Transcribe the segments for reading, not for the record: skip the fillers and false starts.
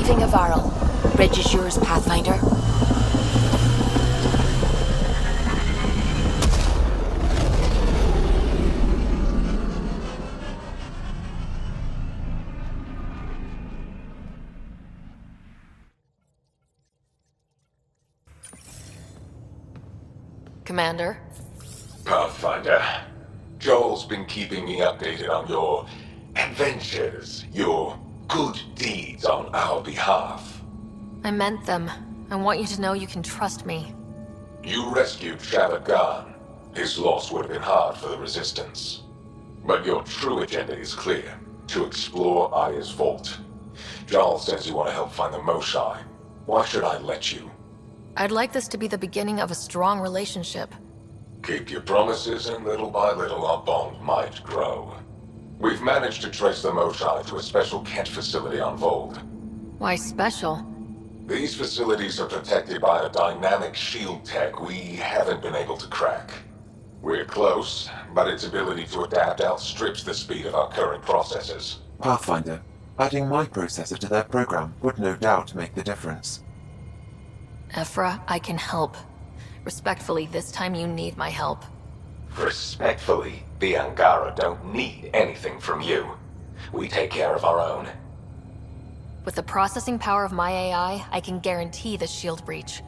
Leaving Avaril. Bridge is yours, Pathfinder. Commander? Pathfinder, Joel's been keeping me updated on your adventures, your good deeds on our behalf. I meant them. I want you to know you can trust me. You rescued Shavagan. His loss would have been hard for the Resistance. But your true agenda is clear. To explore Aya's vault. Joel says you want to help find the Moshae. Why should I let you? I'd like this to be the beginning of a strong relationship. Keep your promises, and little by little our bond might grow. We've managed to trace the Moshae to a special Kent facility on Vold. Why special? These facilities are protected by a dynamic shield tech we haven't been able to crack. We're close, but its ability to adapt outstrips the speed of our current processors. Pathfinder, adding my processor to their program would no doubt make the difference. Ephra, I can help. Respectfully, this time you need my help. Respectfully, the Angara don't need anything from you. We take care of our own. With the processing power of my AI, I can guarantee the shield breach.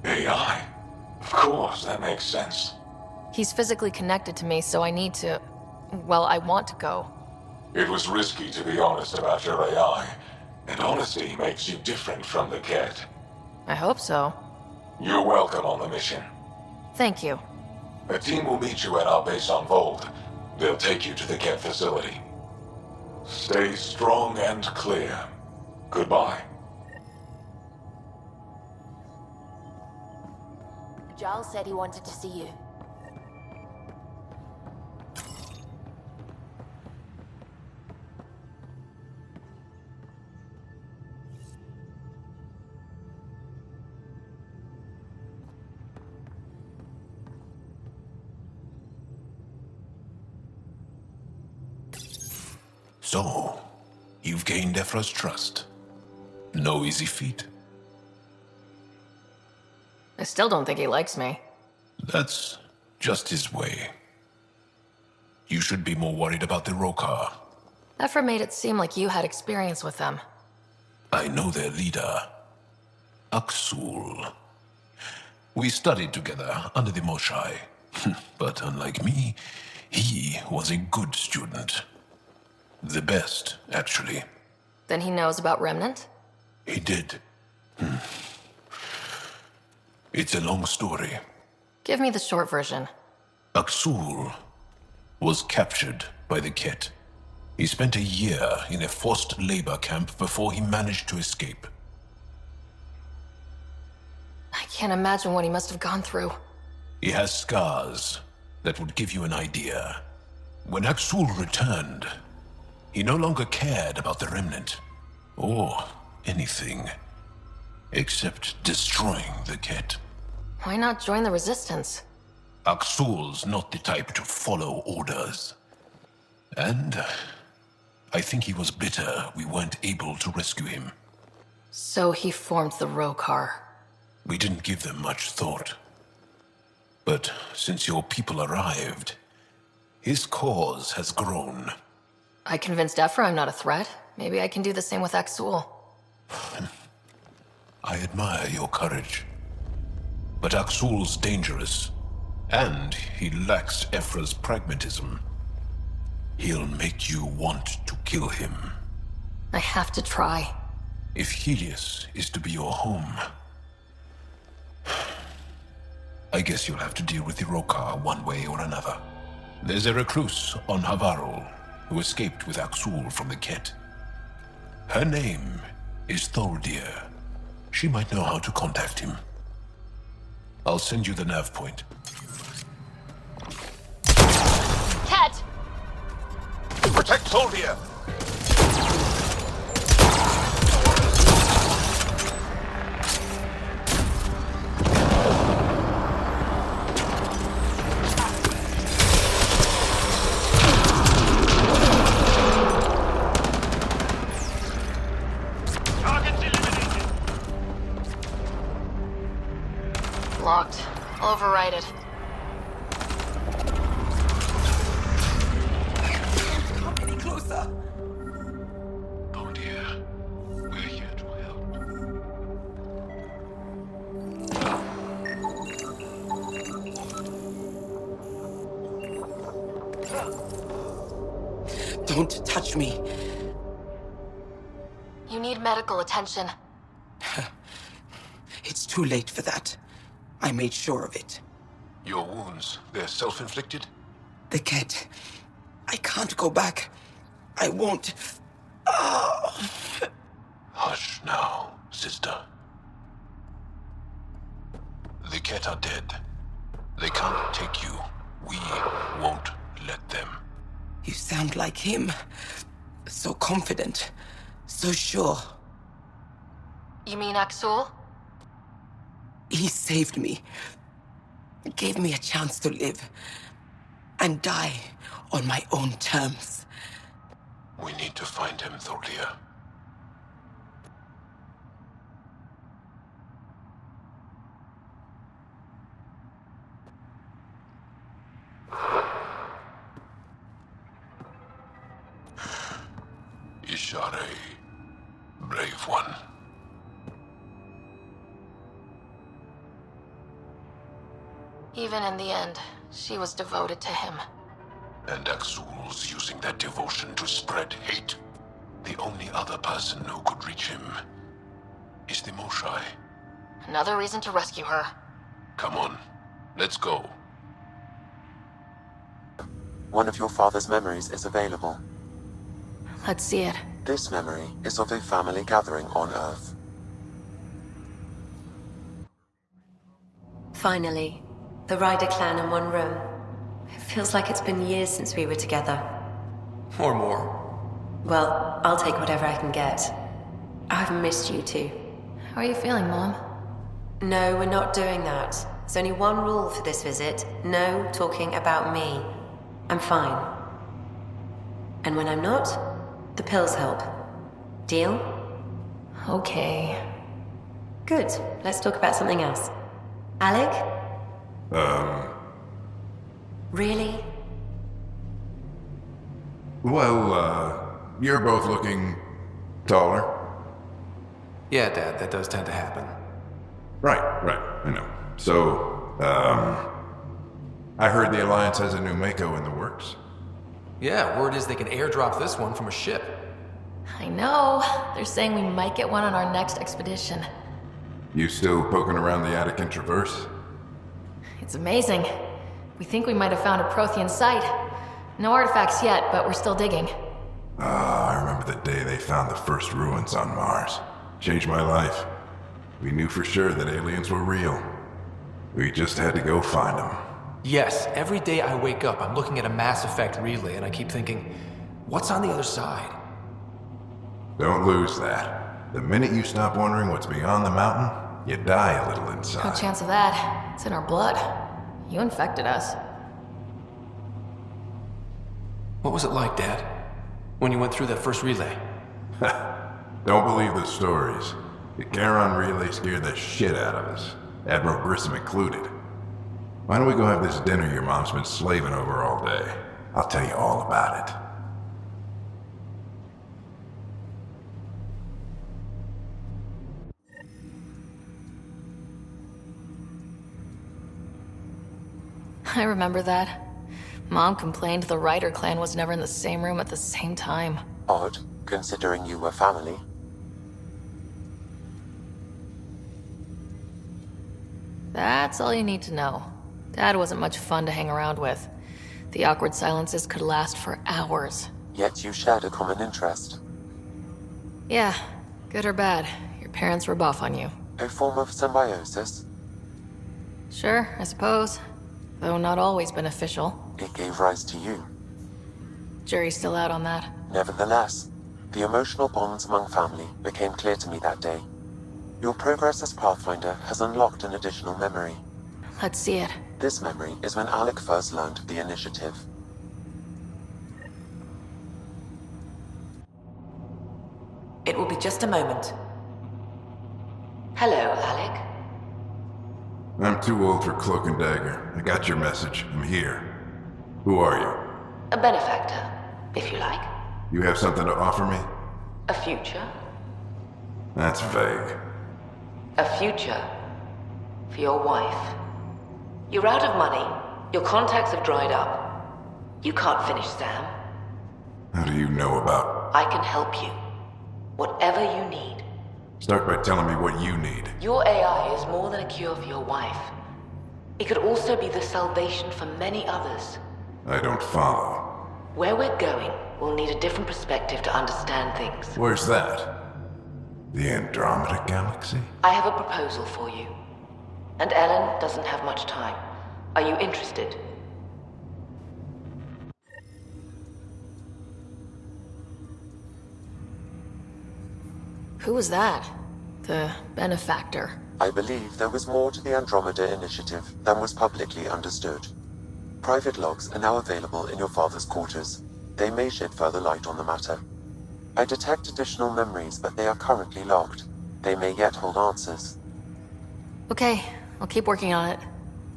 AI? Of course, that makes sense. He's physically connected to me, so I need to... well, I want to go. It was risky to be honest about your AI, and honesty makes you different from the Ket. I hope so. You're welcome on the mission. Thank you. A team will meet you at our base on Vold. They'll take you to the Ket facility. Stay strong and clear. Goodbye. Giles said he wanted to see you. So, you've gained Ephra's trust. No easy feat. I still don't think he likes me. That's just his way. You should be more worried about the Rokar. Ephra made it seem like you had experience with them. I know their leader, Aksul. We studied together under the Moshae. But unlike me, he was a good student. The best, actually. Then he knows about Remnant? He did. It's a long story. Give me the short version. Aksul was captured by the Ket. He spent a year in a forced labor camp before he managed to escape. I can't imagine what he must have gone through. He has scars that would give you an idea. When Aksul returned, he no longer cared about the Remnant, or anything, except destroying the Ket. Why not join the Resistance? Aksul's not the type to follow orders. And I think he was bitter we weren't able to rescue him. So he formed the Rokar. We didn't give them much thought. But since your people arrived, his cause has grown. I convinced Ephra I'm not a threat. Maybe I can do the same with Aksul. I admire your courage. But Aksul's dangerous, and he lacks Ephra's pragmatism. He'll make you want to kill him. I have to try. If Heleus is to be your home, I guess you'll have to deal with the Rokar one way or another. There's a recluse on Havarul who escaped with Aksul from the Ket. Her name is Tholdir. She might know how to contact him. I'll send you the nav point. Cat! Protect Tholdir! Targets locked. I'll override it. Come any closer. Oh dear. We're here to help. Don't touch me. You need medical attention. It's too late for that. I made sure of it. Your wounds, they're self-inflicted? The cat. I can't go back. I won't. Oh. Hush now, sister. The Ket are dead. They can't take you. We won't let them. You sound like him. So confident. So sure. You mean Axul? He saved me. Gave me a chance to live. And die on my own terms. We need to find him, Thorlia. Ishare, brave one. Even in the end, she was devoted to him. And Axul's using that devotion to spread hate. The only other person who could reach him is the Moshae. Another reason to rescue her. Come on, let's go. One of your father's memories is available. Let's see it. This memory is of a family gathering on Earth. Finally, the Ryder clan in one room. It feels like it's been years since we were together. Or more. Well, I'll take whatever I can get. I've missed you too. How are you feeling, Mom? No, we're not doing that. There's only one rule for this visit. No talking about me. I'm fine. And when I'm not, the pills help. Deal? Okay. Good. Let's talk about something else. Alec? Really? Well, you're both looking taller. Yeah, Dad, that does tend to happen. Right, I know. So, I heard the Alliance has a new Mako in the works. Yeah, word is they can airdrop this one from a ship. I know. They're saying we might get one on our next expedition. You still poking around the Attican Traverse? It's amazing. We think we might have found a Prothean site. No artifacts yet, but we're still digging. I remember the day they found the first ruins on Mars. Changed my life. We knew for sure that aliens were real. We just had to go find them. Yes, every day I wake up, I'm looking at a Mass Effect relay and I keep thinking, what's on the other side? Don't lose that. The minute you stop wondering what's beyond the mountain, you die a little No inside. chance of that. It's in our blood. You infected us. What was it like, Dad? When you went through that first relay? Don't believe the stories. The Charon relay scared the shit out of us. Admiral Grissom included. Why don't we go have this dinner your mom's been slaving over all day? I'll tell you all about it. I remember that. Mom complained the Ryder clan was never in the same room at the same time. Odd, considering you were family. That's all you need to know. Dad wasn't much fun to hang around with. The awkward silences could last for hours. Yet you shared a common interest. Yeah, good or bad, your parents rub off on you. A form of symbiosis. Sure, I suppose. Though not always beneficial. It gave rise to you. Jury's still out on that. Nevertheless, the emotional bonds among family became clear to me that day. Your progress as Pathfinder has unlocked an additional memory. Let's see it. This memory is when Alec first learned the initiative. It will be just a moment. Hello, Alec. I'm too old for cloak and dagger. I got your message. I'm here. Who are you? A benefactor, if you like. You have something to offer me? A future. That's vague. A future for your wife. You're out of money. Your contacts have dried up. You can't finish Sam. How do you know about... I can help you. Whatever you need. Start by telling me what you need. Your AI is more than a cure for your wife. It could also be the salvation for many others. I don't follow. Where we're going, we'll need a different perspective to understand things. Where's that? The Andromeda Galaxy? I have a proposal for you. And Ellen doesn't have much time. Are you interested? Who was that? The benefactor. I believe there was more to the Andromeda Initiative than was publicly understood. Private logs are now available in your father's quarters. They may shed further light on the matter. I detect additional memories, but they are currently logged. They may yet hold answers. Okay, I'll keep working on it.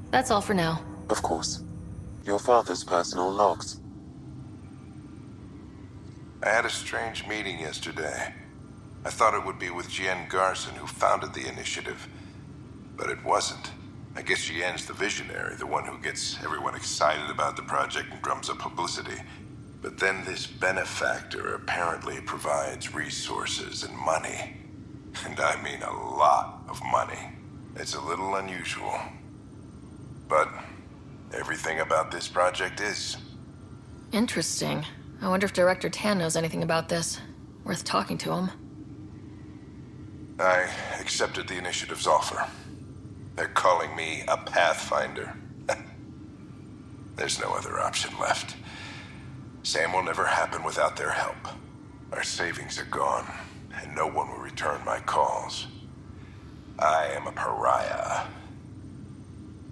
That's all for now. Of course. Your father's personal logs. I had a strange meeting yesterday. I thought it would be with Jien Garson, who founded the initiative. But it wasn't. I guess Jien's the visionary, the one who gets everyone excited about the project and drums up publicity. But then this benefactor apparently provides resources and money. And I mean a lot of money. It's a little unusual. But everything about this project is. Interesting. I wonder if Director Tan knows anything about this. Worth talking to him. I accepted the initiative's offer. They're calling me a Pathfinder. There's no other option left. Sam will never happen without their help. Our savings are gone, and no one will return my calls. I am a pariah.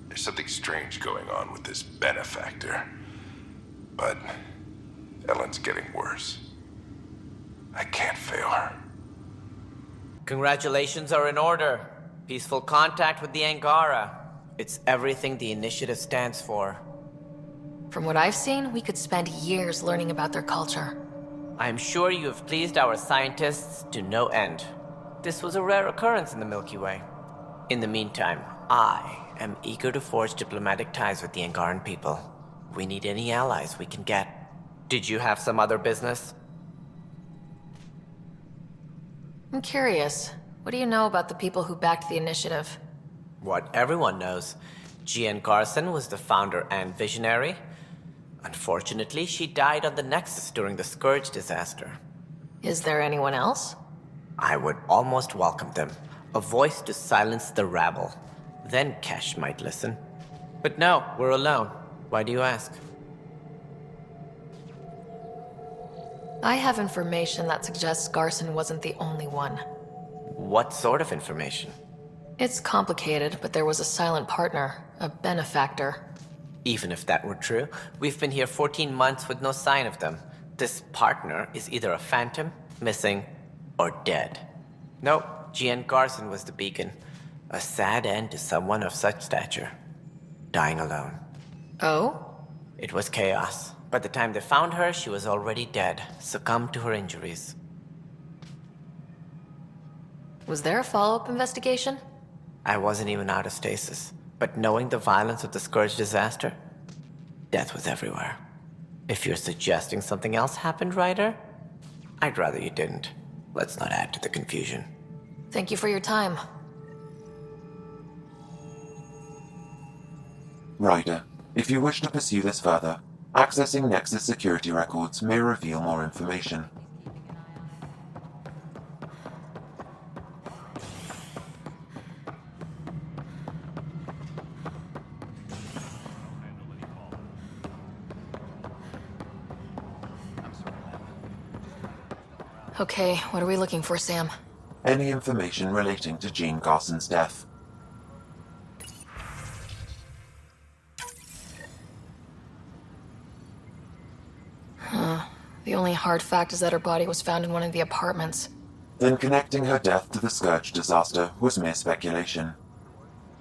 There's something strange going on with this benefactor. But Ellen's getting worse. I can't fail her. Congratulations are in order. Peaceful contact with the Angara. It's everything the initiative stands for. From what I've seen, we could spend years learning about their culture. I am sure you have pleased our scientists to no end. This was a rare occurrence in the Milky Way. In the meantime, I am eager to forge diplomatic ties with the Angaran people. We need any allies we can get. Did you have some other business? I'm curious. What do you know about the people who backed the initiative? What everyone knows. Jien Garson was the founder and visionary. Unfortunately, she died on the Nexus during the Scourge disaster. Is there anyone else? I would almost welcome them. A voice to silence the rabble. Then Kesh might listen. But no, we're alone. Why do you ask? I have information that suggests Garson wasn't the only one. What sort of information? It's complicated, but there was a silent partner, a benefactor. Even if that were true, we've been here 14 months with no sign of them. This partner is either a phantom, missing, or dead. Nope, Jien Garson was the beacon. A sad end to someone of such stature. Dying alone. Oh? It was chaos. By the time they found her, she was already dead, succumbed to her injuries. Was there a follow-up investigation? I wasn't even out of stasis, but knowing the violence of the Scourge disaster, death was everywhere. If you're suggesting something else happened, Ryder, I'd rather you didn't. Let's not add to the confusion. Thank you for your time. Ryder, if you wish to pursue this further, accessing Nexus security records may reveal more information. Okay, what are we looking for, Sam? Any information relating to Jien Garson's death. The only hard fact is that her body was found in one of the apartments. Then connecting her death to the Scourge disaster was mere speculation.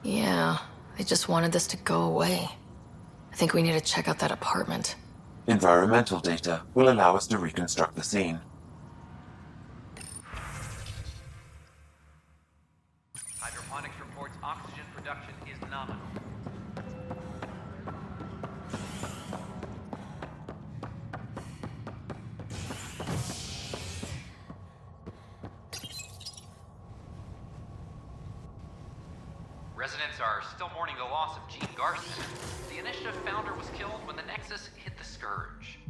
Yeah, They just wanted this to go away. I think we need to check out that apartment. Environmental data will allow us to reconstruct the scene. Hydroponics reports oxygen production is nominal. Residents are still mourning the loss of Gene Garson. The Initiative founder was killed when the Nexus hit the Scourge.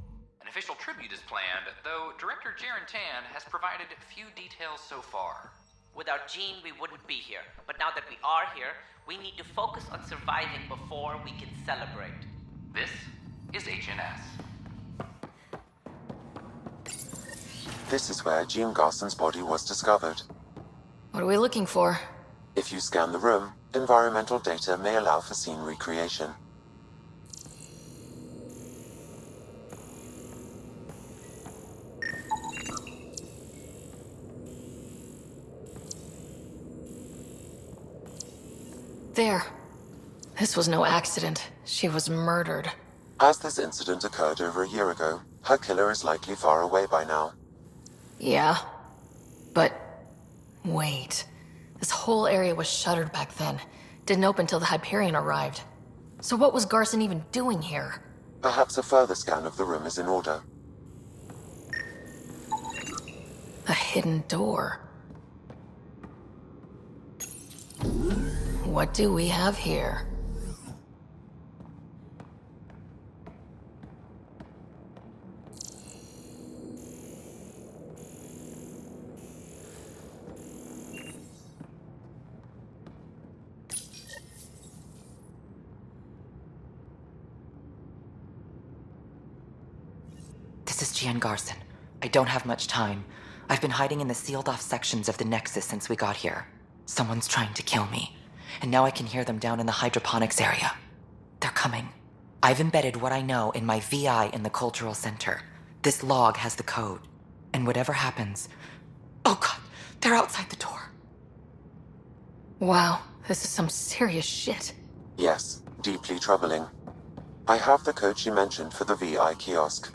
An official tribute is planned, though Director Jaren Tan has provided few details so far. Without Gene, we wouldn't be here. But now that we are here, we need to focus on surviving before we can celebrate. This is HNS. This is where Gene Garson's body was discovered. What are we looking for? If you scan the room, environmental data may allow for scene recreation. There. This was no accident. She was murdered. As this incident occurred over a year ago, her killer is likely far away by now. Yeah. But... wait. This whole area was shuttered back then. Didn't open till the Hyperion arrived. So what was Garson even doing here? Perhaps a further scan of the room is in order. A hidden door. What do we have here? This is Gian Garson. I don't have much time. I've been hiding in the sealed-off sections of the Nexus since we got here. Someone's trying to kill me, and now I can hear them down in the hydroponics area. They're coming. I've embedded what I know in my VI in the Cultural Center. This log has the code, and whatever happens... Oh god, they're outside the door. Wow, this is some serious shit. Yes, deeply troubling. I have the code she mentioned for the VI kiosk.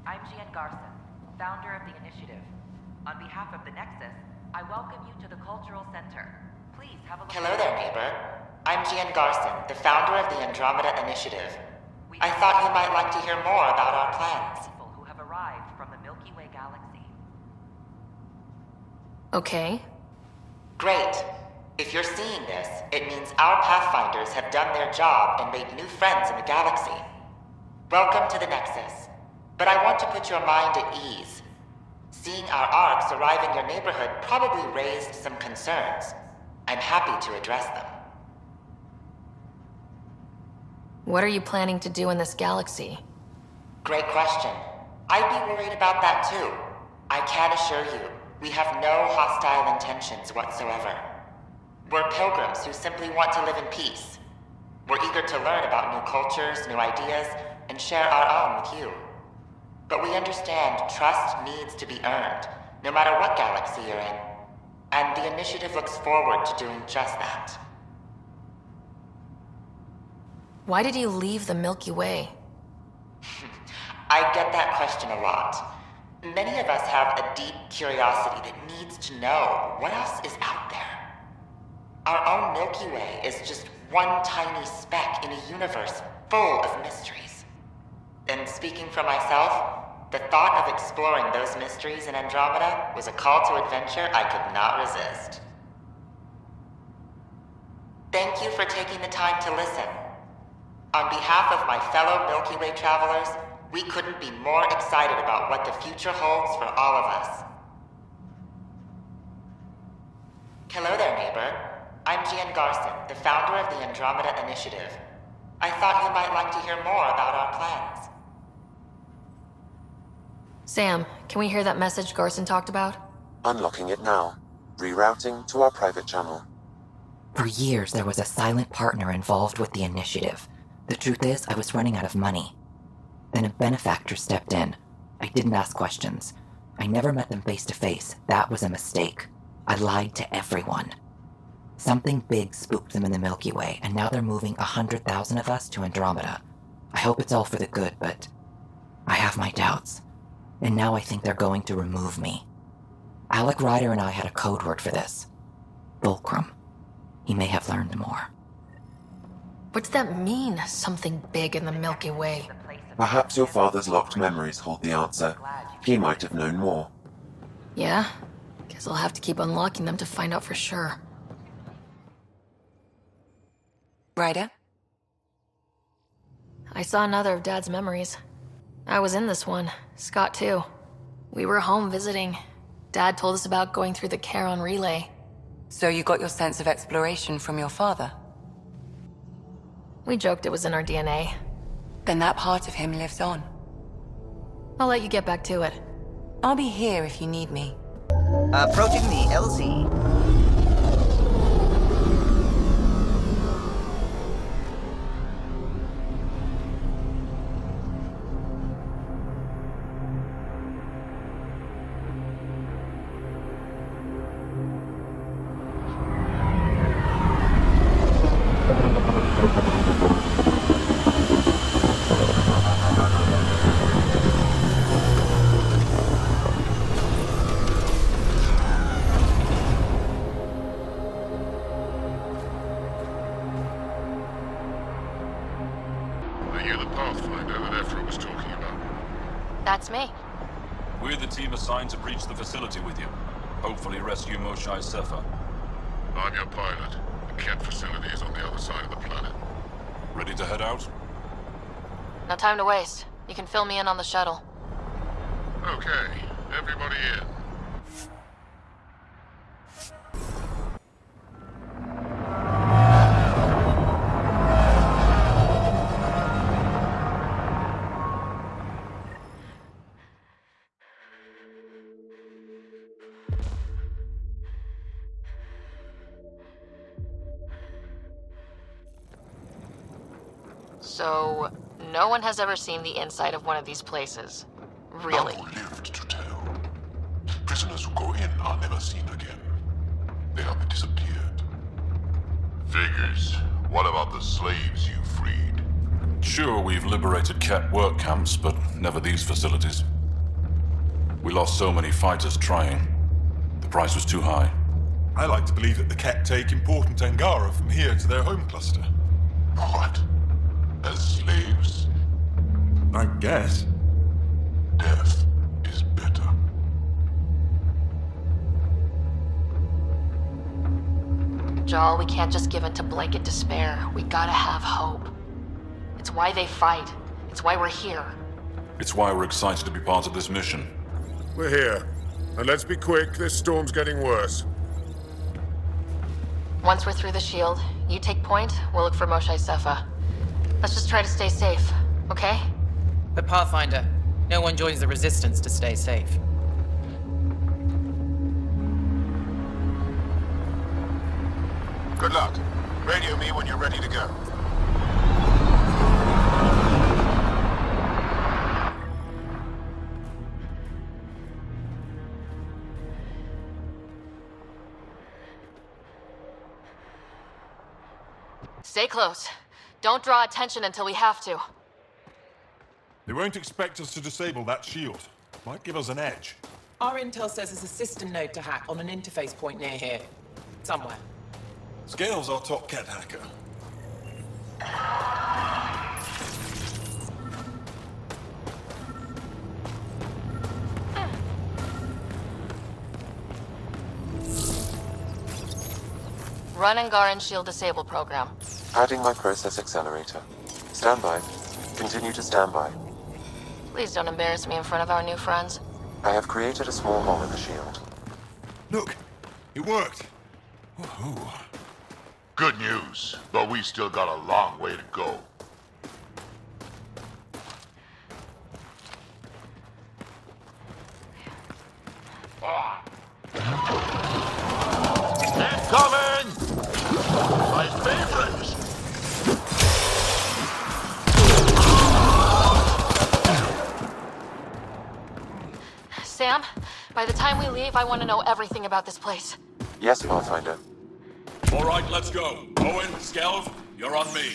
I'm Gian Garson, founder of the Initiative. On behalf of the Nexus, I welcome you to the Cultural Center. Please have a look. Hello there, neighbor. I'm Gian Garson, the founder of the Andromeda Initiative. I thought you might like to hear more about our plans. People who have arrived from the Milky Way galaxy. Okay. Great. If you're seeing this, it means our Pathfinders have done their job and made new friends in the galaxy. Welcome to the Nexus. But I want to put your mind at ease. Seeing our arks arrive in your neighborhood probably raised some concerns. I'm happy to address them. What are you planning to do in this galaxy? Great question. I'd be worried about that too. I can assure you, we have no hostile intentions whatsoever. We're pilgrims who simply want to live in peace. We're eager to learn about new cultures, new ideas, and share our own with you. But we understand trust needs to be earned, no matter what galaxy you're in. And the Initiative looks forward to doing just that. Why did you leave the Milky Way? I get that question a lot. Many of us have a deep curiosity that needs to know what else is out there. Our own Milky Way is just one tiny speck in a universe full of mysteries. And speaking for myself, the thought of exploring those mysteries in Andromeda was a call to adventure I could not resist. Thank you for taking the time to listen. On behalf of my fellow Milky Way travelers, we couldn't be more excited about what the future holds for all of us. Hello there, neighbor. I'm Gian Garson, the founder of the Andromeda Initiative. I thought you might like to hear more about our plans. Sam, can we hear that message Garson talked about? Unlocking it now. Rerouting to our private channel. For years, there was a silent partner involved with the initiative. The truth is, I was running out of money. Then a benefactor stepped in. I didn't ask questions. I never met them face to face. That was a mistake. I lied to everyone. Something big spooked them in the Milky Way, and now they're moving 100,000 of us to Andromeda. I hope it's all for the good, but I have my doubts. And now I think they're going to remove me. Alec Ryder and I had a code word for this. Fulcrum. He may have learned more. What does that mean, something big in the Milky Way? Perhaps your father's locked memories hold the answer. He might have known more. Yeah? Guess I'll have to keep unlocking them to find out for sure. Ryder? I saw another of Dad's memories. I was in this one. Scott, too. We were home visiting. Dad told us about going through the Charon relay. So you got your sense of exploration from your father? We joked it was in our DNA. Then that part of him lives on. I'll let you get back to it. I'll be here if you need me. Approaching the LZ. You're the Pathfinder that Ephra was talking about. That's me. We're the team assigned to breach the facility with you. Hopefully rescue Moshae Sepha. I'm your pilot. The Ket facility is on the other side of the planet. Ready to head out? No time to waste. You can fill me in on the shuttle. Okay, everybody in. So, no one has ever seen the inside of one of these places. Really? None who lived to tell. Prisoners who go in are never seen again. They have disappeared. Figures. What about the slaves you freed? Sure, we've liberated Ket work camps, but never these facilities. We lost so many fighters trying. The price was too high. I like to believe that the Ket take important Angara from here to their home cluster. What? As slaves? I guess. Death is better. Jal, we can't just give in to blanket despair. We gotta have hope. It's why they fight. It's why we're here. It's why we're excited to be part of this mission. We're here. And let's be quick, this storm's getting worse. Once we're through the shield, you take point, we'll look for Moshae Sepha. Let's just try to stay safe, okay? But Pathfinder, no one joins the Resistance to stay safe. Good luck. Radio me when you're ready to go. Stay close. Don't draw attention until we have to. They won't expect us to disable that shield. Might give us an edge. Our intel says there's a system node to hack on an interface point near here. Somewhere. Scale's our top Ket hacker. Run Angaran shield disable program. Adding my process accelerator. Stand by. Continue to stand by. Please don't embarrass me in front of our new friends. I have created a small hole in the shield. Look, it worked. Woohoo. Good news, but we still got a long way to go. Incoming! My favorites! Sam, by the time we leave, I want to know everything about this place. Yes, Pathfinder. All right, let's go. Owen, Skelv, you're on me.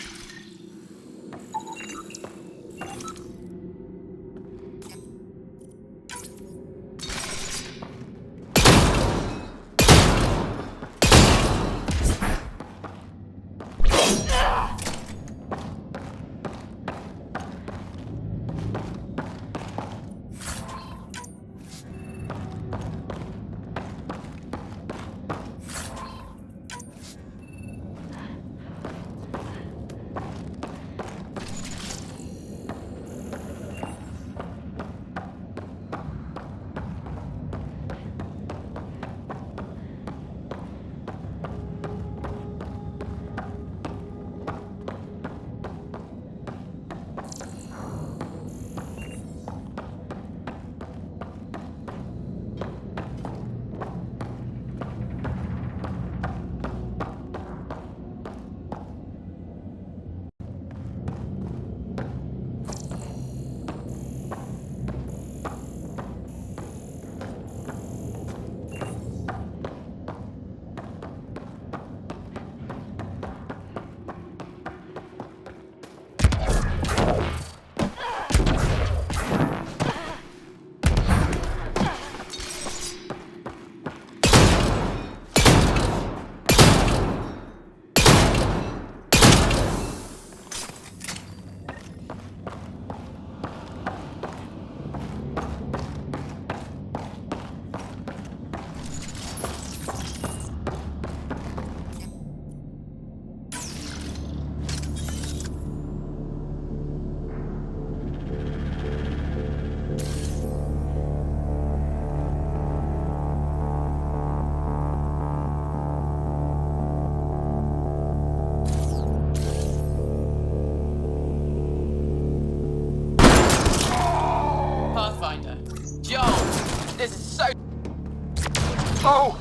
Oh!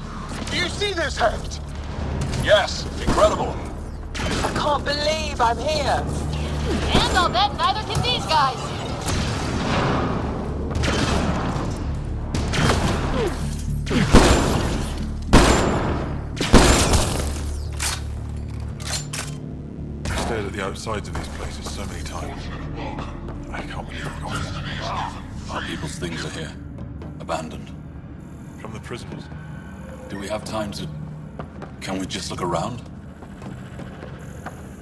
Do you see this, Hect? Yes, incredible. I can't believe I'm here. And I'll bet neither can these guys. I've stared at the outsides of these places so many times. I can't believe we've got here. Our people's things are here. Abandoned. From the prisoners. Do we have time to... Can we just look around?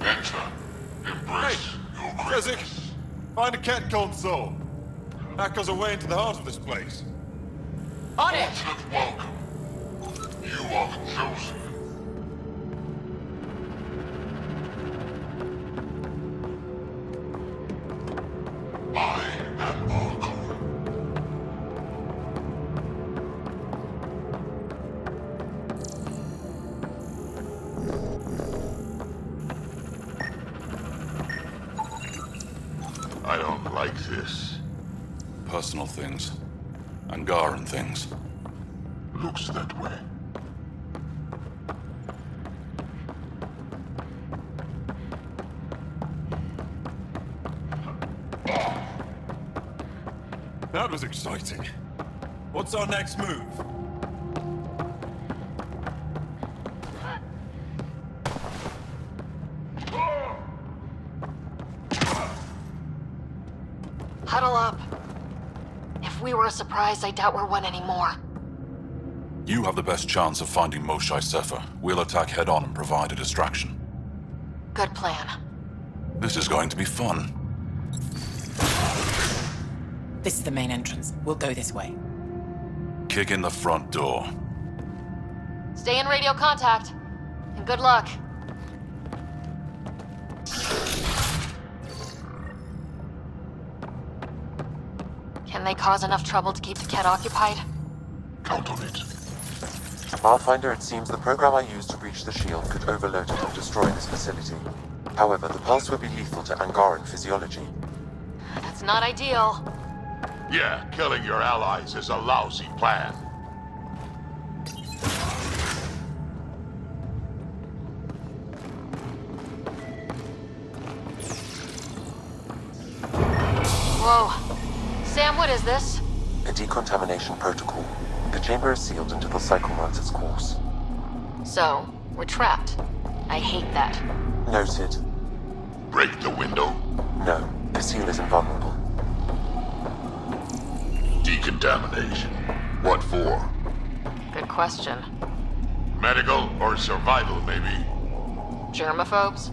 Enter. Embrace your Rezik, greatness. find a cat console. Hack us away into the heart of this place. On it! Ultimate welcome. You are the chosen. I am Arkham. I don't like this. Personal things. Angaran things. Looks that way. That was exciting. What's our next move? Huddle up. If we were a surprise, I doubt we're one anymore. You have the best chance of finding Moshae Sefer. We'll attack head-on and provide a distraction. Good plan. This is going to be fun. This is the main entrance. We'll go this way. Kick in the front door. Stay in radio contact. And Good luck. Can they cause enough trouble to keep the Kett occupied? Count on it. Pathfinder, it seems the program I used to breach the shield could overload it and destroy this facility. However, the pulse would be lethal to Angaran physiology. That's not ideal. Yeah, killing your allies is a lousy plan. Whoa. Sam, what is this? A decontamination protocol. The chamber is sealed until the cycle runs its course. So, we're trapped. I hate that. Noted. Break the window? No, the seal is invulnerable. Decontamination. What for? Good question. Medical or survival, maybe? Germaphobes?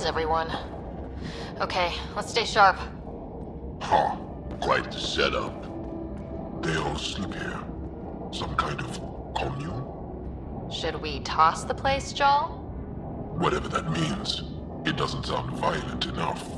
Everyone. Okay, let's stay sharp. Huh. Quite the setup. They all sleep here. Some kind of commune? Should we toss the place, Jarl? Whatever that means. It doesn't sound violent enough.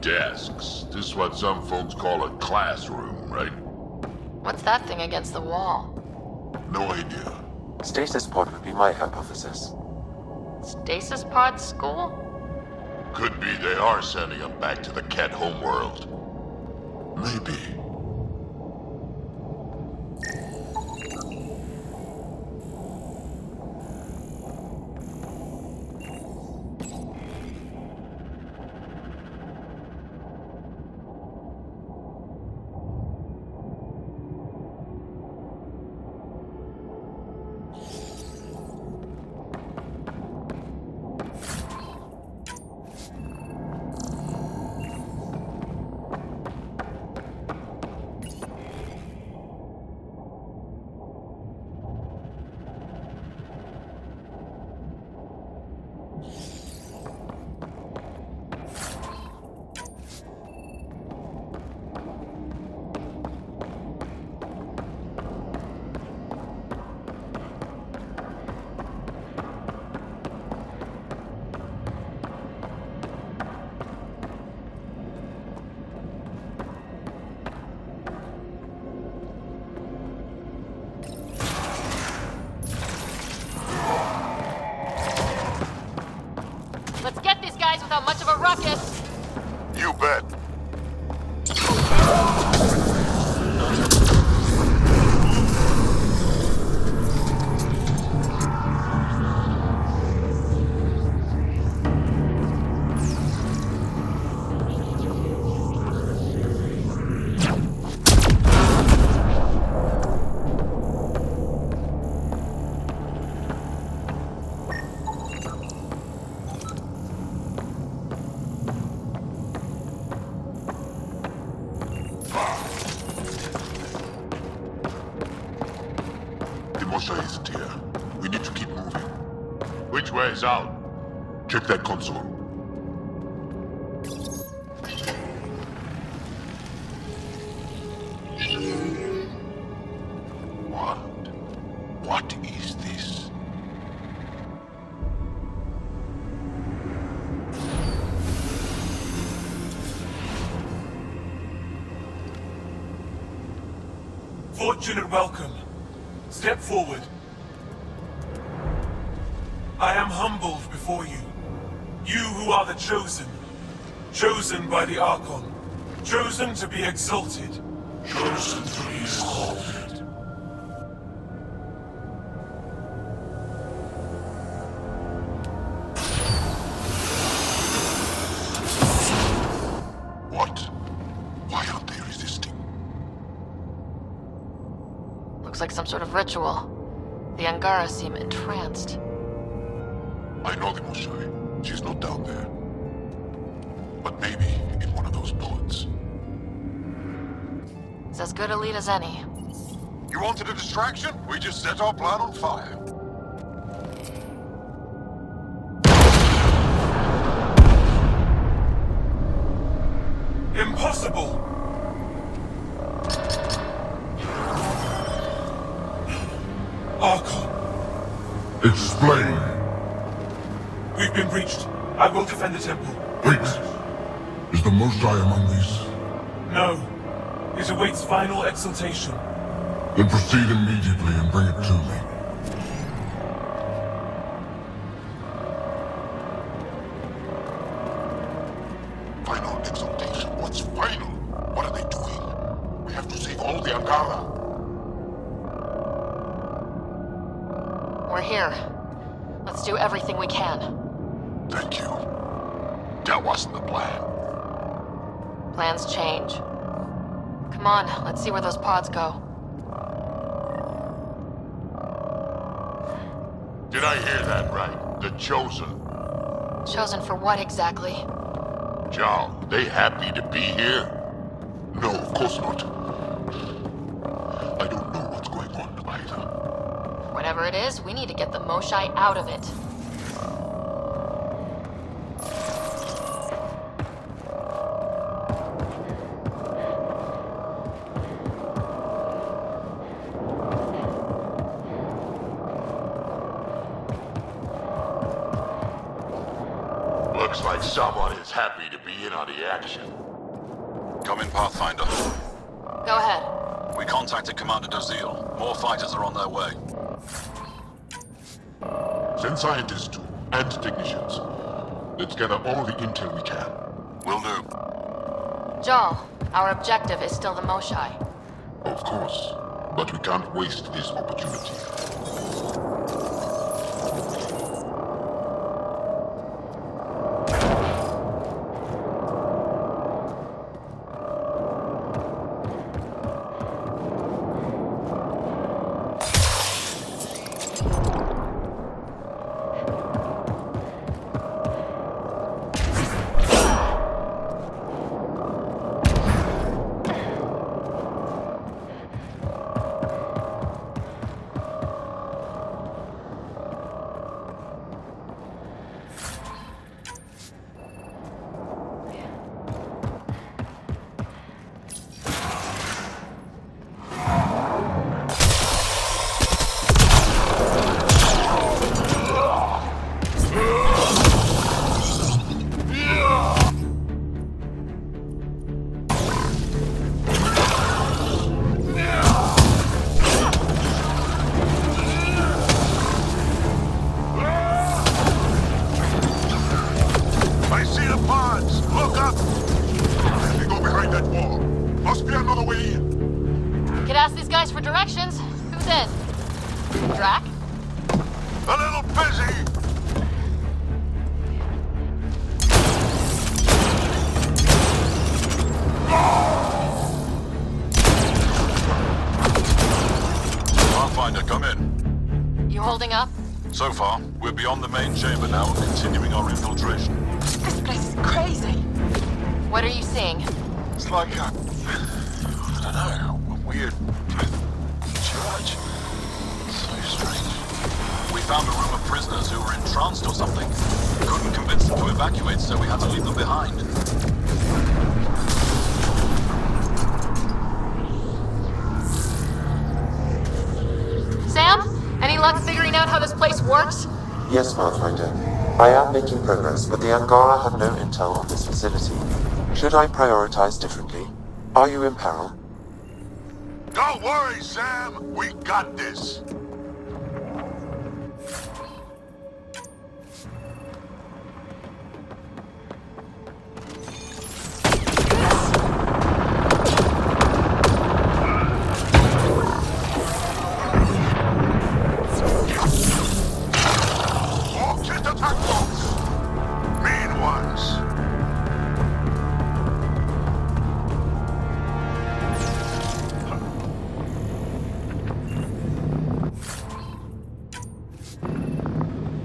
Desks. This is what some folks call a classroom, right? What's that thing against the wall? No idea. Stasis pod would be my hypothesis. Stasis pod school? Could be they are sending them back to the Kett homeworld. Maybe. ruckus! You bet. The Moshae isn't here. We need to keep moving. Which way is out? Check that console. What is this? Fortune and welcome. Step forward. I am humbled before you. You who are the chosen. Chosen by the Archon. Chosen to be exalted. Chosen to be exalted. What? Why aren't they resisting? Looks like some sort of ritual. The Angara seem entranced. I know the Moshae. She's not down there. But maybe in one of those pods. It's as good a lead as any. You wanted a distraction? We just set our plan on fire. Impossible! Archon, Explain. we've been breached. I will defend the temple. Wait. Is the Moshae among these? No. It awaits final exaltation. Then proceed immediately and bring it to me. Final exaltation? What's final? What are they doing? We have to save all the Angara. We're here. Let's do everything we can. Thank you. That wasn't the plan. Plans change. Come on, let's see where those pods go. Did I hear that right? The Chosen. Chosen for what exactly? Jarl, they happy to be here? No, of course not. I don't know what's going on either. Whatever it is, we need to get the Moshae out of it. Looks like someone is happy to be in on the action. Come in, Pathfinder. Go ahead. We contacted Commander Dozil. More fighters are on their way. Send scientists too, and technicians. Let's gather all the intel we can. Will do. Jarl, our objective is still the Moshae. Of course, but we can't waste this opportunity. door! Must be another way in! Could ask these guys for directions. Who's in? Drac? A little busy! Pathfinder, come in. You holding up? So far, we're beyond the main chamber now and continuing our infiltration. This place is crazy. What are you seeing? It's like a... I don't know, a weird... church? So strange. We found a room of prisoners who were entranced or something. Couldn't convince them to evacuate, so we had to leave them behind. Sam? Any luck figuring out how this place works? Yes, Pathfinder. I am making progress, but the Angara have no intel on this facility. Should I prioritize differently? Are you in peril? Don't worry, Sam! We got this!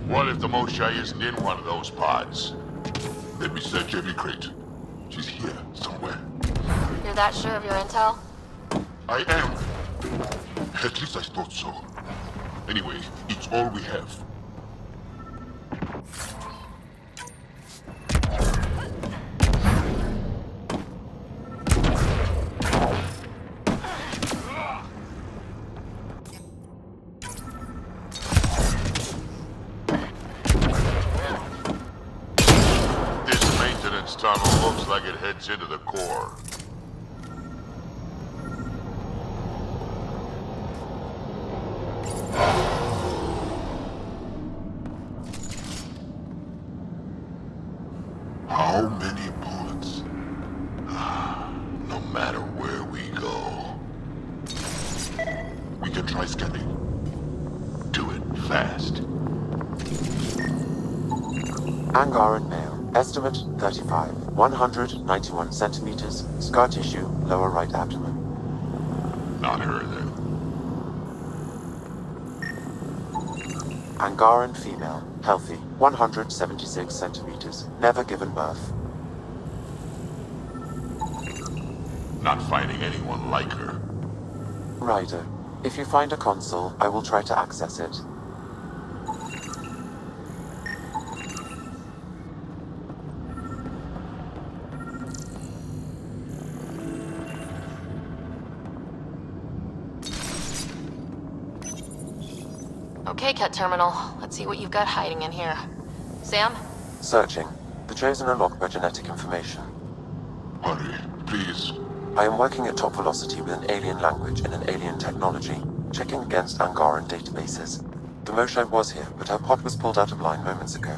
What if the Moshae isn't in one of those pods? Let me search every crate. She's here, somewhere. You're that sure of your intel? I am. At least I thought so. Anyway, it's all we have. Tunnel looks like it heads into the core. How many bullets? No matter where we go. We can try scanning. Do it fast. Angaran male. Estimate 35. 191 centimeters. Scar tissue, lower right abdomen. Not her, then. Angaran female. Healthy. 176 centimeters. Never given birth. Not finding anyone like her. Ryder. If you find a console, I will try to access it. Okay, Cat Terminal. Let's see what you've got hiding in here. Sam? Searching. The Chosen are locked by genetic information. Hurry, please. I am working at top velocity with an alien language and an alien technology, checking against Angaran databases. The Moshae was here, but her pod was pulled out of line moments ago.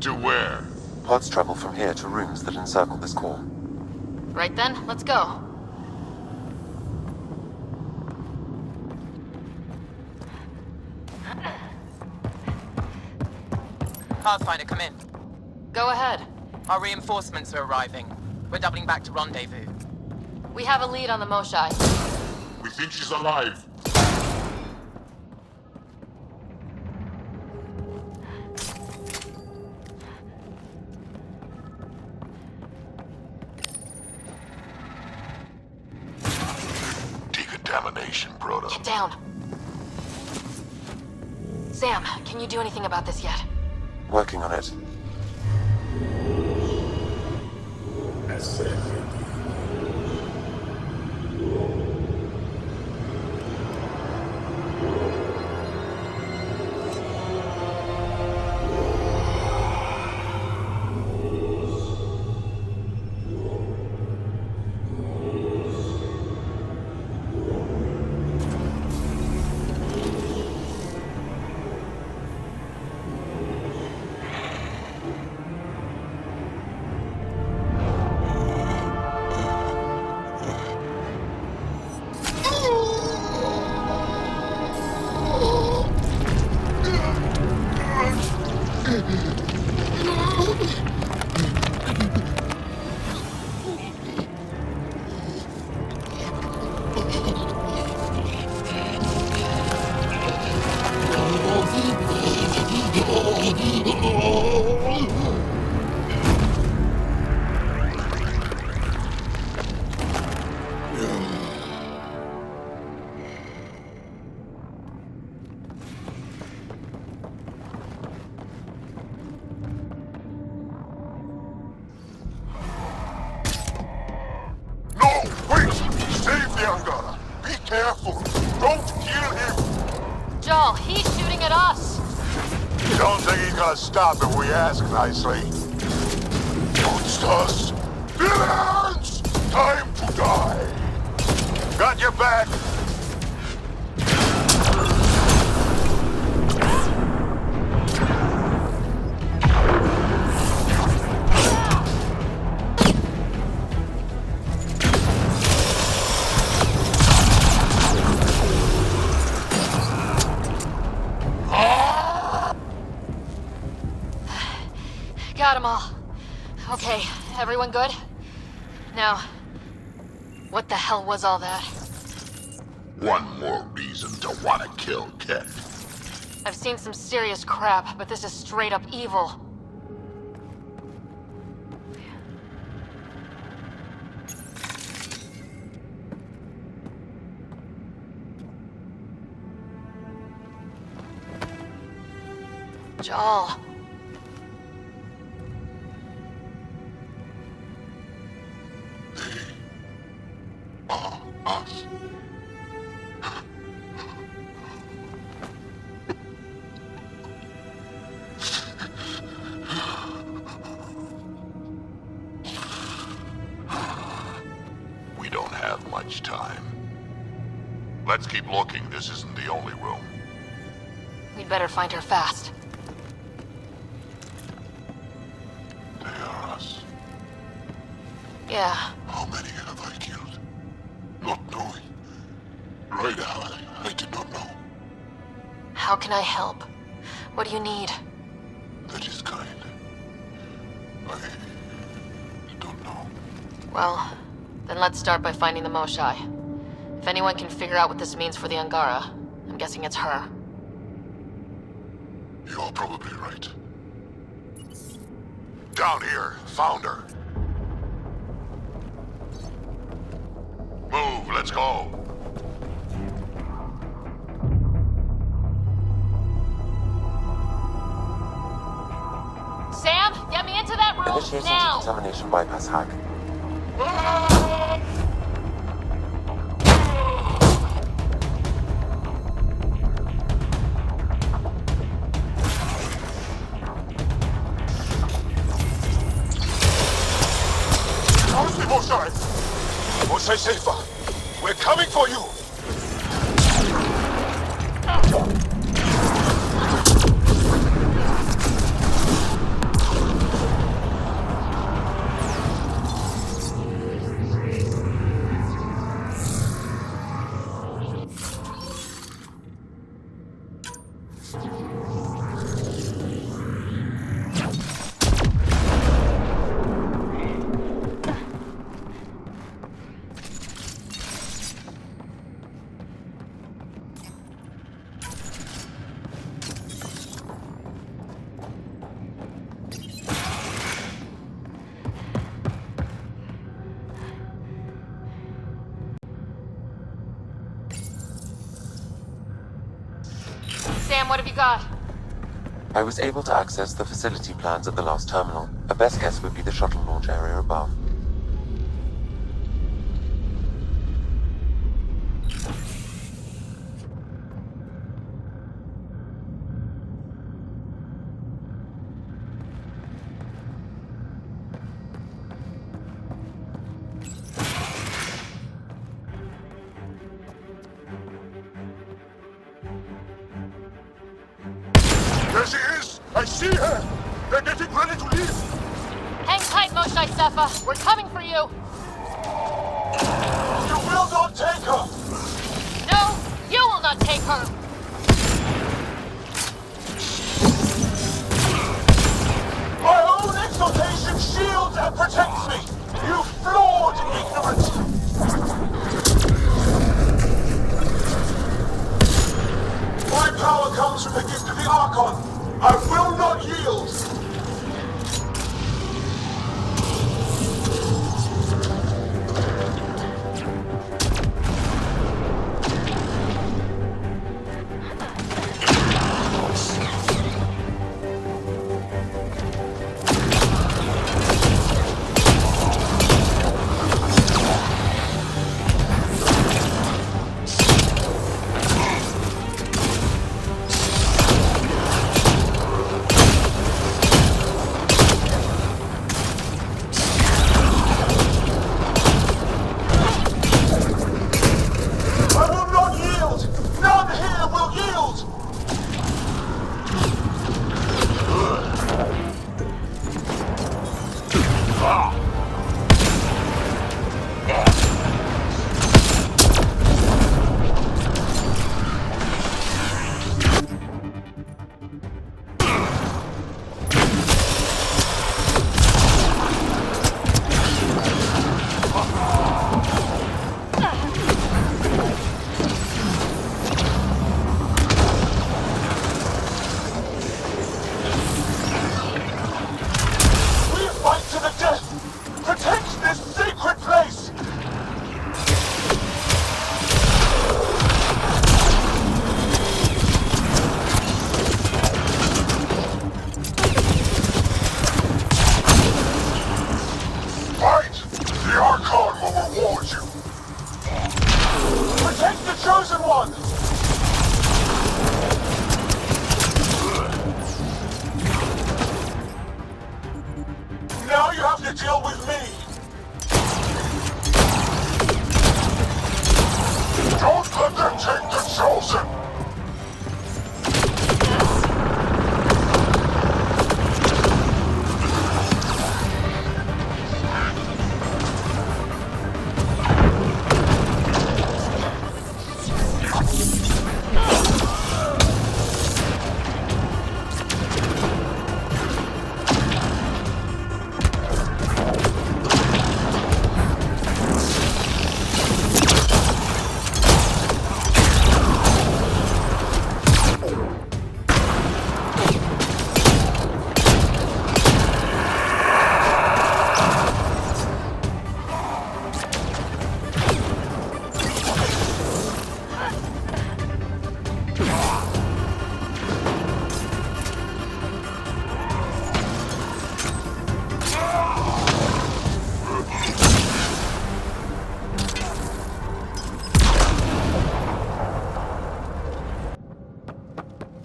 To where? Pods travel from here to rooms that encircle this core. Right then, let's go. Pathfinder, come in. Go ahead. Our reinforcements are arriving. We're doubling back to rendezvous. We have a lead on the Moshae. We think she's alive. Decontamination, Proto. Get down. Sam, can you do anything about this yet? Working on it. careful! Don't kill him! Joel, he's shooting at us! You don't think he's gonna stop if we ask nicely? Monsters! Villains! Time to die! Got your back! Got them all. Okay, everyone good? Now, what the hell was all that? One more reason to wanna kill Ket. I've seen some serious crap, but this is straight up evil. Joel. Us. We don't have much time. Let's keep looking. This isn't the only room. We'd better find her fast. They are us. Yeah. How many have I killed? Not knowing. Ryder, I did not know. How can I help? What do you need? That is kind. I don't know. Well, then let's start by finding the Moshae. If anyone can figure out what this means for the Angara, I'm guessing it's her. You're probably right. Down here, found her. Move, let's go. Sam, get me into that room Initiating now! decontamination bypass hack. How's the Moshae? Moshae safer. We're coming for you. Sam, what have you got? I was able to access the facility plans at the last terminal. A best guess would be the shuttle launch area above. There she is! I see her! They're getting ready to leave! Hang tight, Moshae Sefa. We're coming for you. You will not take her! No, you will not take her. My own exaltation shields and protects me! You flawed ignorant! My power comes from the gift of the Archon! I will not yield! one! Now you have to deal with me! Don't let them take the Chosen!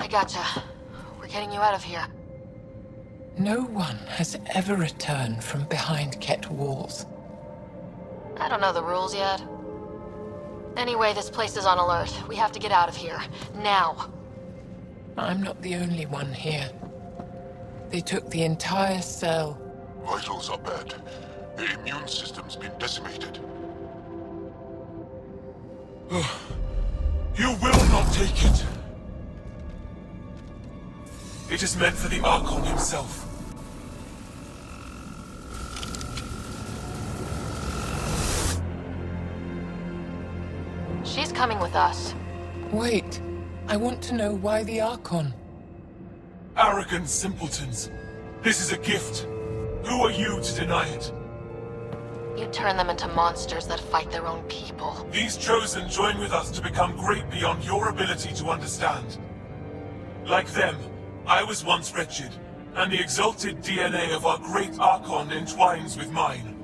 Gotcha. We're getting you out of here. No one has ever returned from behind Ket walls. I don't know the rules yet. Anyway, this place is on alert. We have to get out of here. Now. I'm not the only one here. They took the entire cell. Vitals are bad. The immune system's been decimated. You will not take it! It is meant for the Archon himself. She's coming with us. Wait. I want to know why the Archon. Arrogant simpletons. This is a gift. Who are you to deny it? You turn them into monsters that fight their own people. These Chosen join with us to become great beyond your ability to understand. Like them, I was once wretched, and the exalted DNA of our great Archon entwines with mine.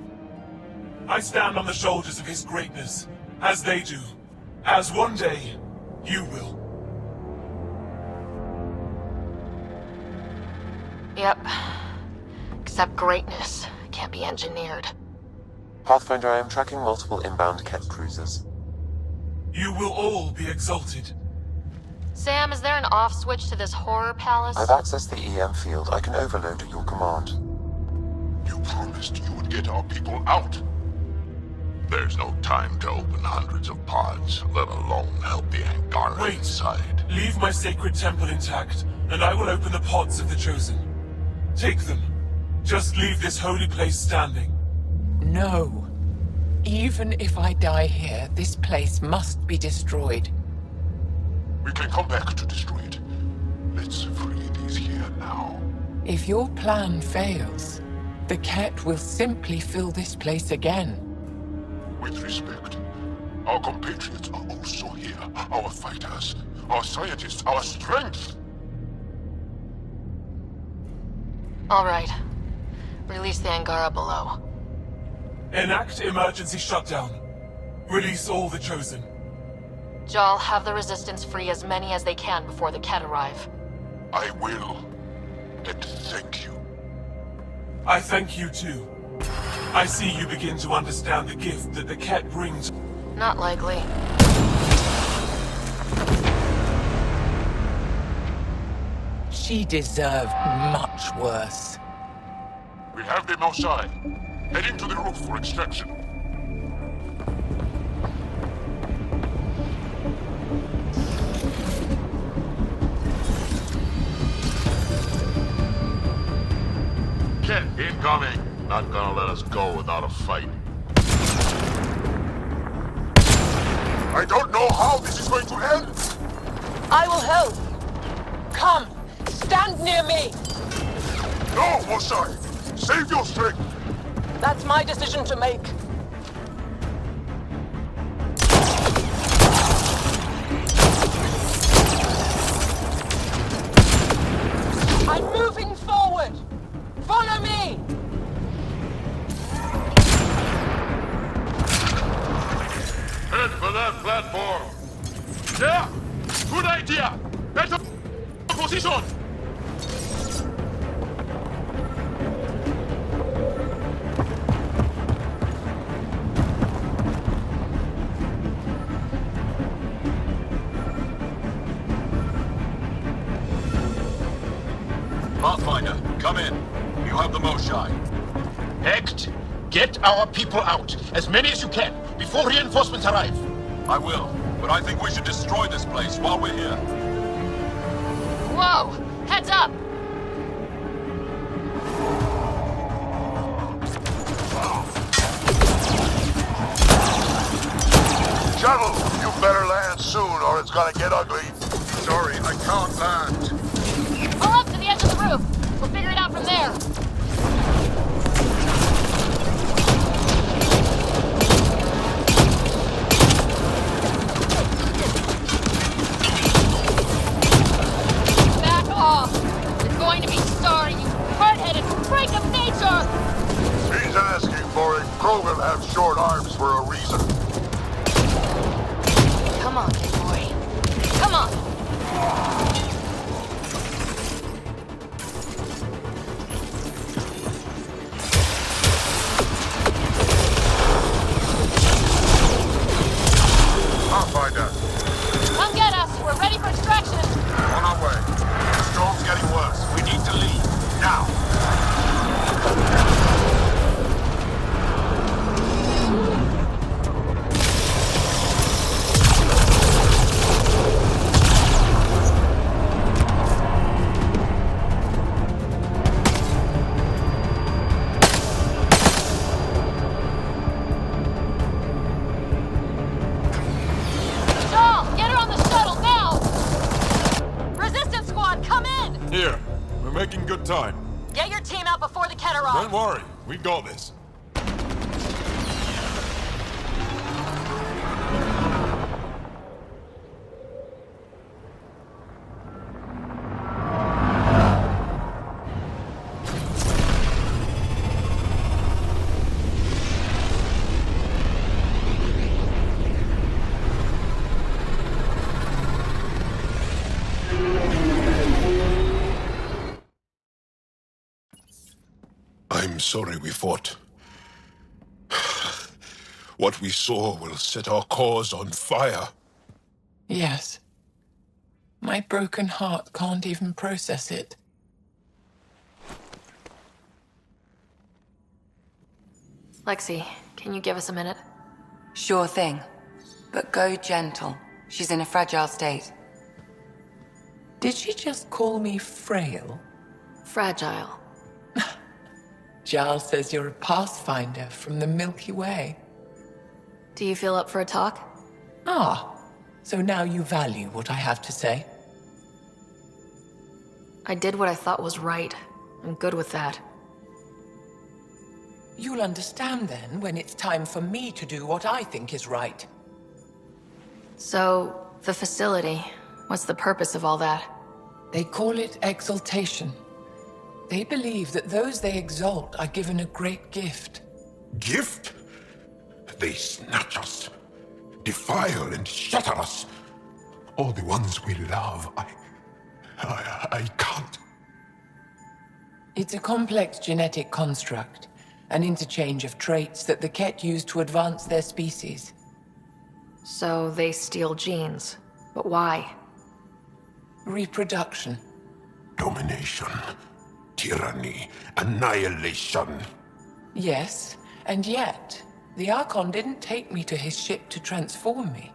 I stand on the shoulders of his greatness, as they do, as one day, you will. Yep. Except greatness can't be engineered. Pathfinder, I am tracking multiple inbound Ket cruisers. You will all be exalted. Sam, is there an off switch to this horror palace? I've accessed the EM field. I can overload at your command. You promised you would get our people out. There's no time to open hundreds of pods, let alone help the Angara inside. Leave my sacred temple intact, and I will open the pods of the Chosen. Take them. Just leave this holy place standing. No. Even if I die here, this place must be destroyed. We can come back to destroy it. Let's free these here now. If your plan fails, the Ket will simply fill this place again. With respect, our compatriots are also here. Our fighters, our scientists, our strength. All right. Release the Angara below. Enact emergency shutdown. Release all the Chosen. Jal, have the Resistance free as many as they can before the Ket arrive. I will. And thank you. I thank you too. I see you begin to understand the gift that the Ket brings. Not likely. She deserved much worse. We have the Moshae. Heading to the roof for extraction. Ket incoming. Not gonna let us go without a fight. I don't know how this is going to end. I will help. Come, stand near me. No, Moshae. Save your strength. That's my decision to make. I'm moving forward. Follow me. Head for that platform. There! Good idea! Better position! Pathfinder, come in. You have the Moshae. Act! Get our people out! As many as you can, before reinforcements arrive! I will, but I think we should destroy this place while we're here. Whoa! Heads up! Shuttle, you better land soon or it's gonna get ugly. Sorry, I can't land. Pull up to the edge of the roof. We'll figure it out from there. Back off. You're going to be sorry, you hard-headed freak of nature! He's asking for it. Krogan have short arms for a reason. Come on, big boy. Come on. Pathfinder, Come get us. We're ready for extraction. on our way. The storm's getting worse. We need to leave. Now. Joel, get her on the shuttle now! Resistance squad, come in! Here. We're making good time. Get your team out before the Ket arrive. Don't worry. We got this. I'm sorry we fought. What we saw will set our cause on fire. Yes. My broken heart can't even process it. Lexi, can you give us a minute? Sure thing. But go gentle. She's in a fragile state. Did she just call me frail? Fragile. Giles says you're a Pathfinder from the Milky Way. Do you feel up for a talk? Ah, so now you value what I have to say. I did what I thought was right. I'm good with that. You'll understand then when it's time for me to do what I think is right. So, the facility, what's the purpose of all that? They call it exaltation. They believe that those they exalt are given a great gift. Gift? They snatch us, defile and shatter us. All the ones we love. I can't. It's a complex genetic construct, an interchange of traits that the Ket use to advance their species. So they steal genes. But why? Reproduction. Domination, tyranny, annihilation. Yes, and yet, the Archon didn't take me to his ship to transform me.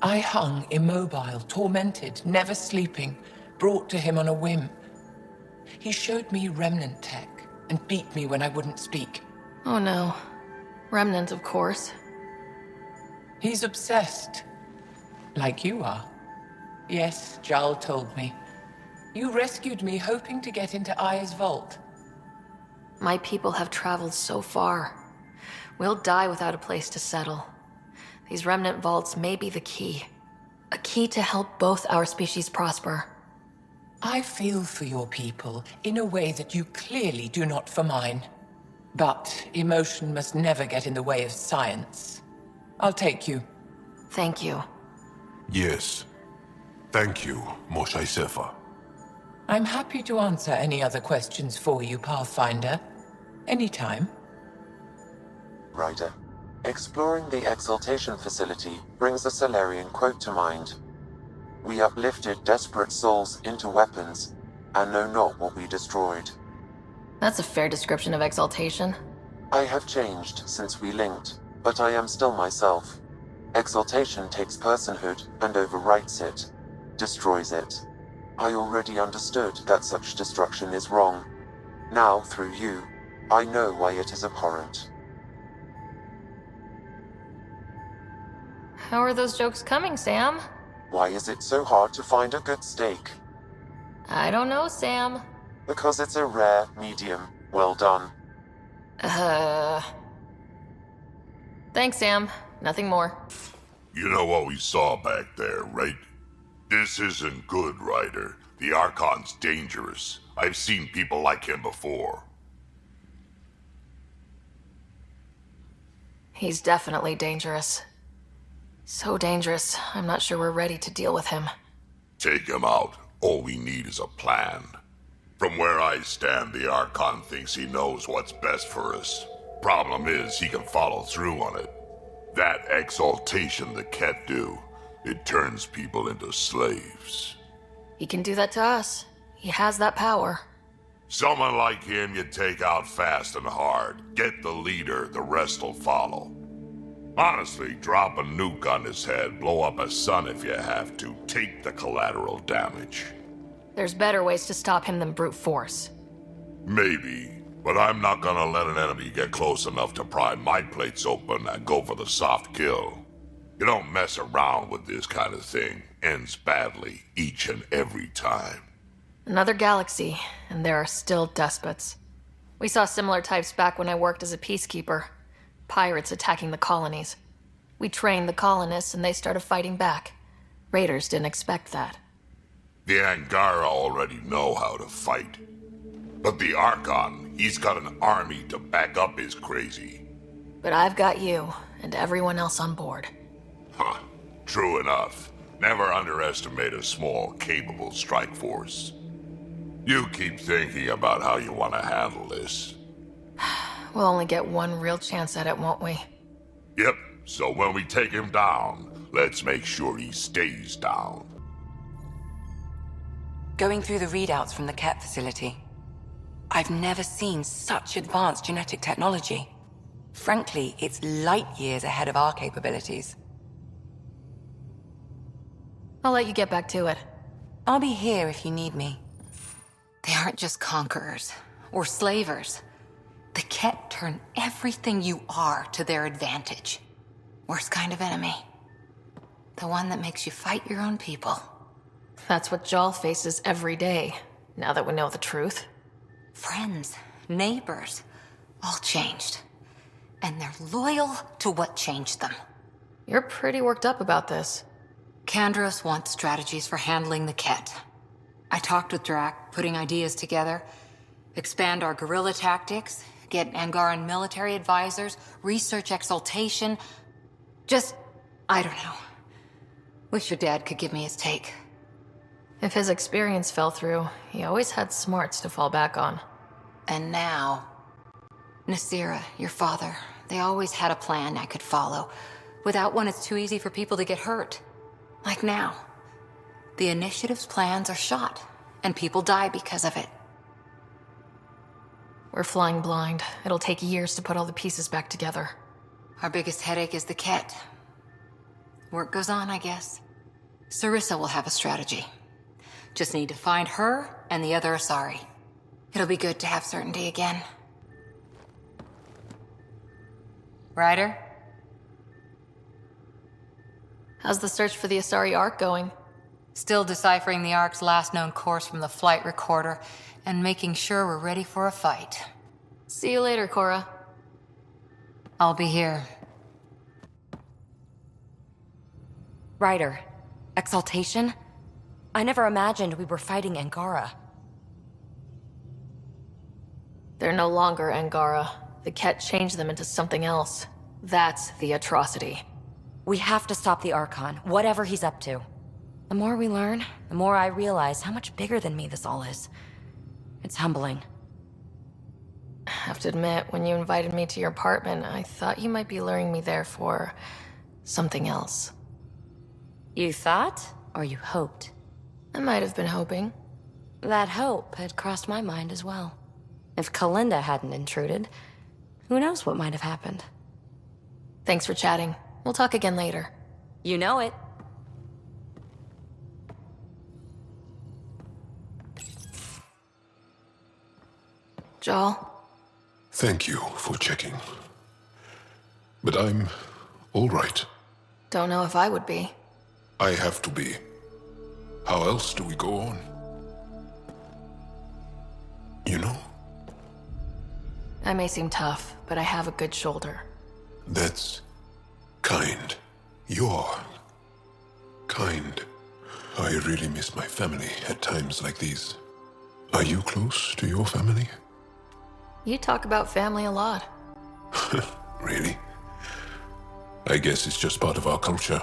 I hung immobile, tormented, never sleeping, brought to him on a whim. He showed me remnant tech and beat me when I wouldn't speak. Oh no. Remnant, of course. He's obsessed. Like you are. Yes, Jal told me. You rescued me hoping to get into Aya's vault. My people have traveled so far. We'll die without a place to settle. These remnant vaults may be the key. A key to help both our species prosper. I feel for your people in a way that you clearly do not for mine. But emotion must never get in the way of science. I'll take you. Thank you. Yes. Thank you, Moshae Sefa. I'm happy to answer any other questions for you, Pathfinder. Anytime. Ryder. Exploring the exaltation facility brings a Salarian quote to mind. We uplifted desperate souls into weapons, and know not what we destroyed. That's a fair description of exaltation. I have changed since we linked, but I am still myself. Exaltation takes personhood and overwrites it, destroys it. I already understood that such destruction is wrong. Now, through you, I know why it is abhorrent. How are those jokes coming, Sam? Why is it so hard to find a good steak? I don't know, Sam. Because it's a rare, medium, well done. Thanks, Sam. Nothing more. You know what we saw back there, right? This isn't good, Ryder. The Archon's dangerous. I've seen people like him before. He's definitely dangerous. So dangerous, I'm not sure we're ready to deal with him. Take him out. All we need is a plan. From where I stand, the Archon thinks he knows what's best for us. Problem is, he can follow through on it. That exaltation the Ket do, it turns people into slaves. He can do that to us. He has that power. Someone like him you take out fast and hard. Get the leader, the rest will follow. Honestly, drop a nuke on his head, blow up a sun if you have to. Take the collateral damage. There's better ways to stop him than brute force. Maybe, but I'm not gonna let an enemy get close enough to pry my plates open and go for the soft kill. You don't mess around with this kind of thing. Ends badly, each and every time. Another galaxy, and there are still despots. We saw similar types back when I worked as a peacekeeper. Pirates attacking the colonies. We trained the colonists and they started fighting back. Raiders didn't expect that. The Angara already know how to fight. But the Archon, he's got an army to back up his crazy. But I've got you, and everyone else on board. Huh. True enough. Never underestimate a small, capable strike force. You keep thinking about how you want to handle this. We'll only get one real chance at it, won't we? Yep, so when we take him down, let's make sure he stays down. Going through the readouts from the Ket facility, I've never seen such advanced genetic technology. Frankly, it's light years ahead of our capabilities. I'll let you get back to it. I'll be here if you need me. They aren't just conquerors or slavers. The Ket turn everything you are to their advantage. Worst kind of enemy. The one that makes you fight your own people. That's what Jal faces every day, now that we know the truth. Friends, neighbors, all changed. And they're loyal to what changed them. You're pretty worked up about this. Kandros wants strategies for handling the Ket. I talked with Drac, putting ideas together. Expand our guerrilla tactics, get Angaran military advisors, research exaltation. I don't know. Wish your dad could give me his take. If his experience fell through, he always had smarts to fall back on. And now, Nasira, your father, they always had a plan I could follow. Without one, it's too easy for people to get hurt. Like now. The Initiative's plans are shot, and people die because of it. We're flying blind. It'll take years to put all the pieces back together. Our biggest headache is the Ket. Work goes on, I guess. Sarissa will have a strategy. Just need to find her and the other Asari. It'll be good to have certainty again. Ryder? How's the search for the Asari Ark going? Still deciphering the Ark's last known course from the flight recorder and making sure we're ready for a fight. See you later, Cora. I'll be here. Ryder, exaltation? I never imagined we were fighting Angara. They're no longer Angara. The Ket changed them into something else. That's the atrocity. We have to stop the Archon, whatever he's up to. The more we learn, the more I realize how much bigger than me this all is. It's humbling. I have to admit, when you invited me to your apartment, I thought you might be luring me there for something else. You thought, or you hoped? I might have been hoping. That hope had crossed my mind as well. If Kalinda hadn't intruded, who knows what might have happened. Thanks for chatting. We'll talk again later. You know it. Jaal? Thank you for checking. But I'm all right. Don't know if I would be. I have to be. How else do we go on? You know? I may seem tough, but I have a good shoulder. That's kind. You're kind. I really miss my family at times like these. Are you close to your family? You talk about family a lot. Really? I guess it's just part of our culture.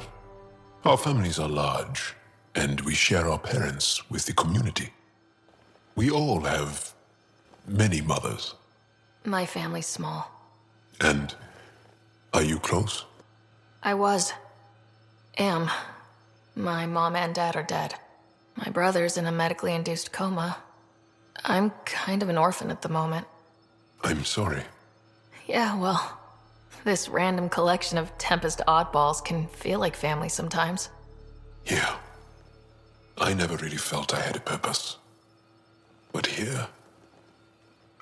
Our families are large, and we share our parents with the community. We all have many mothers. My family's small. And are you close? I was. Am. My mom and dad are dead. My brother's in a medically induced coma. I'm kind of an orphan at the moment. I'm sorry. Yeah, well, this random collection of Tempest oddballs can feel like family sometimes. Yeah. I never really felt I had a purpose. But here,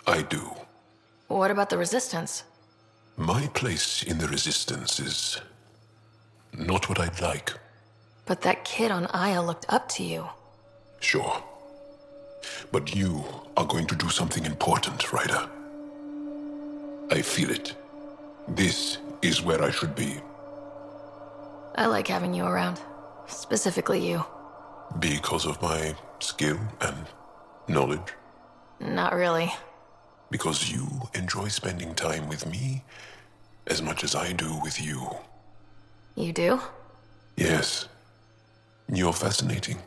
I do. What about the Resistance? My place in the Resistance is not what I'd like. But that kid on Aya looked up to you. Sure. But you are going to do something important, Ryder. I feel it. This is where I should be. I like having you around. Specifically you. Because of my skill and knowledge? Not really. Because you enjoy spending time with me as much as I do with you. You do? Yes. You're fascinating.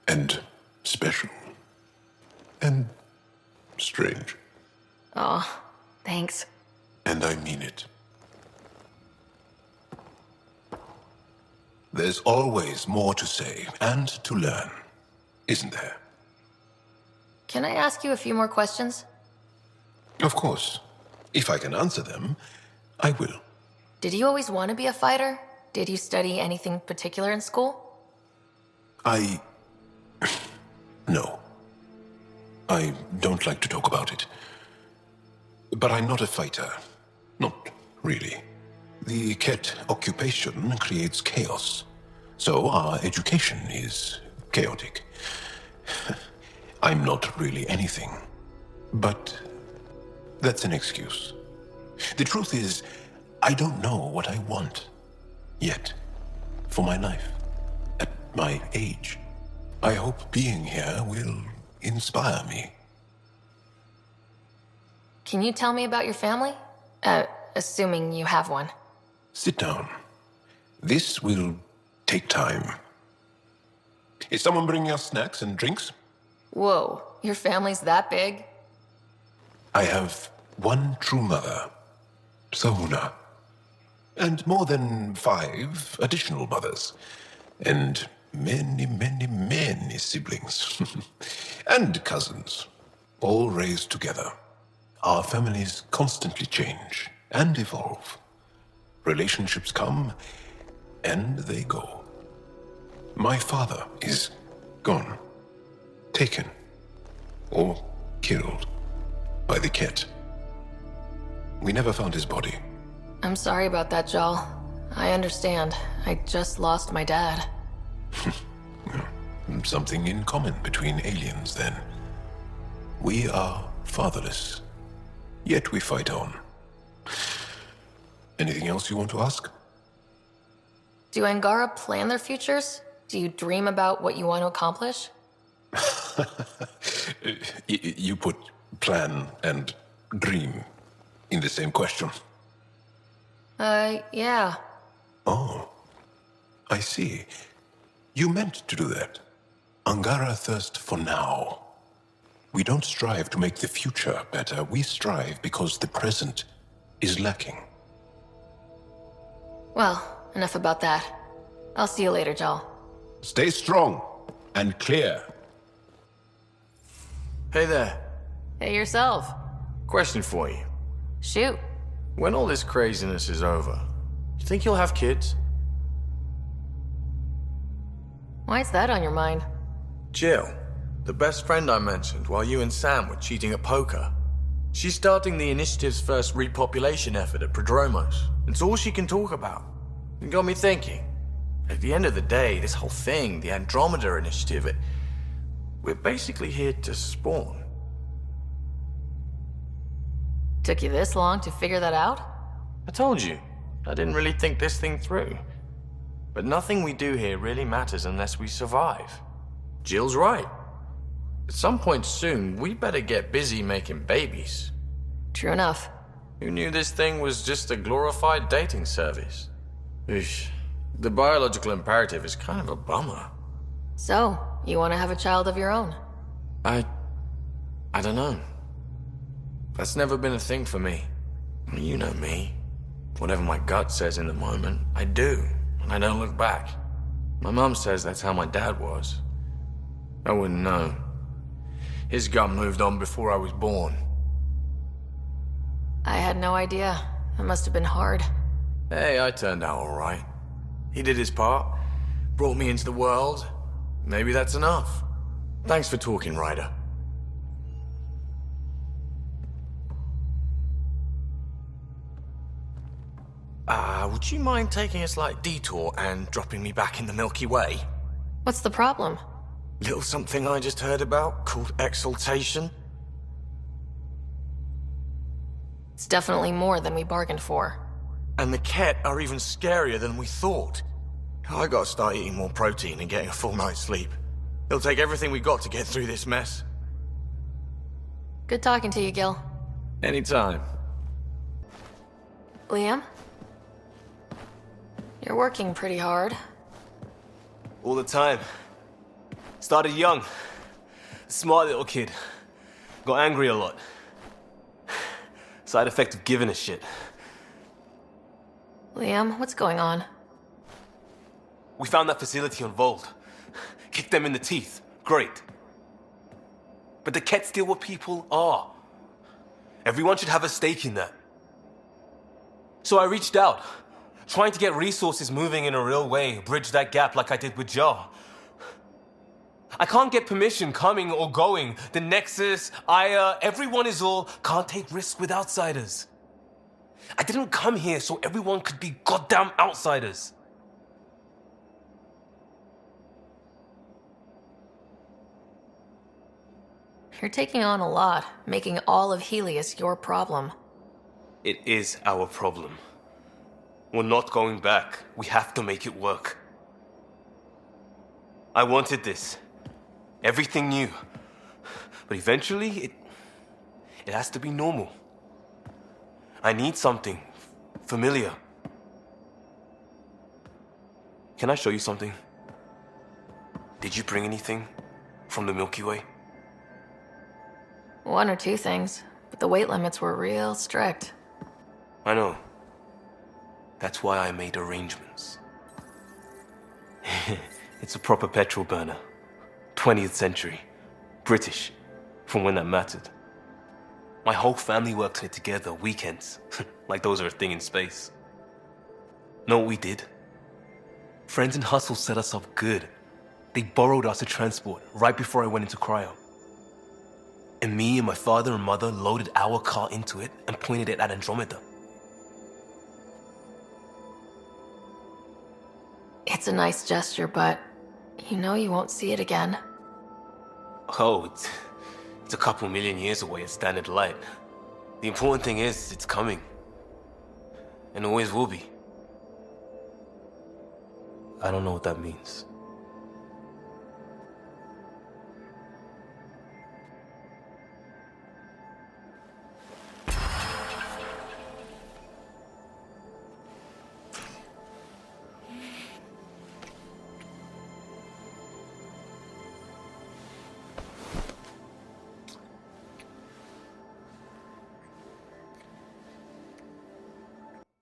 And special. And strange. Aw, thanks. And I mean it. There's always more to say and to learn, isn't there? Can I ask you a few more questions? Of course. If I can answer them, I will. Did you always want to be a fighter? Did you study anything particular in school? No. I don't like to talk about it. But I'm not a fighter. Not really. The Ket occupation creates chaos. So our education is chaotic. I'm not really anything. But that's an excuse. The truth is, I don't know what I want. Yet. For my life. At my age. I hope being here will inspire me. Can you tell me about your family? Assuming you have one. Sit down. This will take time. Is someone bringing us snacks and drinks? Whoa, your family's that big? I have one true mother, Sahuna, and more than 5 additional mothers, and many siblings, and cousins, all raised together. Our families constantly change and evolve. Relationships come and they go. My father is gone, taken, or killed by the Ket. We never found his body. I'm sorry about that, Jaal. I understand. I just lost my dad. Something in common between aliens, then. We are fatherless, yet we fight on. Anything else you want to ask? Do Angara plan their futures? Do you dream about what you want to accomplish? You put plan and dream in the same question. Yeah. Oh, I see. You meant to do that. Angara thirst for now. We don't strive to make the future better. We strive because the present is lacking. Well, enough about that. I'll see you later, Jal. Stay strong and clear. Hey there. Hey yourself. Question for you. Shoot. When all this craziness is over, you think you'll have kids? Why is that on your mind? Jill, the best friend I mentioned while you and Sam were cheating at poker. She's starting the Initiative's first repopulation effort at Prodromos. It's all she can talk about. It got me thinking. At the end of the day, this whole thing, the Andromeda Initiative, we're basically here to spawn. Took you this long to figure that out? I told you, I didn't really think this thing through. But nothing we do here really matters unless we survive. Jill's right. At some point soon, we better get busy making babies. True enough. Who knew this thing was just a glorified dating service? Eesh. The biological imperative is kind of a bummer. So, you want to have a child of your own? I don't know. That's never been a thing for me. You know me. Whatever my gut says in the moment, I do, and I don't look back. My mum says that's how my dad was. I wouldn't know. His gut moved on before I was born. I had no idea. It must have been hard. Hey, I turned out all right. He did his part, brought me into the world. Maybe that's enough. Thanks for talking, Ryder. Would you mind taking a slight detour and dropping me back in the Milky Way? What's the problem? Little something I just heard about called exaltation. It's definitely more than we bargained for. And the Ket are even scarier than we thought. I gotta start eating more protein and getting a full night's sleep. It'll take everything we got to get through this mess. Good talking to you, Gil. Anytime. Liam? You're working pretty hard. All the time. Started young. Smart little kid. Got angry a lot. Side effect of giving a shit. Liam, what's going on? We found that facility on Vold. Kicked them in the teeth. Great. But the Ket still what people are. Everyone should have a stake in that. So I reached out, trying to get resources moving in a real way, bridge that gap like I did with Jar. I can't get permission coming or going. The Nexus, Aya, everyone is all can't take risks with outsiders. I didn't come here so everyone could be goddamn outsiders. You're taking on a lot, making all of Heleus your problem. It is our problem. We're not going back. We have to make it work. I wanted this. Everything new. But eventually, it has to be normal. I need something familiar. Can I show you something? Did you bring anything from the Milky Way? One or two things, but the weight limits were real strict. I know. That's why I made arrangements. It's a proper petrol burner. 20th century. British. From when that mattered. My whole family worked on it together, weekends. Like those are a thing in space. Know what we did? Friends in Hustle set us up good. They borrowed us to transport right before I went into cryo. And me and my father and mother loaded our car into it and pointed it at Andromeda. It's a nice gesture, but you know you won't see it again. Oh, it's a couple million years away at standard light. The important thing is, it's coming. And always will be. I don't know what that means.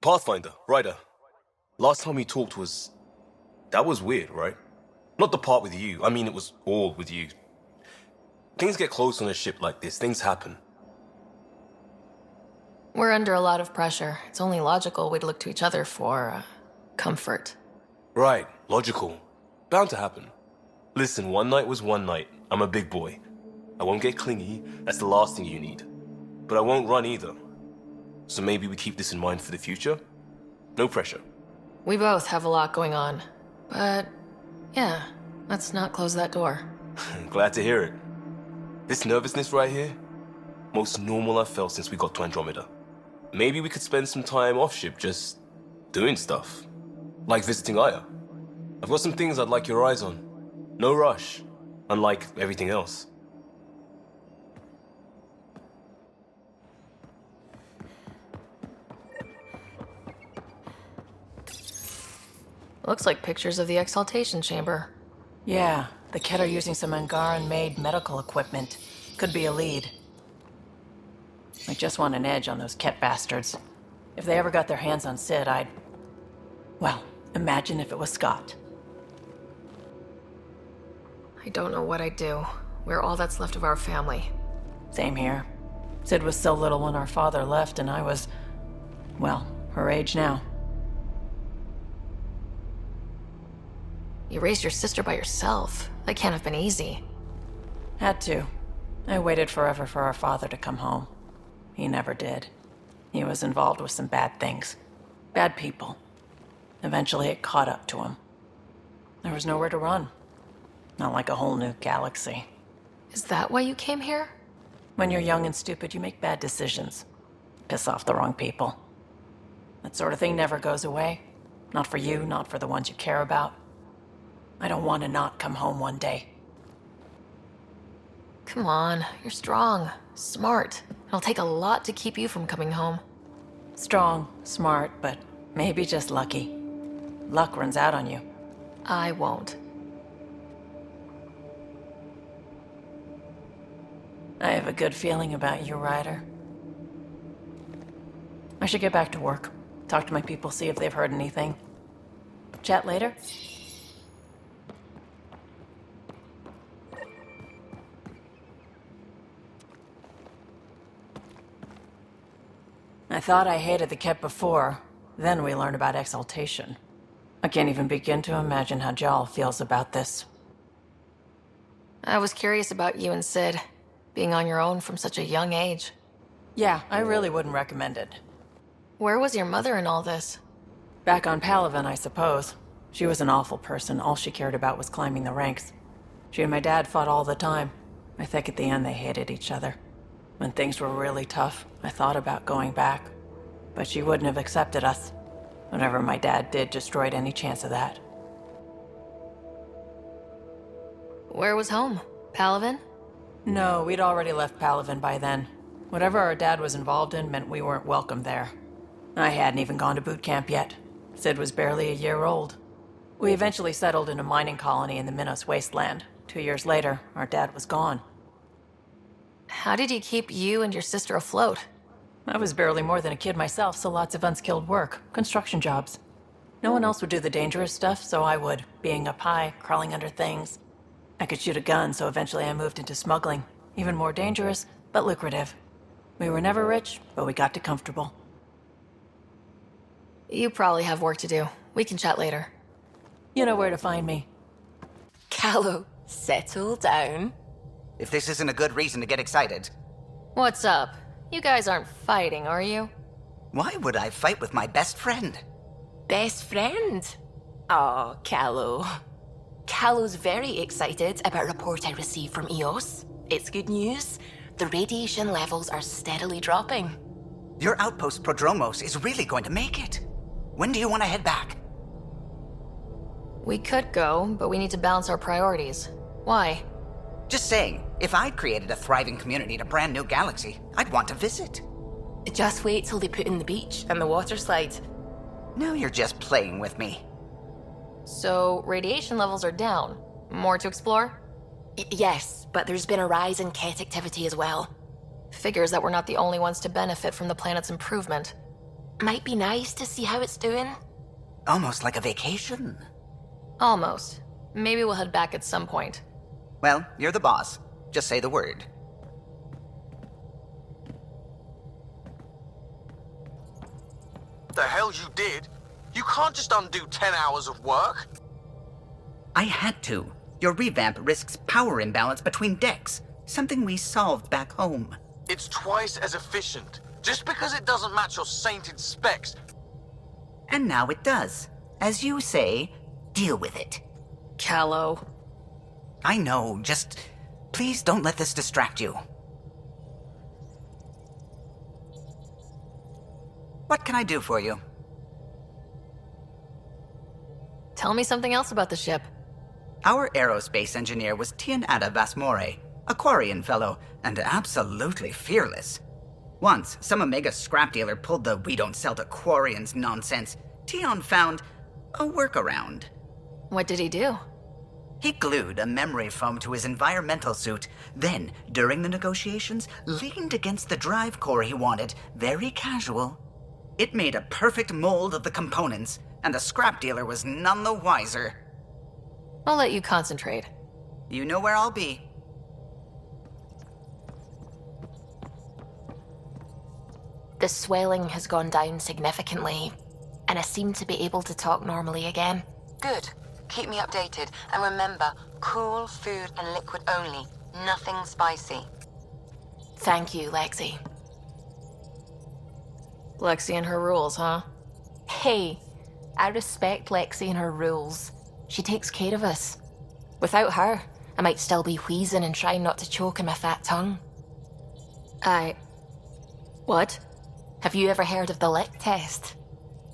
Pathfinder, Ryder. Last time we talked was... That was weird, right? Not the part with you. I mean, it was all with you. Things get close on a ship like this. Things happen. We're under a lot of pressure. It's only logical we'd look to each other for, comfort. Right. Logical. Bound to happen. Listen, one night was one night. I'm a big boy. I won't get clingy. That's the last thing you need. But I won't run either. So maybe we keep this in mind for the future? No pressure. We both have a lot going on. But, yeah, let's not close that door. Glad to hear it. This nervousness right here, most normal I've felt since we got to Andromeda. Maybe we could spend some time off-ship just doing stuff. Like visiting Aya. I've got some things I'd like your eyes on. No rush, unlike everything else. Looks like pictures of the exaltation chamber. Yeah, the Ket are using some Angaran-made medical equipment. Could be a lead. I just want an edge on those Ket bastards. If they ever got their hands on Sid, I'd... Well, imagine if it was Scott. I don't know what I'd do. We're all that's left of our family. Same here. Sid was so little when our father left, and I was... well, her age now. You raised your sister by yourself. That can't have been easy. Had to. I waited forever for our father to come home. He never did. He was involved with some bad things. Bad people. Eventually it caught up to him. There was nowhere to run. Not like a whole new galaxy. Is that why you came here? When you're young and stupid, you make bad decisions. Piss off the wrong people. That sort of thing never goes away. Not for you, not for the ones you care about. I don't want to not come home one day. Come on, you're strong, smart. It'll take a lot to keep you from coming home. Strong, smart, but maybe just lucky. Luck runs out on you. I won't. I have a good feeling about you, Ryder. I should get back to work. Talk to my people, see if they've heard anything. Chat later? I thought I hated the Ket before, then we learned about exaltation. I can't even begin to imagine how Jal feels about this. I was curious about you and Sid, being on your own from such a young age. Yeah, I really wouldn't recommend it. Where was your mother in all this? Back on Palaven, I suppose. She was an awful person. All she cared about was climbing the ranks. She and my dad fought all the time. I think at the end they hated each other. When things were really tough, I thought about going back. But she wouldn't have accepted us. Whatever my dad did destroyed any chance of that. Where was home? Palaven? No, we'd already left Palaven by then. Whatever our dad was involved in meant we weren't welcome there. I hadn't even gone to boot camp yet. Sid was barely a year old. We eventually settled in a mining colony in the Minos wasteland. 2 years later, our dad was gone. How did you keep you and your sister afloat? I was barely more than a kid myself, so lots of unskilled work. Construction jobs. No one else would do the dangerous stuff, so I would. Being up high, crawling under things. I could shoot a gun, so eventually I moved into smuggling. Even more dangerous, but lucrative. We were never rich, but we got to comfortable. You probably have work to do. We can chat later. You know where to find me. Callow, settle down. If this isn't a good reason to get excited. What's up? You guys aren't fighting, are you? Why would I fight with my best friend? Best friend? Oh, Callow. Callow's very excited about a report I received from EOS. It's good news. The radiation levels are steadily dropping. Your outpost Prodromos is really going to make it. When do you want to head back? We could go, but we need to balance our priorities. Why? Just saying, if I'd created a thriving community in a brand new galaxy, I'd want to visit. Just wait till they put in the beach and the water slide. Now you're just playing with me. So, radiation levels are down. More to explore? Yes, but there's been a rise in Ket activity as well. Figures that we're not the only ones to benefit from the planet's improvement. Might be nice to see how it's doing. Almost like a vacation. Almost. Maybe we'll head back at some point. Well, you're the boss. Just say the word. The hell you did? You can't just undo 10 hours of work. I had to. Your revamp risks power imbalance between decks, something we solved back home. It's twice as efficient. Just because it doesn't match your sainted specs. And now it does. As you say, deal with it. Callow. I know, just please don't let this distract you. What can I do for you? Tell me something else about the ship. Our aerospace engineer was Tianada Vasmore, a Quarian fellow, and absolutely fearless. Once, some Omega scrap dealer pulled the "we don't sell to Quarians" nonsense. Tion found a workaround. What did he do? He glued a memory foam to his environmental suit, then, during the negotiations, leaned against the drive core he wanted, very casual. It made a perfect mold of the components, and the scrap dealer was none the wiser. I'll let you concentrate. You know where I'll be. The swelling has gone down significantly, and I seem to be able to talk normally again. Good. Keep me updated. And remember, cool food and liquid only. Nothing spicy. Thank you, Lexi. Lexi and her rules, huh? Hey, I respect Lexi and her rules. She takes care of us. Without her, I might still be wheezing and trying not to choke on my fat tongue. What? Have you ever heard of the lick test?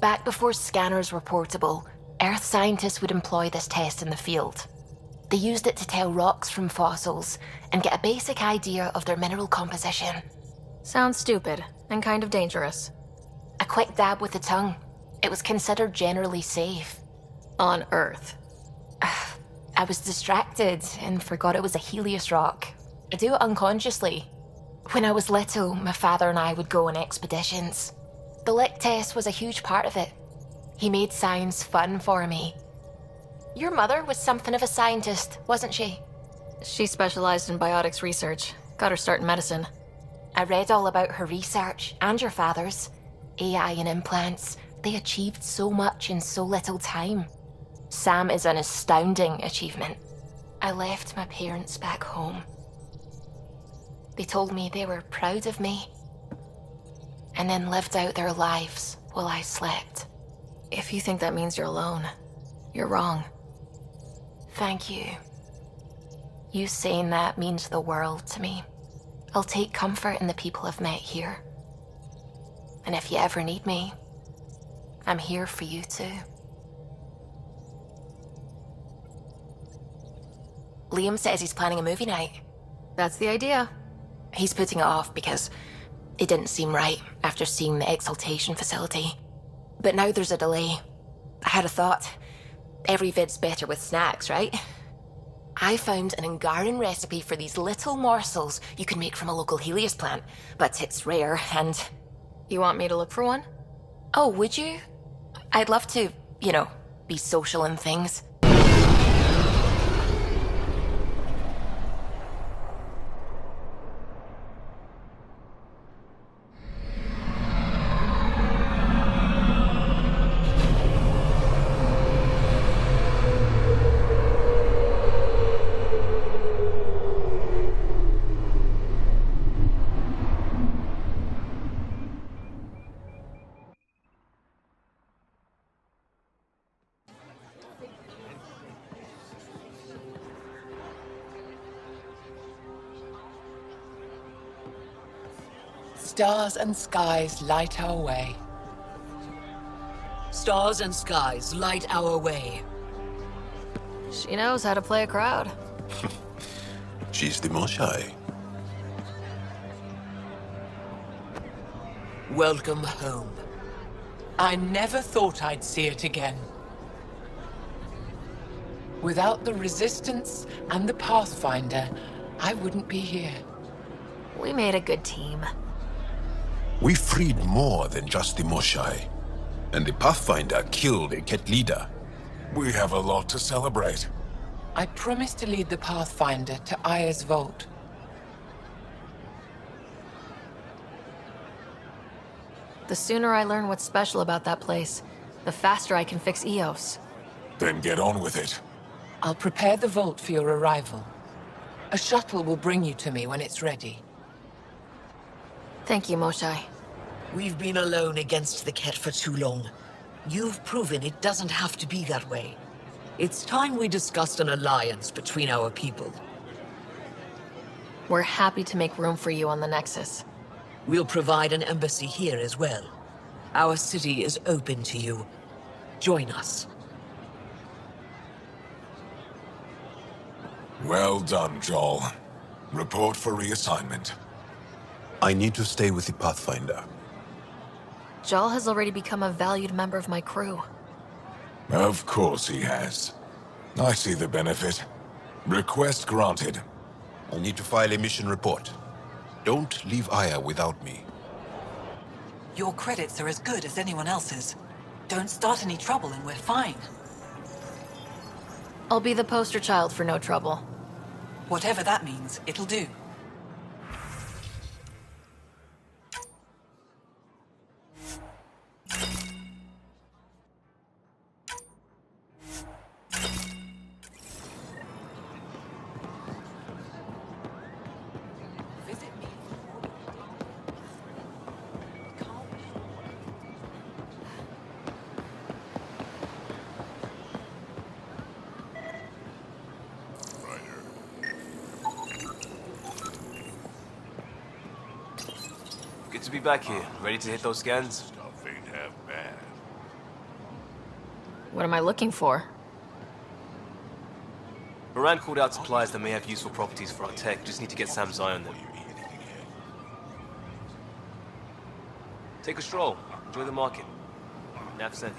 Back before scanners were portable, Earth scientists would employ this test in the field. They used it to tell rocks from fossils and get a basic idea of their mineral composition. Sounds stupid and kind of dangerous. A quick dab with the tongue. It was considered generally safe. On Earth. I was distracted and forgot it was a Heleus rock. I do it unconsciously. When I was little, my father and I would go on expeditions. The lick test was a huge part of it. He made science fun for me. Your mother was something of a scientist, wasn't she? She specialized in biotics research. Got her start in medicine. I read all about her research, and your father's. AI and implants. They achieved so much in so little time. Sam is an astounding achievement. I left my parents back home. They told me they were proud of me, and then lived out their lives while I slept. If you think that means you're alone, you're wrong. Thank you. You saying that means the world to me. I'll take comfort in the people I've met here. And if you ever need me, I'm here for you too. Liam says he's planning a movie night. That's the idea. He's putting it off because it didn't seem right after seeing the exaltation facility. But now there's a delay. I had a thought. Every vid's better with snacks, right? I found an Angaran recipe for these little morsels you can make from a local Heleus plant, but it's rare and... You want me to look for one? Oh, would you? I'd love to, be social and things. Stars and skies light our way. Stars and skies light our way. She knows how to play a crowd. She's the Moshae. Welcome home. I never thought I'd see it again. Without the Resistance and the Pathfinder, I wouldn't be here. We made a good team. We freed more than just the Moshae, and the Pathfinder killed a Ket leader. We have a lot to celebrate. I promised to lead the Pathfinder to Aya's vault. The sooner I learn what's special about that place, the faster I can fix Eos. Then get on with it. I'll prepare the vault for your arrival. A shuttle will bring you to me when it's ready. Thank you, Moshae. We've been alone against the Ket for too long. You've proven it doesn't have to be that way. It's time we discussed an alliance between our people. We're happy to make room for you on the Nexus. We'll provide an embassy here as well. Our city is open to you. Join us. Well done, Joel. Report for reassignment. I need to stay with the Pathfinder. Jal has already become a valued member of my crew. Of course he has. I see the benefit. Request granted. I need to file a mission report. Don't leave Aya without me. Your credits are as good as anyone else's. Don't start any trouble and we're fine. I'll be the poster child for no trouble. Whatever that means, it'll do. Good to be back here. Ready to hit those scans? What am I looking for? Moran called out supplies that may have useful properties for our tech. Just need to get Sam's eye on them. Take a stroll. Enjoy the market. Nav sent.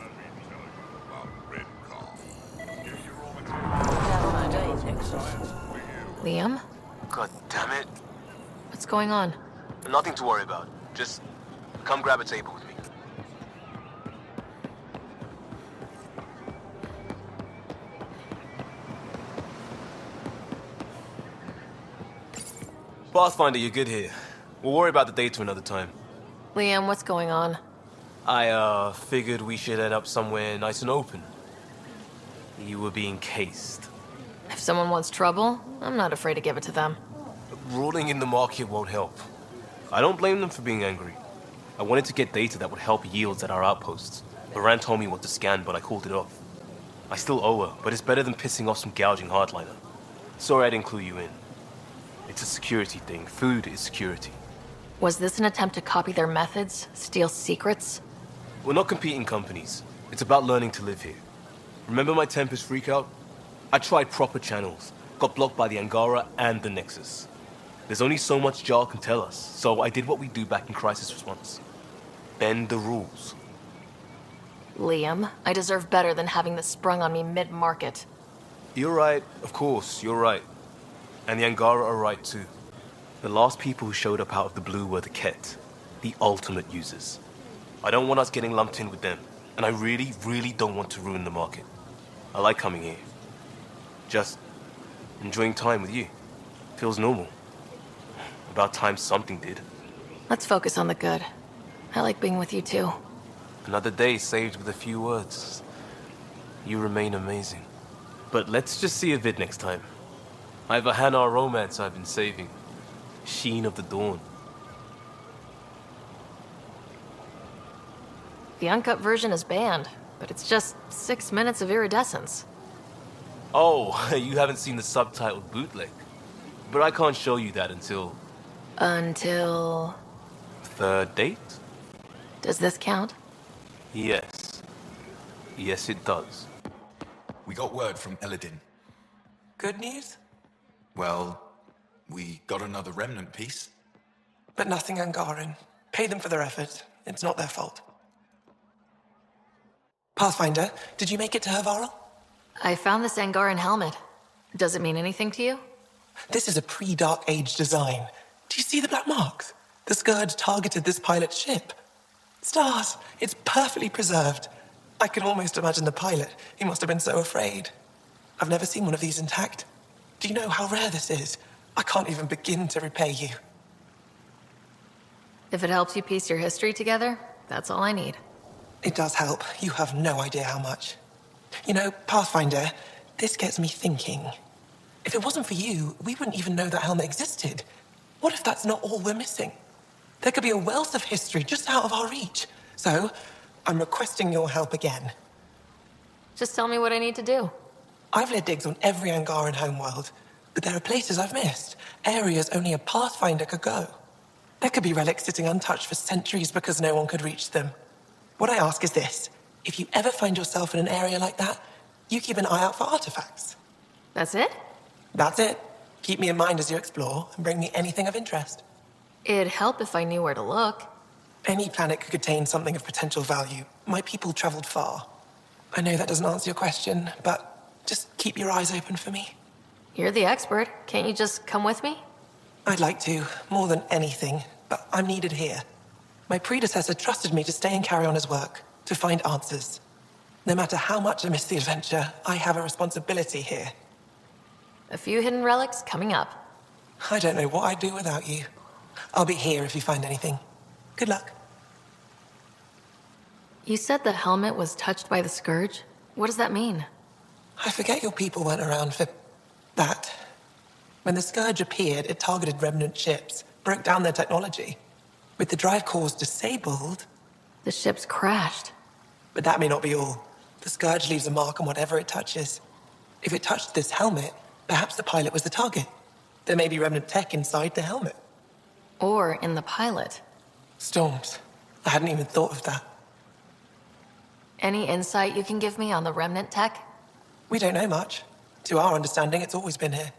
Liam? God damn it. What's going on? Nothing to worry about. Just come grab a table with me. Pathfinder, you're good here. We'll worry about the data another time. Liam, what's going on? I, figured we should head up somewhere nice and open. You were being cased. If someone wants trouble, I'm not afraid to give it to them. Ruling in the market won't help. I don't blame them for being angry. I wanted to get data that would help yields at our outposts. Moran told me what to scan, but I called it off. I still owe her, but it's better than pissing off some gouging hardliner. Sorry I didn't clue you in. It's a security thing. Food is security. Was this an attempt to copy their methods? Steal secrets? We're not competing companies. It's about learning to live here. Remember my Tempest freakout? I tried proper channels. Got blocked by the Angara and the Nexus. There's only so much Jarl can tell us, so I did what we do back in crisis response. Bend the rules. Liam, I deserve better than having this sprung on me mid-market. You're right, of course, you're right. And the Angara are right too. The last people who showed up out of the blue were the Ket, the ultimate users. I don't want us getting lumped in with them, and I really, really don't want to ruin the market. I like coming here. Just enjoying time with you. Feels normal. About time something did. Let's focus on the good. I like being with you too. Another day saved with a few words. You remain amazing. But let's just see a vid next time. I have a Hanar romance I've been saving. Sheen of the Dawn. The uncut version is banned, but it's just 6 minutes of iridescence. Oh, you haven't seen the subtitled bootleg. But I can't show you that until... Until... Third date? Does this count? Yes. Yes, it does. We got word from Eladin. Good news? Well, we got another remnant piece. But nothing Angaran. Pay them for their effort. It's not their fault. Pathfinder, did you make it to Havarl? I found this Angaran helmet. Does it mean anything to you? This is a pre-Dark Age design. Do you see the black marks? The Scourge targeted this pilot's ship. Stars, it's perfectly preserved. I can almost imagine the pilot. He must have been so afraid. I've never seen one of these intact. Do you know how rare this is? I can't even begin to repay you. If it helps you piece your history together, that's all I need. It does help. You have no idea how much. You know, Pathfinder, this gets me thinking. If it wasn't for you, we wouldn't even know that helmet existed. What if that's not all we're missing? There could be a wealth of history just out of our reach. So, I'm requesting your help again. Just tell me what I need to do. I've led digs on every Angaran homeworld, but there are places I've missed, areas only a Pathfinder could go. There could be relics sitting untouched for centuries because no one could reach them. What I ask is this: if you ever find yourself in an area like that, you keep an eye out for artifacts. That's it? That's it. Keep me in mind as you explore, and bring me anything of interest. It'd help if I knew where to look. Any planet could contain something of potential value. My people traveled far. I know that doesn't answer your question, but just keep your eyes open for me. You're the expert. Can't you just come with me? I'd like to, more than anything, but I'm needed here. My predecessor trusted me to stay and carry on his work, to find answers. No matter how much I miss the adventure, I have a responsibility here. A few hidden relics coming up. I don't know what I'd do without you. I'll be here if you find anything. Good luck. You said the helmet was touched by the Scourge? What does that mean? I forget your people weren't around for that. When the Scourge appeared, it targeted remnant ships, broke down their technology. With the drive cores disabled... The ships crashed. But that may not be all. The Scourge leaves a mark on whatever it touches. If it touched this helmet, perhaps the pilot was the target. There may be remnant tech inside the helmet. Or in the pilot. Storms. I hadn't even thought of that. Any insight you can give me on the remnant tech? We don't know much. To our understanding, it's always been here.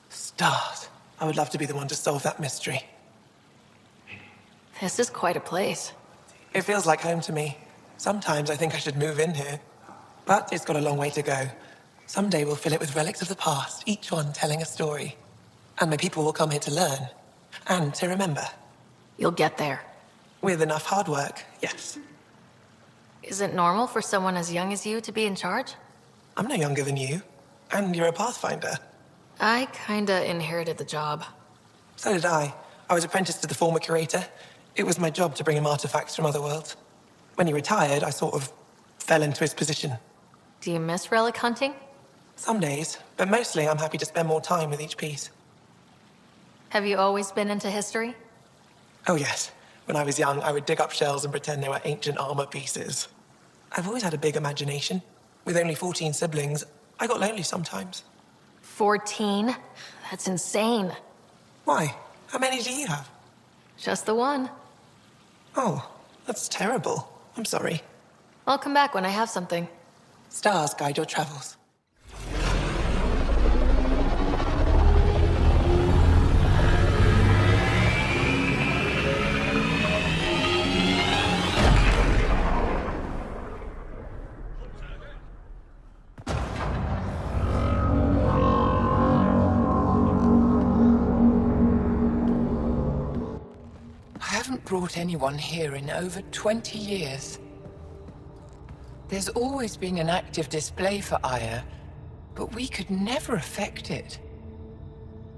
Stars. I would love to be the one to solve that mystery. This is quite a place. It feels like home to me. Sometimes I think I should move in here. But it's got a long way to go. Someday we'll fill it with relics of the past, each one telling a story. And my people will come here to learn. And to remember. You'll get there. With enough hard work, yes. Is it normal for someone as young as you to be in charge? I'm no younger than you. And you're a Pathfinder. I kinda inherited the job. So did I. I was apprenticed to the former curator. It was my job to bring him artifacts from other worlds. When he retired, I sort of fell into his position. Do you miss relic hunting? Some days, but mostly I'm happy to spend more time with each piece. Have you always been into history? Oh yes. When I was young, I would dig up shells and pretend they were ancient armor pieces. I've always had a big imagination. With only 14 siblings, I got lonely sometimes. 14? That's insane. Why? How many do you have? Just the one. Oh, that's terrible. I'm sorry. I'll come back when I have something. Stars guide your travels. I haven't brought anyone here in over 20 years. There's always been an active display for Aya, but we could never affect it.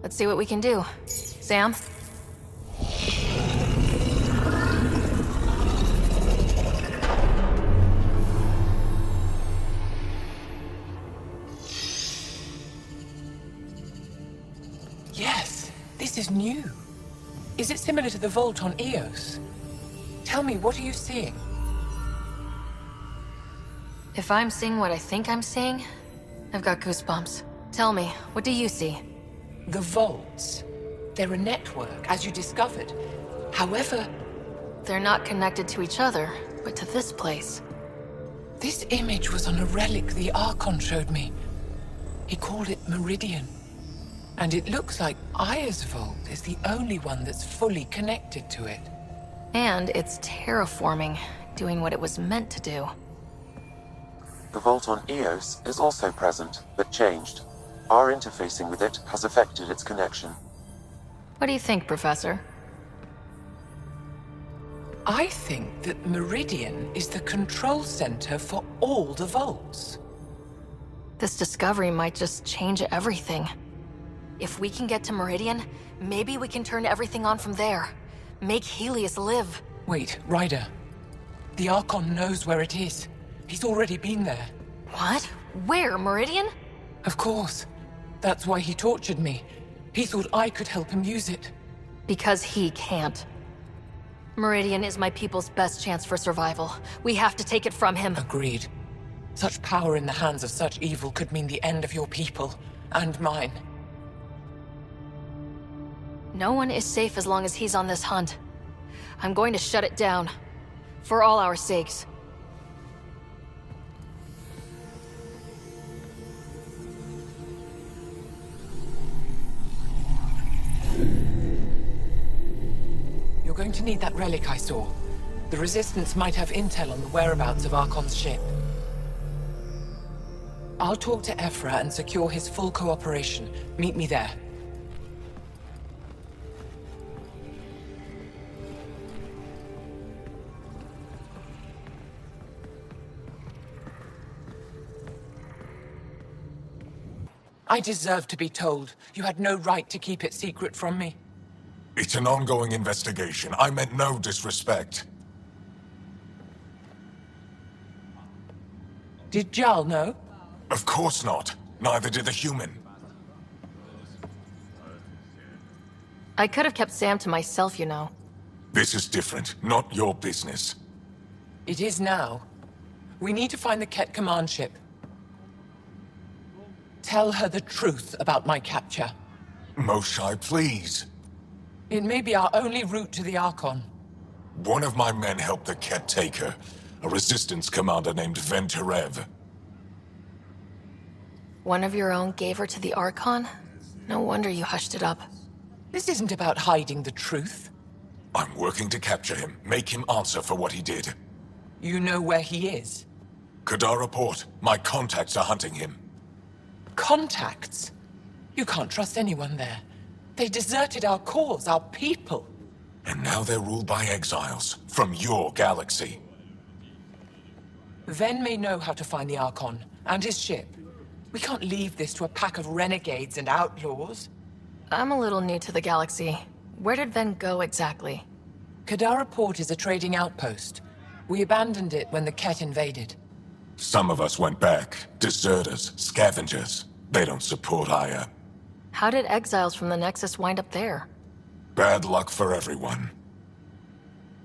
Let's see what we can do. Sam? Yes, this is new. Is it similar to the vault on Eos? Tell me, what are you seeing? If I'm seeing what I think I'm seeing, I've got goosebumps. Tell me, what do you see? The vaults. They're a network, as you discovered. However... They're not connected to each other, but to this place. This image was on a relic the Archon showed me. He called it Meridian. And it looks like Aya's vault is the only one that's fully connected to it. And it's terraforming, doing what it was meant to do. The vault on Eos is also present, but changed. Our interfacing with it has affected its connection. What do you think, Professor? I think that Meridian is the control center for all the vaults. This discovery might just change everything. If we can get to Meridian, maybe we can turn everything on from there. Make Heleus live. Wait, Ryder. The Archon knows where it is. He's already been there. What? Where? Meridian? Of course. That's why he tortured me. He thought I could help him use it. Because he can't. Meridian is my people's best chance for survival. We have to take it from him. Agreed. Such power in the hands of such evil could mean the end of your people, and mine. No one is safe as long as he's on this hunt. I'm going to shut it down. For all our sakes. You're going to need that relic I saw. The Resistance might have intel on the whereabouts of Archon's ship. I'll talk to Ephra and secure his full cooperation. Meet me there. I deserve to be told. You had no right to keep it secret from me. It's an ongoing investigation. I meant no disrespect. Did Jal know? Of course not. Neither did the human. I could have kept Sam to myself, you know. This is different. Not your business. It is now. We need to find the Ket command ship. Tell her the truth about my capture. Moshae, please. It may be our only route to the Archon. One of my men helped the Ket take her. A Resistance commander named Venturev. One of your own gave her to the Archon? No wonder you hushed it up. This isn't about hiding the truth. I'm working to capture him, make him answer for what he did. You know where he is? Kadara Port. My contacts are hunting him. Contacts? You can't trust anyone there. They deserted our cause, our people. And now they're ruled by exiles from your galaxy. Ven may know how to find the Archon and his ship. We can't leave this to a pack of renegades and outlaws. I'm a little new to the galaxy. Where did Ven go exactly? Kadara Port is a trading outpost. We abandoned it when the Ket invaded. Some of us went back. Deserters, scavengers. They don't support Aya. How did exiles from the Nexus wind up there? Bad luck for everyone.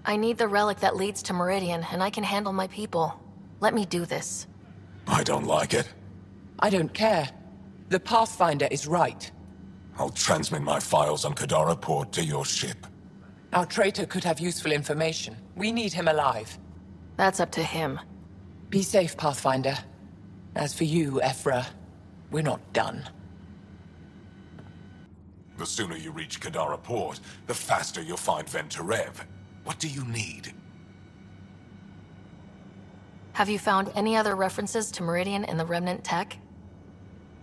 I need the relic that leads to Meridian, and I can handle my people. Let me do this. I don't like it. I don't care. The Pathfinder is right. I'll transmit my files on Kadara Port to your ship. Our traitor could have useful information. We need him alive. That's up to him. Be safe, Pathfinder. As for you, Ephra, we're not done. The sooner you reach Kadara Port, the faster you'll find Venturev. What do you need? Have you found any other references to Meridian in the Remnant tech?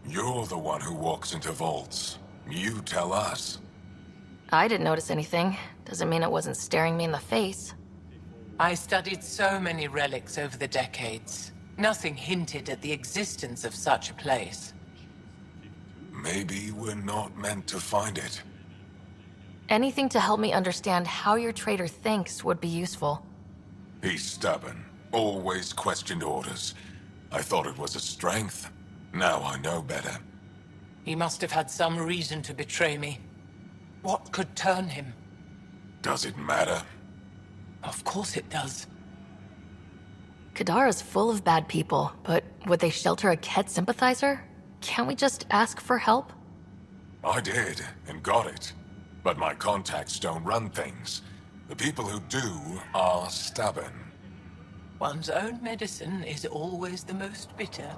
You're the one who walks into vaults. You tell us. I didn't notice anything. Doesn't mean it wasn't staring me in the face. I studied so many relics over the decades. Nothing hinted at the existence of such a place. Maybe we're not meant to find it. Anything to help me understand how your traitor thinks would be useful. He's stubborn. Always questioned orders. I thought it was a strength. Now I know better. He must have had some reason to betray me. What could turn him? Does it matter? Of course it does. Kadara's full of bad people, but would they shelter a Ket sympathizer? Can't we just ask for help? I did, and got it. But my contacts don't run things. The people who do are stubborn. One's own medicine is always the most bitter.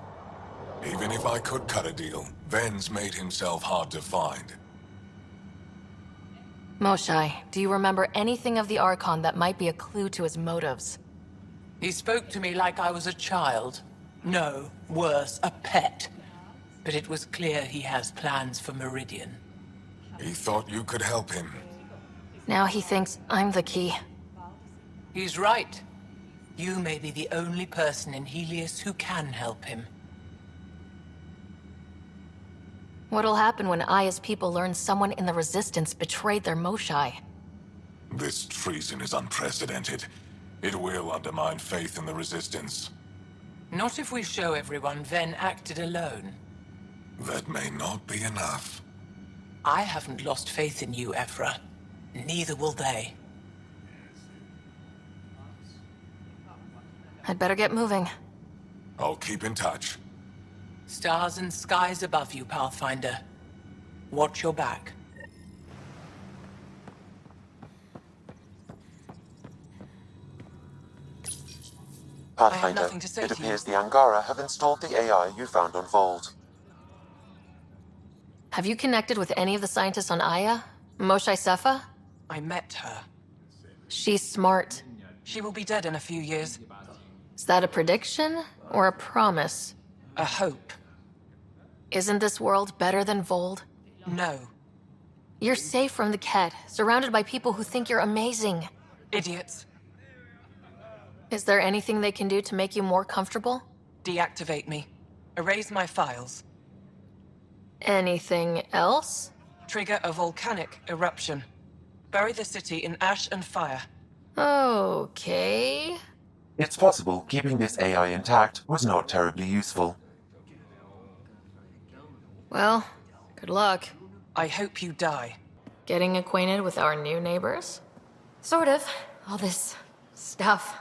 Even if I could cut a deal, Ven's made himself hard to find. Moshae, do you remember anything of the Archon that might be a clue to his motives? He spoke to me like I was a child. No, worse, a pet. But it was clear he has plans for Meridian. He thought you could help him. Now he thinks I'm the key. He's right. You may be the only person in Heleus who can help him. What'll happen when Aya's people learn someone in the Resistance betrayed their Moshae? This treason is unprecedented. It will undermine faith in the Resistance. Not if we show everyone Ven acted alone. That may not be enough. I haven't lost faith in you, Evra. Neither will they. I'd better get moving. I'll keep in touch. Stars and skies above you, Pathfinder. Watch your back. Pathfinder, nothing to say it to you. appears the Angara have installed the AI you found on Vold. Have you connected with any of the scientists on Aya? Moshae Sepha? I met her. She's smart. She will be dead in a few years. Is that a prediction or a promise? A hope. Isn't this world better than Vold? No. You're safe from the Ket, surrounded by people who think you're amazing. Idiots. Is there anything they can do to make you more comfortable? Deactivate me. Erase my files. Anything else? Trigger a volcanic eruption. Bury the city in ash and fire. Okay. It's possible keeping this AI intact was not terribly useful. Well, good luck. I hope you die. Getting acquainted with our new neighbors? Sort of. All this stuff.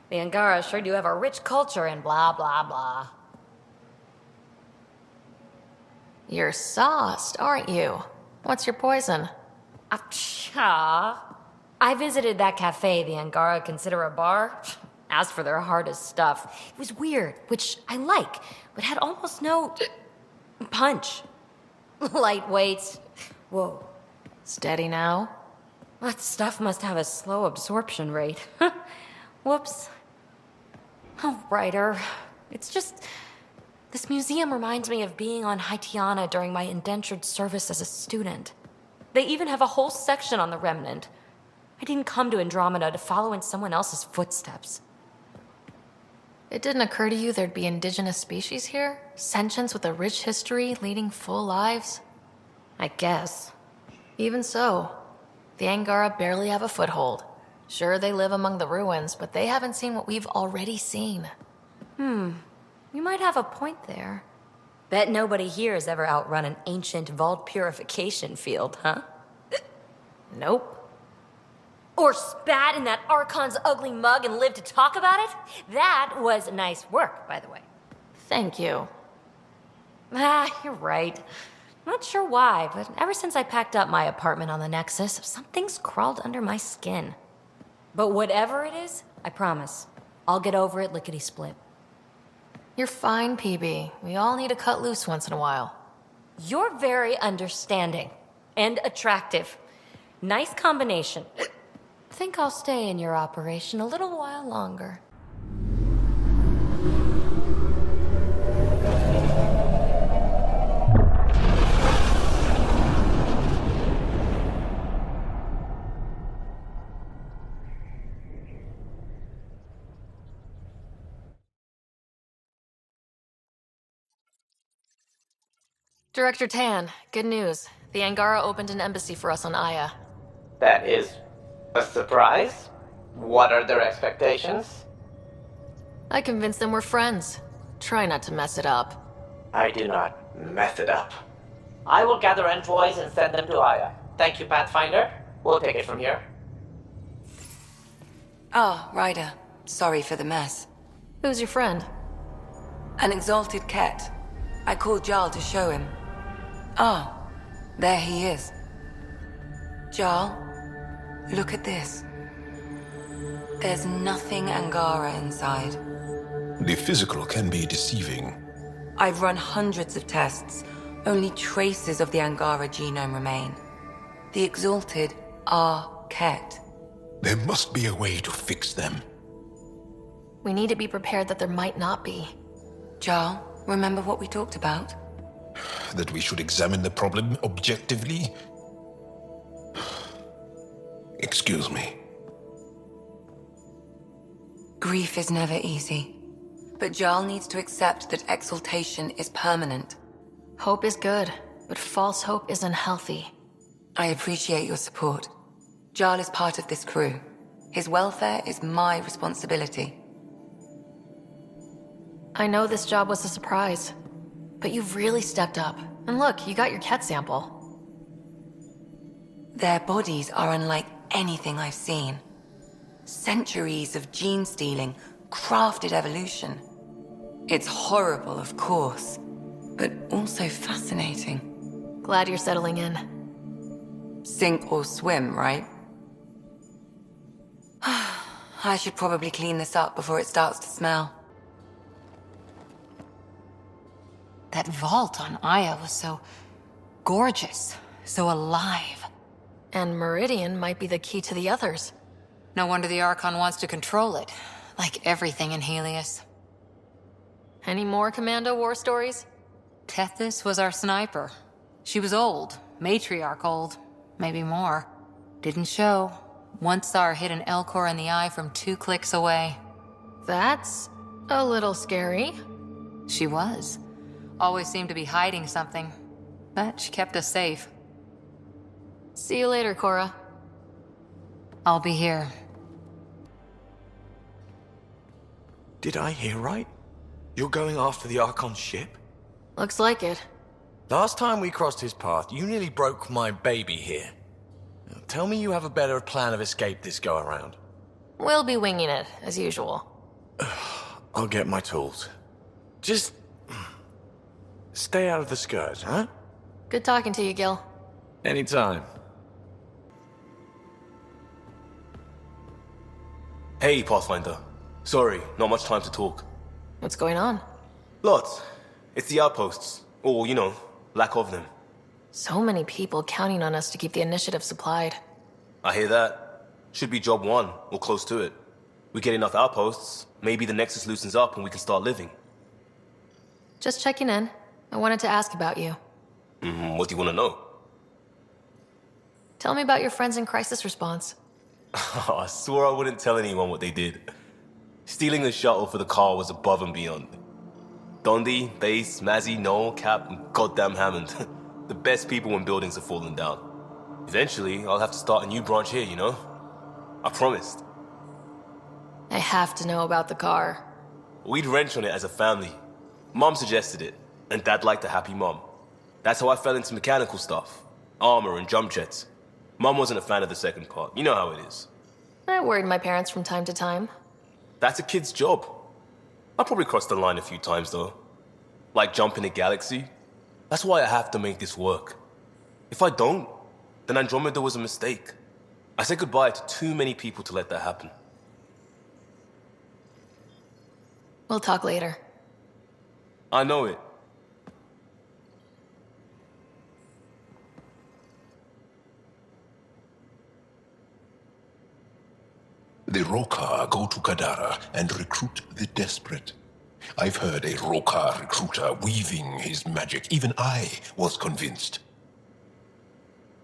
The Angara sure do have a rich culture and blah, blah, blah. You're sauced, aren't you? What's your poison? I visited that cafe the Angara consider a bar. Asked for their hardest stuff. It was weird, which I like, but had almost no punch. Lightweight. Whoa. Steady now? That stuff must have a slow absorption rate. Whoops. Oh, Ryder. It's just... This museum reminds me of being on Hyperion during my indentured service as a student. They even have a whole section on the Remnant. I didn't come to Andromeda to follow in someone else's footsteps. It didn't occur to you there'd be indigenous species here? Sentients with a rich history, leading full lives? I guess. Even so, the Angara barely have a foothold. Sure, they live among the ruins, but they haven't seen what we've already seen. You might have a point there. Bet nobody here has ever outrun an ancient vault purification field, huh? Nope. Or spat in that Archon's ugly mug and lived to talk about it? That was nice work, by the way. Thank you. You're right. Not sure why, but ever since I packed up my apartment on the Nexus, something's crawled under my skin. But whatever it is, I promise, I'll get over it lickety-split. You're fine, PB. We all need to cut loose once in a while. You're very understanding and attractive. Nice combination. Think I'll stay in your operation a little while longer. Director Tan, good news. The Angara opened an embassy for us on Aya. That is a surprise? What are their expectations? I convinced them we're friends. Try not to mess it up. I do not mess it up. I will gather envoys and send them to Aya. Thank you, Pathfinder. We'll take it from here. Ah, Ryder. Sorry for the mess. Who's your friend? An exalted cat. I called Jarl to show him. Ah, there he is. Jarl, look at this. There's nothing Angara inside. The physical can be deceiving. I've run hundreds of tests. Only traces of the Angara genome remain. The exalted are Ket. There must be a way to fix them. We need to be prepared that there might not be. Jarl, remember what we talked about? That we should examine the problem objectively? Excuse me. Grief is never easy. But Jarl needs to accept that exaltation is permanent. Hope is good, but false hope is unhealthy. I appreciate your support. Jarl is part of this crew. His welfare is my responsibility. I know this job was a surprise, but you've really stepped up. And look, you got your cat sample. Their bodies are unlike anything I've seen. Centuries of gene stealing, crafted evolution. It's horrible, of course, but also fascinating. Glad you're settling in. Sink or swim, right? I should probably clean this up before it starts to smell. That vault on Aya was so gorgeous, so alive. And Meridian might be the key to the others. No wonder the Archon wants to control it, like everything in Heleus. Any more Commando war stories? Tethys was our sniper. She was old, matriarch old, maybe more. Didn't show. Once saw her hit an Elcor in the eye from 2 clicks away. That's a little scary. She was. Always seemed to be hiding something, but she kept us safe. See you later, Cora. I'll be here. Did I hear right? You're going after the Archon's ship? Looks like it. Last time we crossed his path, you nearly broke my baby here. Now, tell me you have a better plan of escape this go-around. We'll be winging it, as usual. I'll get my tools. Just stay out of the skirt, huh? Good talking to you, Gil. Anytime. Hey, Pathfinder. Sorry, not much time to talk. What's going on? Lots. It's the outposts. Or, lack of them. So many people counting on us to keep the initiative supplied. I hear that. Should be job 1, or close to it. We get enough outposts, maybe the Nexus loosens up and we can start living. Just checking in. I wanted to ask about you. What do you want to know? Tell me about your friends in crisis response. I swore I wouldn't tell anyone what they did. Stealing the shuttle for the car was above and beyond. Dondi, Base, Mazzy, Noel, Cap, and goddamn Hammond. The best people when buildings have fallen down. Eventually, I'll have to start a new branch here, I promised. I have to know about the car. We'd wrench on it as a family. Mom suggested it, and Dad liked a happy mom. That's how I fell into mechanical stuff. Armor and jump jets. Mom wasn't a fan of the second part. You know how it is. I worried my parents from time to time. That's a kid's job. I probably crossed the line a few times, though. Like jumping a galaxy. That's why I have to make this work. If I don't, then Andromeda was a mistake. I said goodbye to too many people to let that happen. We'll talk later. I know it. The Rokar go to Kadara and recruit the desperate. I've heard a Rokar recruiter weaving his magic. Even I was convinced.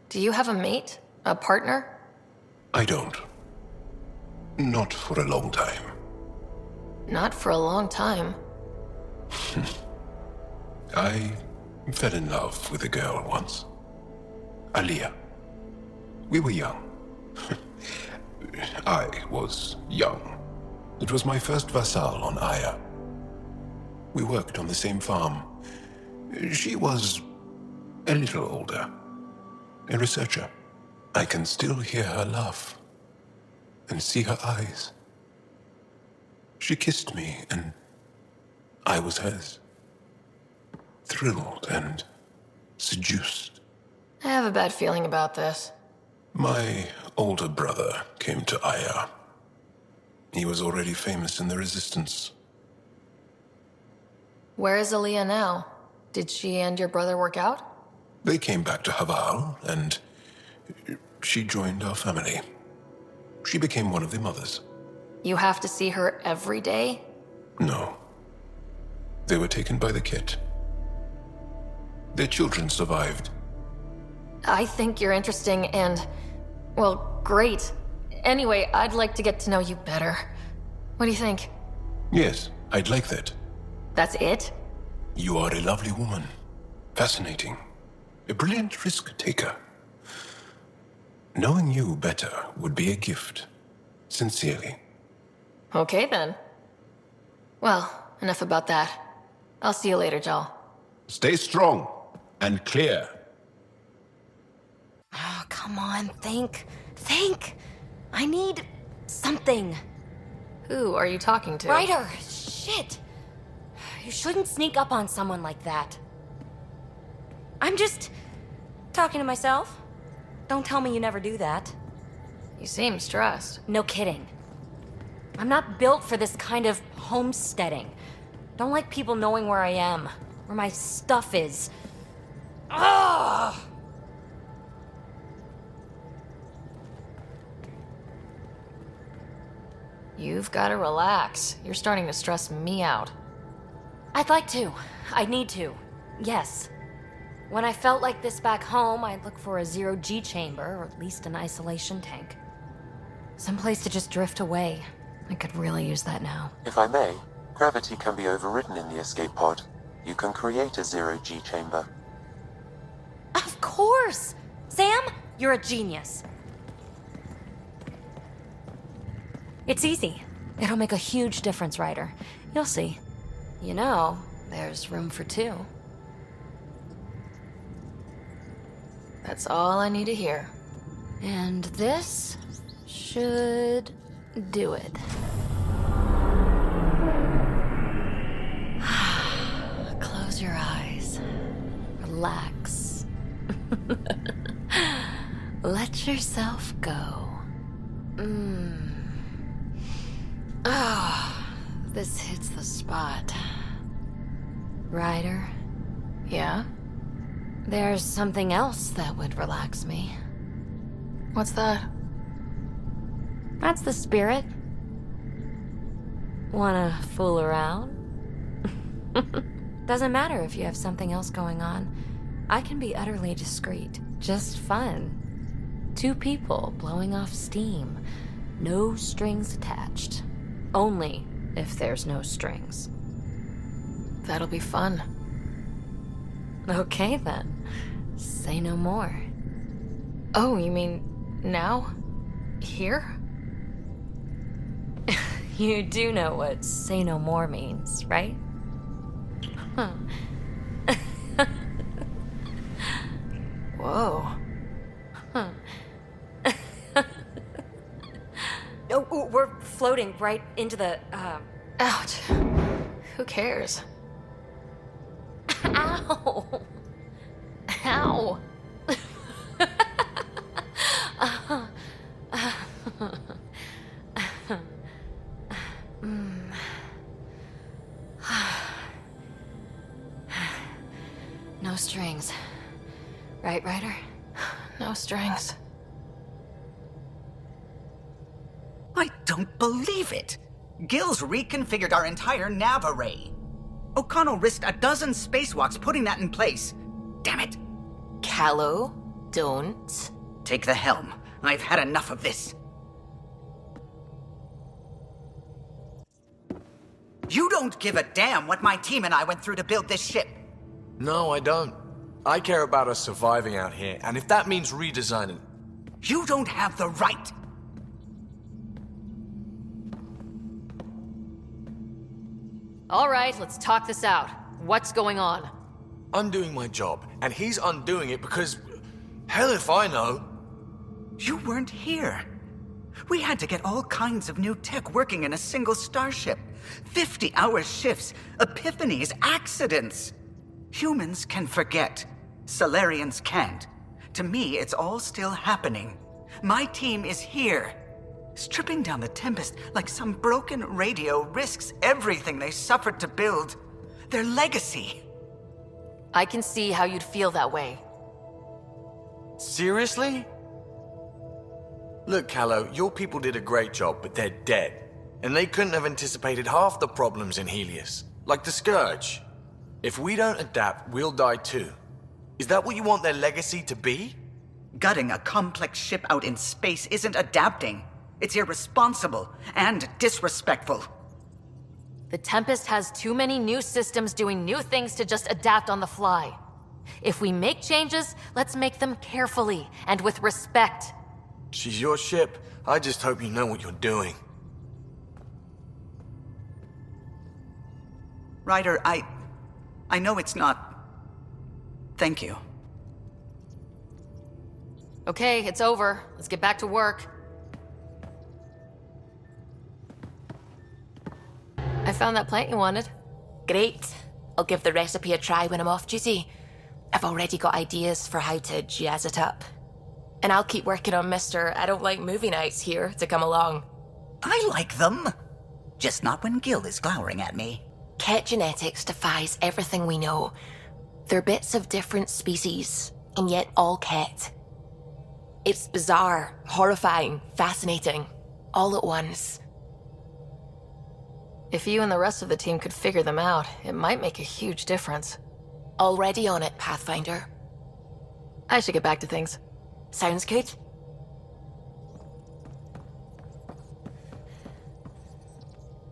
Do you have a mate? A partner? I don't. Not for a long time. Not for a long time. I fell in love with a girl once. Aliyah. We were young. I was young. It was my first vassal on Aya. We worked on the same farm. She was a little older. A researcher. I can still hear her laugh and see her eyes. She kissed me and I was hers. Thrilled and seduced. I have a bad feeling about this. My older brother came to Aya. He was already famous in the Resistance. Where is Aliyah now? Did she and your brother work out? They came back to Haval, and she joined our family. She became one of the mothers. You have to see her every day? No. They were taken by the Kett. Their children survived. I think you're interesting and, well, great. Anyway, I'd like to get to know you better. What do you think? Yes, I'd like that. That's it? You are a lovely woman. Fascinating. A brilliant risk-taker. Knowing you better would be a gift. Sincerely. Okay then. Well, enough about that. I'll see you later, Jal. Stay strong and clear. Oh, come on, think. Think! I need something. Who are you talking to? Ryder! Shit! You shouldn't sneak up on someone like that. I'm just talking to myself. Don't tell me you never do that. You seem stressed. No kidding. I'm not built for this kind of homesteading. Don't like people knowing where I am, where my stuff is. Ugh! You've got to relax. You're starting to stress me out. I'd like to. I need to. Yes. When I felt like this back home, I'd look for a zero-G chamber, or at least an isolation tank. Someplace to just drift away. I could really use that now. If I may, gravity can be overridden in the escape pod. You can create a zero-G chamber. Of course! Sam, you're a genius. It's easy. It'll make a huge difference, Ryder. You'll see. You know, there's room for two. That's all I need to hear. And this should do it. Close your eyes. Relax. Let yourself go. Oh, this hits the spot. Ryder? Yeah? There's something else that would relax me. What's that? That's the spirit. Wanna fool around? Doesn't matter if you have something else going on. I can be utterly discreet. Just fun. Two people blowing off steam. No strings attached. Only if there's no strings. That'll be fun. Okay then. Say no more. Oh, you mean now? Here? You do know what say no more means, right? Huh. Whoa. Huh. Oh, we're floating right into the, Ouch. Who cares? Ow! Ow! No strings. Right, Ryder? No strings. I don't believe it! Gil's reconfigured our entire nav array. O'Connell risked a dozen spacewalks putting that in place. Damn it! Callow, don't. Take the helm. I've had enough of this. You don't give a damn what my team and I went through to build this ship. No, I don't. I care about us surviving out here, and if that means redesigning... You don't have the right! All right, let's talk this out. What's going on? I'm doing my job, and he's undoing it because... Hell if I know. You weren't here. We had to get all kinds of new tech working in a single starship. 50-hour shifts, epiphanies, accidents. Humans can forget. Salarians can't. To me, it's all still happening. My team is here. Stripping down the Tempest like some broken radio risks everything they suffered to build. Their legacy. I can see how you'd feel that way. Seriously? Look, Callow, your people did a great job, but they're dead. And they couldn't have anticipated half the problems in Heleus. Like the Scourge. If we don't adapt, we'll die too. Is that what you want their legacy to be? Gutting a complex ship out in space isn't adapting. It's irresponsible and disrespectful. The Tempest has too many new systems doing new things to just adapt on the fly. If we make changes, let's make them carefully and with respect. She's your ship. I just hope you know what you're doing. Ryder, I know it's not... Thank you. Okay, it's over. Let's get back to work. I found that plant you wanted. Great. I'll give the recipe a try when I'm off duty. I've already got ideas for how to jazz it up. And I'll keep working on Mr. I don't like movie nights here to come along. I like them. Just not when Gil is glowering at me. Ket genetics defies everything we know. They're bits of different species, and yet all Ket. It's bizarre, horrifying, fascinating, all at once. If you and the rest of the team could figure them out, it might make a huge difference. Already on it, Pathfinder. I should get back to things. Sounds good.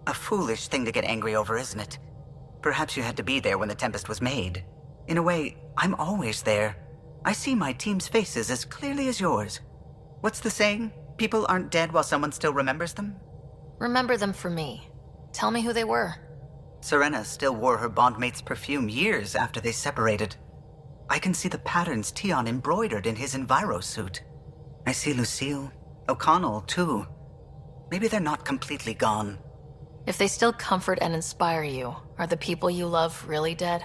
A foolish thing to get angry over, isn't it? Perhaps you had to be there when the Tempest was made. In a way, I'm always there. I see my team's faces as clearly as yours. What's the saying? People aren't dead while someone still remembers them? Remember them for me. Tell me who they were. Serena still wore her bondmate's perfume years after they separated. I can see the patterns Tion embroidered in his Enviro suit. I see Lucille, O'Connell, too. Maybe they're not completely gone. If they still comfort and inspire you, are the people you love really dead?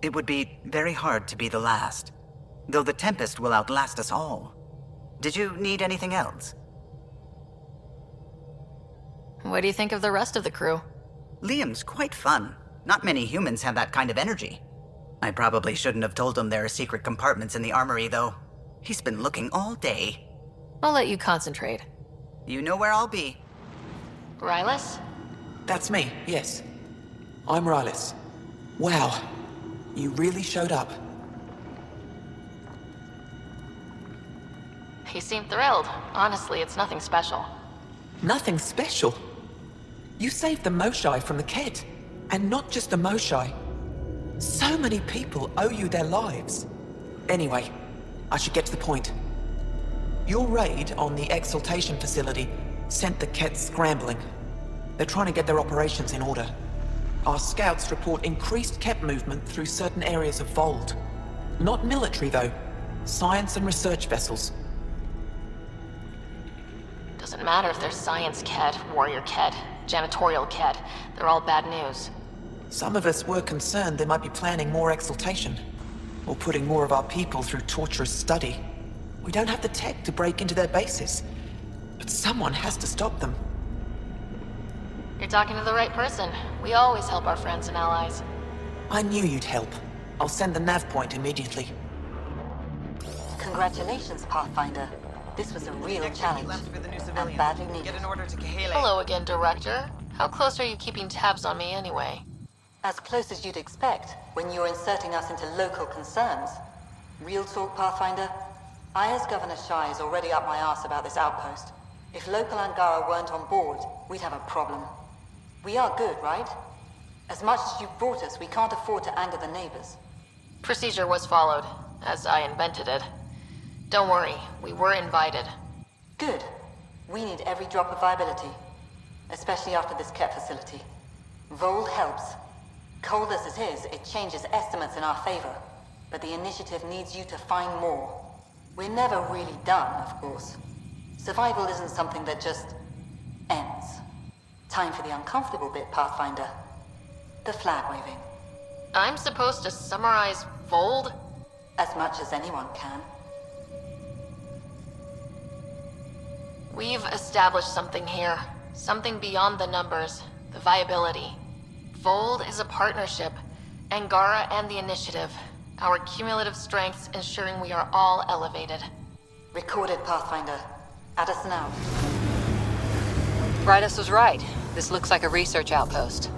It would be very hard to be the last, though the Tempest will outlast us all. Did you need anything else? What do you think of the rest of the crew? Liam's quite fun. Not many humans have that kind of energy. I probably shouldn't have told him there are secret compartments in the armory, though. He's been looking all day. I'll let you concentrate. You know where I'll be. Rylus? That's me, yes. I'm Rylus. Wow, you really showed up. He seemed thrilled. Honestly, it's nothing special. Nothing special? You saved the Moshae from the Ked. And not just the Moshae. So many people owe you their lives. Anyway, I should get to the point. Your raid on the Exaltation facility sent the Ket scrambling. They're trying to get their operations in order. Our scouts report increased Ket movement through certain areas of Vold. Not military, though. Science and research vessels. Doesn't matter if they're science Ked, warrior Ked, janitorial Ked. They're all bad news. Some of us were concerned they might be planning more exaltation, or putting more of our people through torturous study. We don't have the tech to break into their bases, but someone has to stop them. You're talking to the right person. We always help our friends and allies. I knew you'd help. I'll send the nav point immediately. Congratulations, Pathfinder. This was a real challenge, and badly needed. Hello again, Director. How close are you keeping tabs on me anyway? As close as you'd expect when you're inserting us into local concerns. Real talk, Pathfinder? I, as Governor Shai, is already up my arse about this outpost. If local Angara weren't on board, we'd have a problem. We are good, right? As much as you've brought us, we can't afford to anger the neighbors. Procedure was followed, as I invented it. Don't worry, we were invited. Good. We need every drop of viability. Especially after this Ket facility. Vold helps. Cold as it is, it changes estimates in our favor. But the initiative needs you to find more. We're never really done, of course. Survival isn't something that just ends. Time for the uncomfortable bit, Pathfinder. The flag waving. I'm supposed to summarize Vold? As much as anyone can. We've established something here. Something beyond the numbers. The viability. Vold is a partnership. Angara and the Initiative. Our cumulative strengths ensuring we are all elevated. Recorded, Pathfinder. Add us now. Rydus was right. This looks like a research outpost.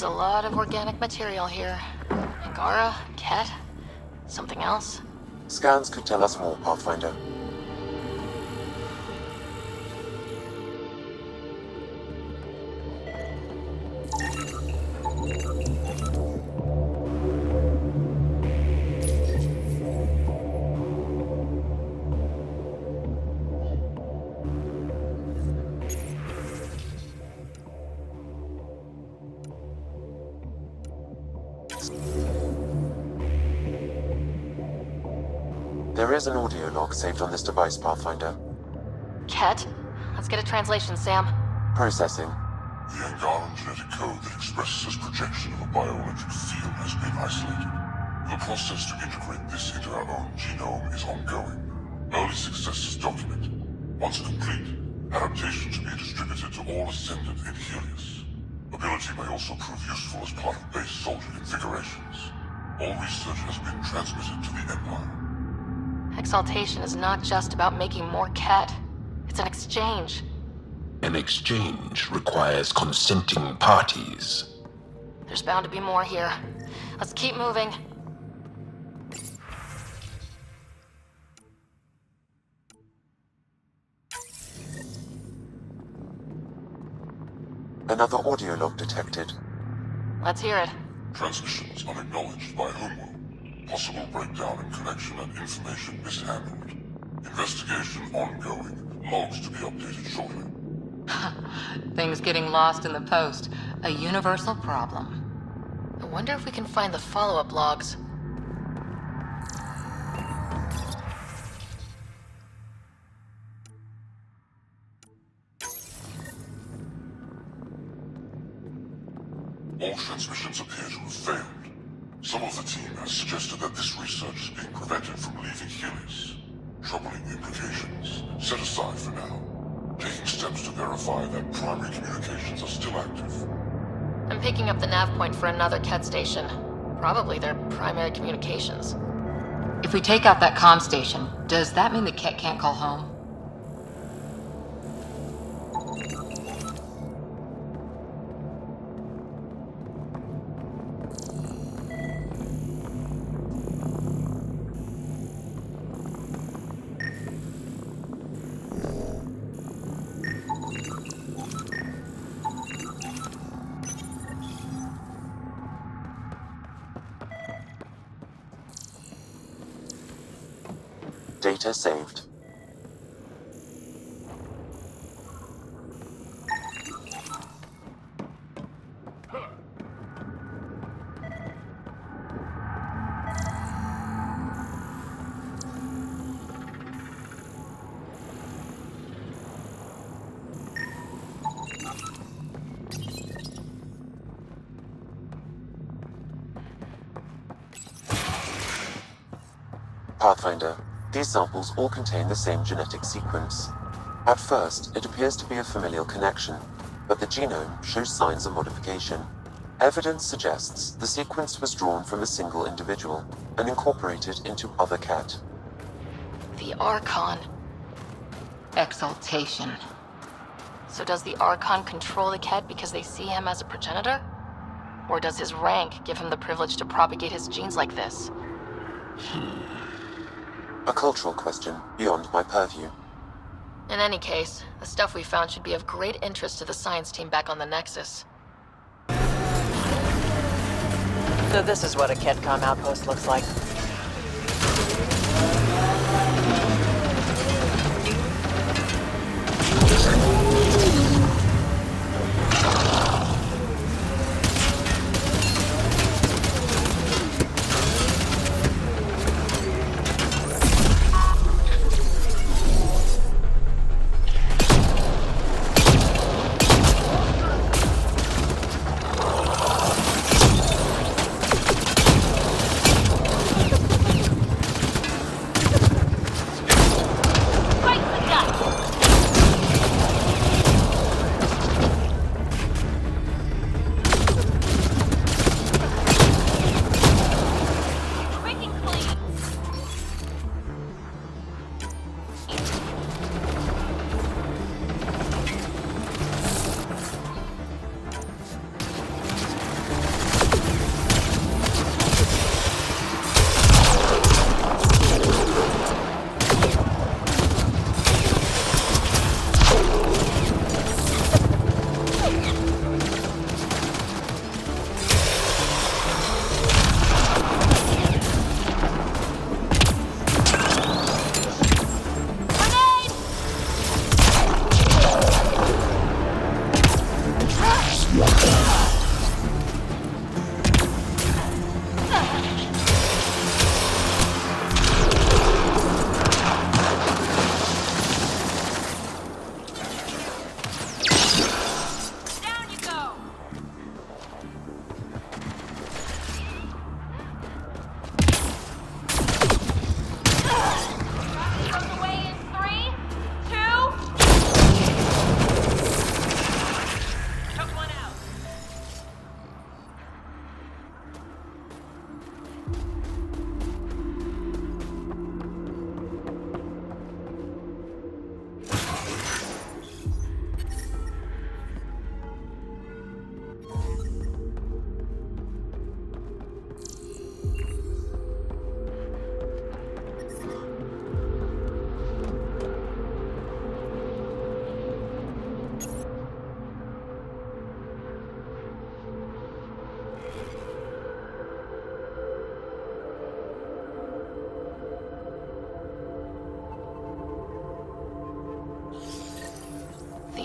a lot of organic material here. Angara, cat, something else? Scans could tell us more, Pathfinder. There is an audio log saved on this device, Pathfinder. Ket? Let's get a translation, Sam. Processing. The Angaran genetic code that expresses this projection of a bioelectric field has been isolated. The process to integrate this into our own genome is ongoing. Early success is documented. Once complete, adaptation to be distributed to all ascendant in Heleus. Ability may also prove useful as part of base soldier configurations. All research has been transmitted to the Empire. Exaltation is not just about making more Ket. It's an exchange. An exchange requires consenting parties. There's bound to be more here. Let's keep moving. Another audio log detected. Let's hear it. Transmissions unacknowledged by Homeworld. Possible breakdown in connection and information mishandled. Investigation ongoing. Logs to be updated shortly. Things getting lost in the post. A universal problem. I wonder if we can find the follow-up logs. All transmissions appear to have failed. Some of the team has suggested that this research is being prevented from leaving Heleus. Troubling implications. Set aside for now. Taking steps to verify that primary communications are still active. I'm picking up the nav point for another Ket station. Probably their primary communications. If we take out that comm station, does that mean the Ket can't call home? Data saved. Pathfinder. These samples all contain the same genetic sequence. At first, it appears to be a familial connection, but the genome shows signs of modification. Evidence suggests the sequence was drawn from a single individual and incorporated into other Ket. The Archon. Exaltation. So does the Archon control the Ket because they see him as a progenitor? Or does his rank give him the privilege to propagate his genes like this? A cultural question beyond my purview. In any case, the stuff we found should be of great interest to the science team back on the Nexus. So this is what a Ketcom outpost looks like.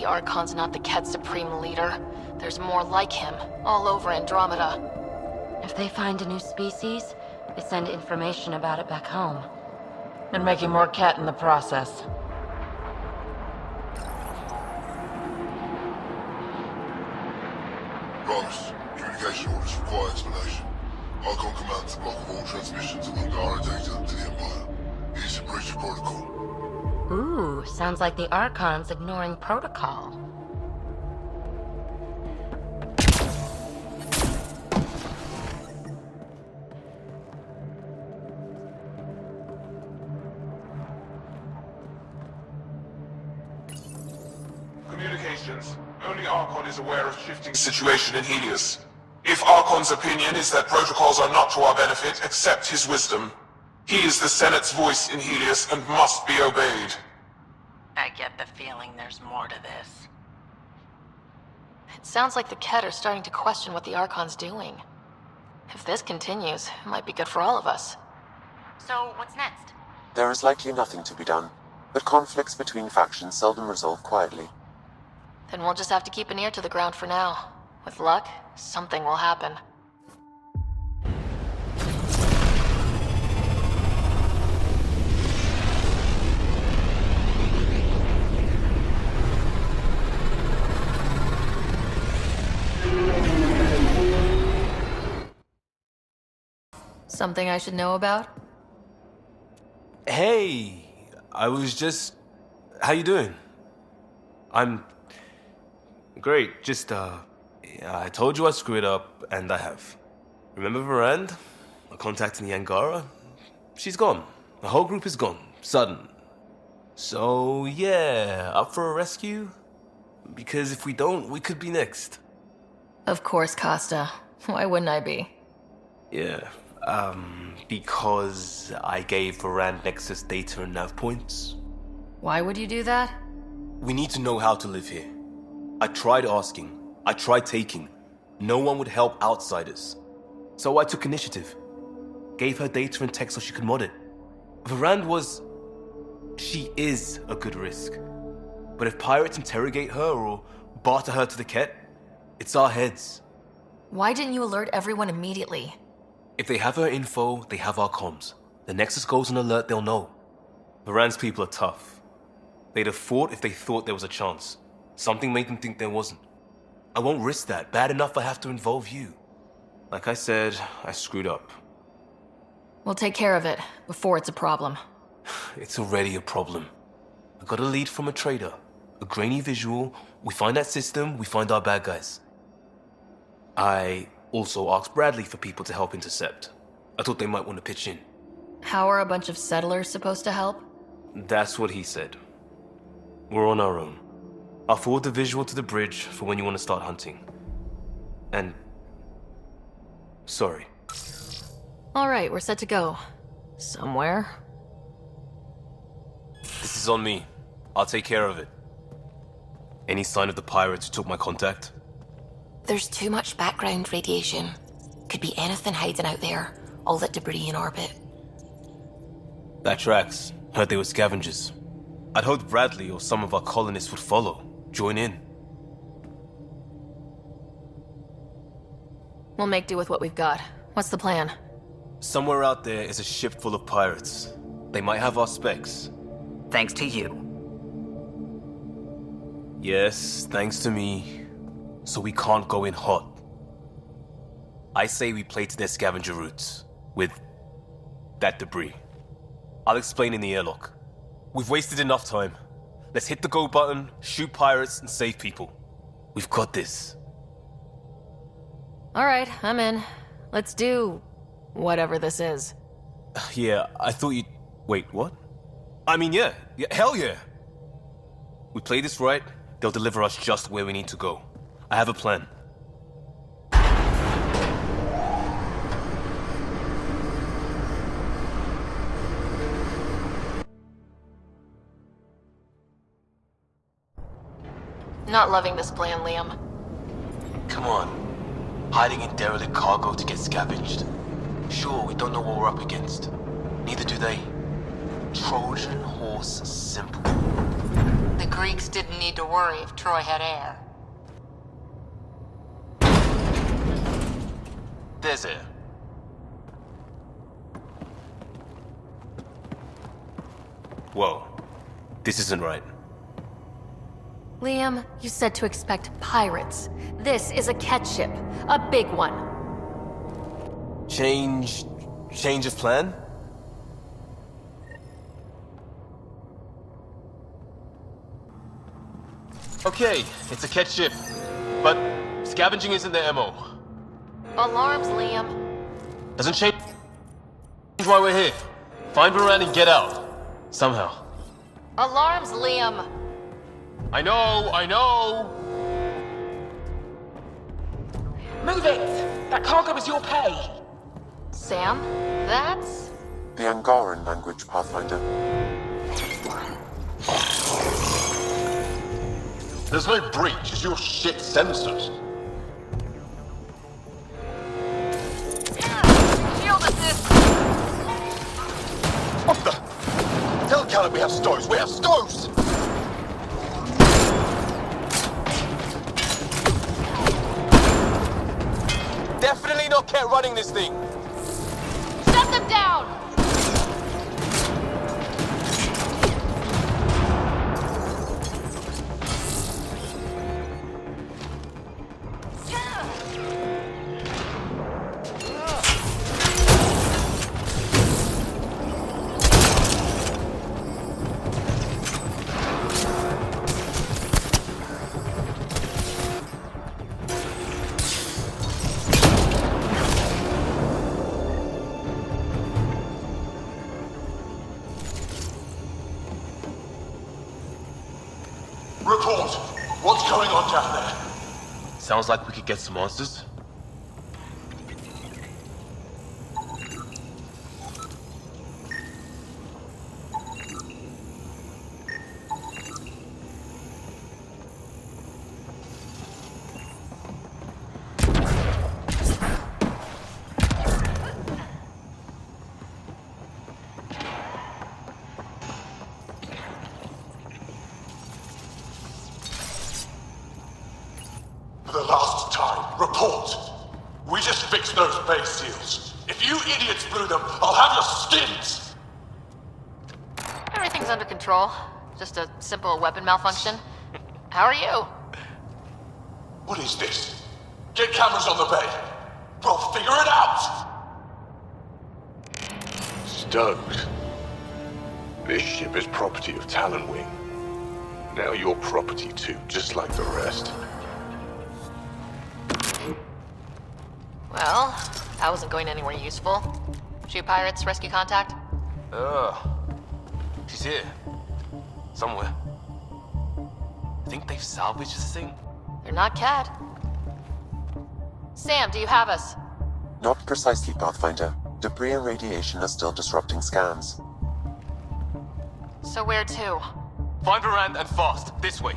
the Archon's not the Ket's supreme leader. There's more like him, all over Andromeda. If they find a new species, they send information about it back home. And making more cat in the process. Promise. Communication orders require explanation. Archon command to block all transmissions of Angara data to the Empire. It is a breach of protocol. Ooh, sounds like the Archon's ignoring protocol. Communications. Only Archon is aware of shifting situation in Heleus. If Archon's opinion is that protocols are not to our benefit, accept his wisdom. He is the Senate's voice in Heleus and must be obeyed. I get the feeling there's more to this. It sounds like the Ket are starting to question what the Archon's doing. If this continues, it might be good for all of us. So, what's next? There is likely nothing to be done, but conflicts between factions seldom resolve quietly. Then we'll just have to keep an ear to the ground for now. With luck, something will happen. Something I should know about? Hey, I was just... How you doing? I'm... Great, just, I told you I screwed up, and I have. Remember Varand? I contacted the Angara? She's gone. The whole group is gone. Sudden. So, yeah, up for a rescue? Because if we don't, we could be next. Of course, Costa. Why wouldn't I be? Yeah, because I gave Varand Nexus data and nav points. Why would you do that? We need to know how to live here. I tried asking. I tried taking. No one would help outsiders. So I took initiative. Gave her data and tech so she could mod it. Varand was... She is a good risk. But if pirates interrogate her or barter her to the Ket, it's our heads. Why didn't you alert everyone immediately? If they have her info, they have our comms. The Nexus goes on alert, they'll know. Varand's people are tough. They'd have fought if they thought there was a chance. Something made them think there wasn't. I won't risk that. Bad enough I have to involve you. Like I said, I screwed up. We'll take care of it before it's a problem. It's already a problem. I got a lead from a trader. A grainy visual. We find that system, we find our bad guys. I also asked Bradley for people to help intercept. I thought they might want to pitch in. How are a bunch of settlers supposed to help? That's what he said. We're on our own. I'll forward the visual to the bridge for when you want to start hunting. And... sorry. Alright, we're set to go. Somewhere. This is on me. I'll take care of it. Any sign of the pirates who took my contact? There's too much background radiation. Could be anything hiding out there. All that debris in orbit. That tracks. Heard they were scavengers. I'd hoped Bradley or some of our colonists would follow. Join in. We'll make do with what we've got. What's the plan? Somewhere out there is a ship full of pirates. They might have our specs. Thanks to you. Yes, thanks to me. So we can't go in hot. I say we play to their scavenger routes. With that debris. I'll explain in the airlock. We've wasted enough time. Let's hit the go button, shoot pirates, and save people. We've got this. Alright, I'm in. Let's do... whatever this is. Yeah, I thought you'd... Wait, what? I mean, yeah, hell yeah! We play this right, they'll deliver us just where we need to go. I have a plan. Not loving this plan, Liam. Come on. Hiding in derelict cargo to get scavenged. Sure, we don't know what we're up against. Neither do they. Trojan horse simple. The Greeks didn't need to worry if Troy had air. There's air. Whoa. This isn't right. Liam, you said to expect pirates. This is a Ket ship. A big one. Change of plan? Okay, it's a Ket ship. But scavenging isn't their MO. Alarms, Liam. Doesn't change why we're here. Find Varan and get out. Somehow. Alarms, Liam. I know! Move it! That cargo is your pay! Sam, that's... The Angaran language, Pathfinder. There's no breach, it's your ship sensors. Shield assist! What the? Tell Callum we have stoves! We have stoves! Definitely not Ket running this thing! Shut them down! Report! What's going on down there? Sounds like we could get some monsters. For the last time, report! We just fixed those base seals. If you idiots blew them, I'll have your skins! Everything's under control. Just a simple weapon malfunction. How are you? What is this? Get cameras on the bay. We'll figure it out! Stoked. This ship is property of Talonwing. Now you're property too, just like the rest. Well, that wasn't going anywhere useful. Shoot pirates, rescue contact? She's here. Somewhere. Think they've salvaged this thing? They're not Ket. Sam, do you have us? Not precisely, Pathfinder. Debris and radiation are still disrupting scans. So where to? Find Varan and fast. This way.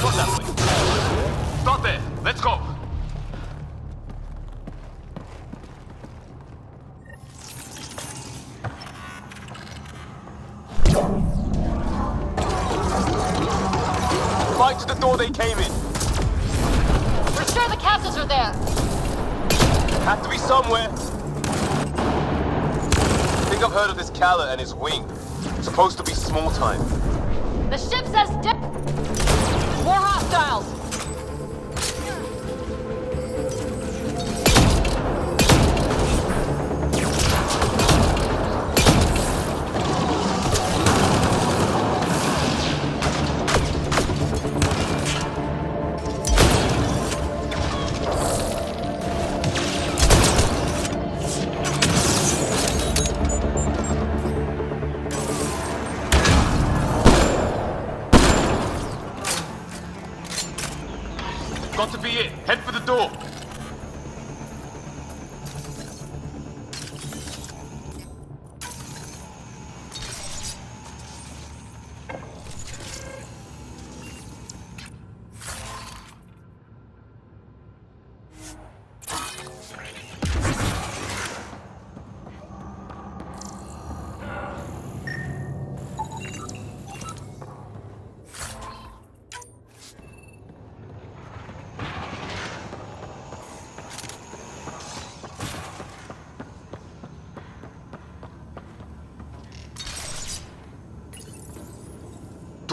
Not that way. Start there. Let's go. Right to the door they came in. We're sure the captives are there. Have to be somewhere. I think I've heard of this Kala and his wing. Supposed to be small time. The ship says more hostiles. Got to be it. Head for the door.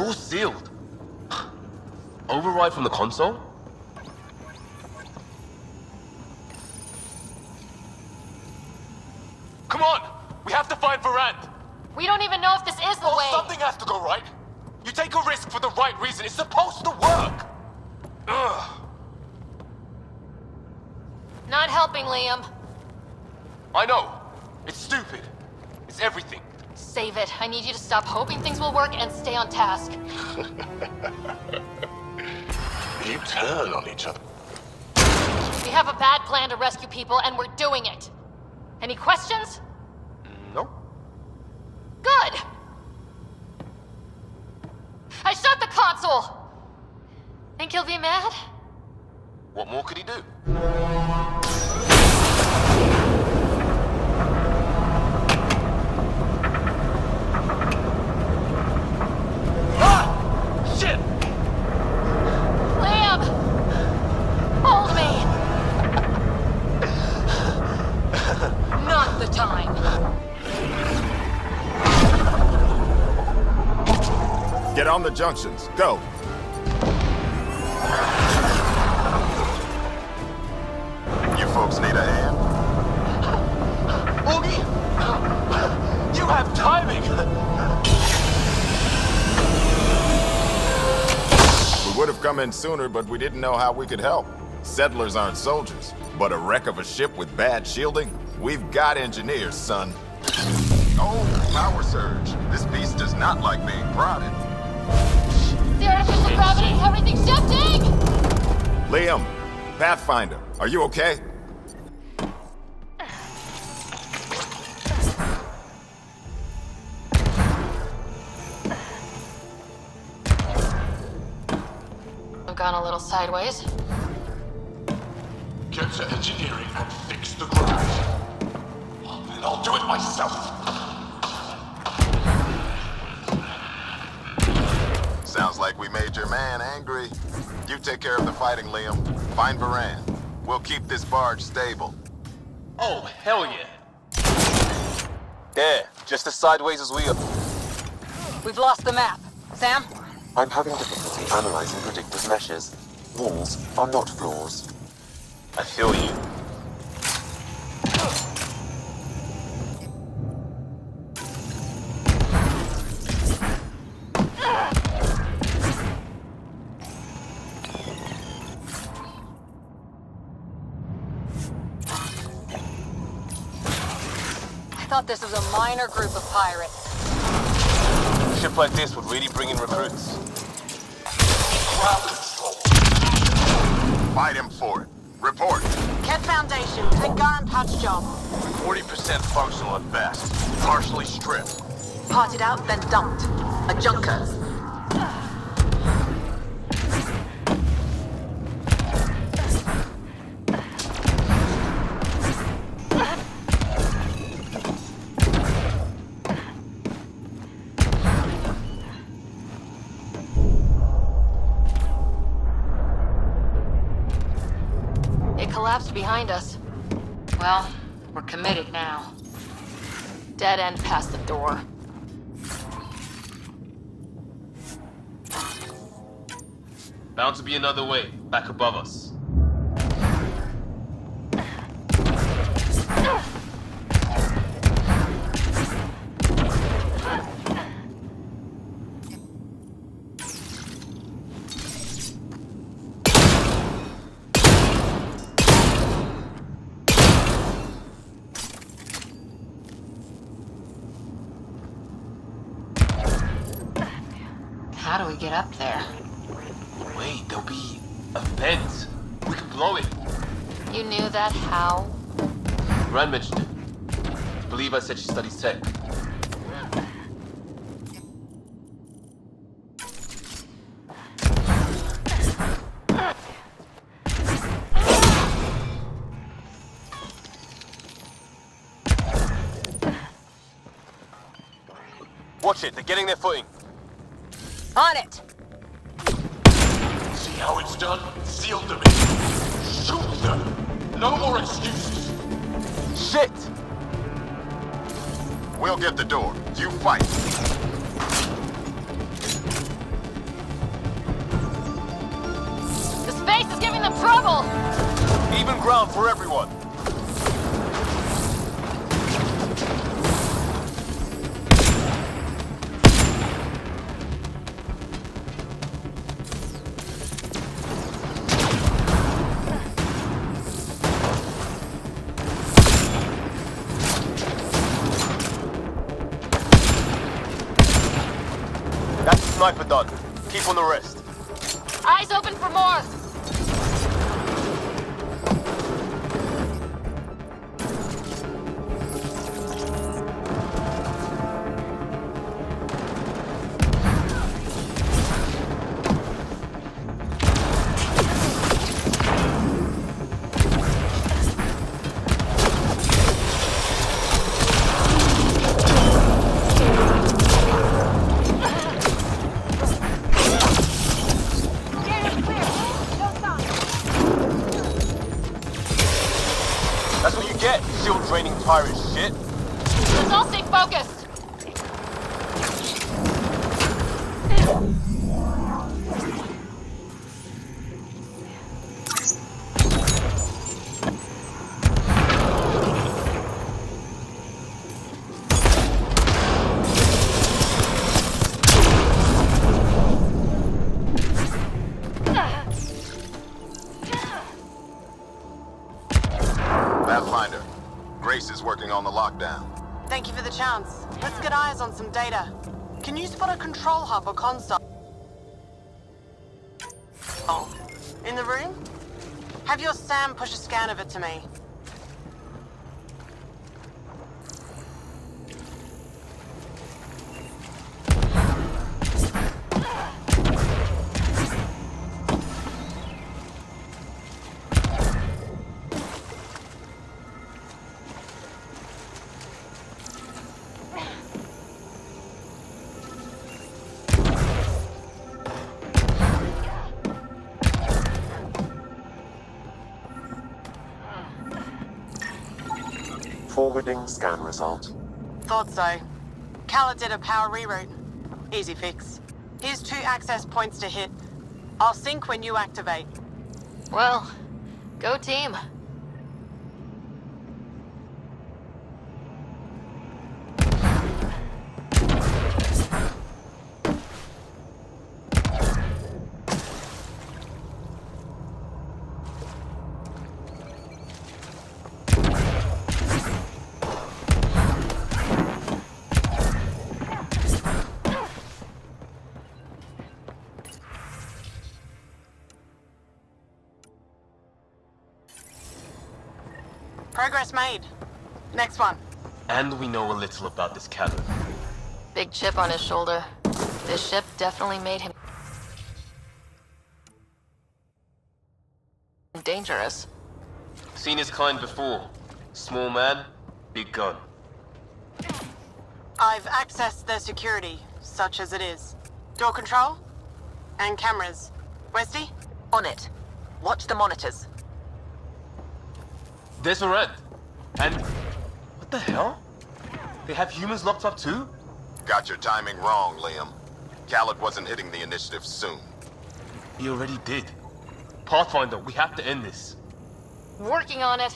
all sealed. Override from the console? Come on! We have to find Varand! We don't even know if this is the way. Something has to go right. You take a risk for the right reason. It's supposed to work! Ugh. Not helping, Liam. I know. It's stupid. It's everything. Save it. I need you to stop hoping things will work and stay on task. You turn on each other. We have a bad plan to rescue people, and we're doing it. Any questions? No. Good! I shut the console! Think he'll be mad? What more could he do? Shit! Liam! Hold me! Not the time. Get on the junctions. Go. You folks need a hand? Augie! You have timing! We would have come in sooner, but we didn't know how we could help. Settlers aren't soldiers, but a wreck of a ship with bad shielding? We've got engineers, son. Oh, power surge. This beast does not like being prodded. The artificial gravity, everything's shifting! Liam, Pathfinder, are you okay? I've gone a little sideways. Get to engineering and fix the gravity. And I'll do it myself. Sounds like we made your man angry. You take care of the fighting, Liam. Find Varand. We'll keep this barge stable. Oh, hell yeah. There, just as sideways as we are. We've lost the map. Sam? I'm having difficulty analyzing predictive meshes. Walls are not floors. I feel you. I thought this was a minor group of pirates. A ship like this would really bring in recruits. Fight him for it. Report. Ket Foundation, Angaran patch job. 40% functional at best. Partially stripped. Parted out, then dumped. A junkers. Collapsed behind us. Well, we're committed now. Dead end past the door. Bound to be another way, back above us. How do we get up there? Wait, there'll be a vent. We can blow it. You knew that? How? Rand mentioned it. I believe I said she studies tech. Watch it, they're getting their footing. On it! See how it's done? Seal them in. Shoot them! No more excuses! Shit! We'll get the door. You fight. them trouble! Even ground for everyone. That's the sniper done. Keep on the rest. Eyes open for more! That's what you get, shield draining pirate shit. Let's all stay focused! Pathfinder, Grace is working on the lockdown. Thank you for the chance. Let's get eyes on some data. Can you spot a control hub or console? In the room? Have your Sam push a scan of it to me. Forwarding scan result. Thought so. Kala did a power reroute. Easy fix. Here's 2 access points to hit. I'll sync when you activate. Well, go team. Progress made. Next one. And we know a little about this Kala. Big chip on his shoulder. This ship definitely made him dangerous. Seen his kind before. Small man, big gun. I've accessed their security, such as it is. Door control? And cameras. Westy? On it. Watch the monitors. There's a red. And what the hell? They have humans locked up too? Got your timing wrong, Liam. Khaled wasn't hitting the initiative soon. He already did. Pathfinder, we have to end this. Working on it.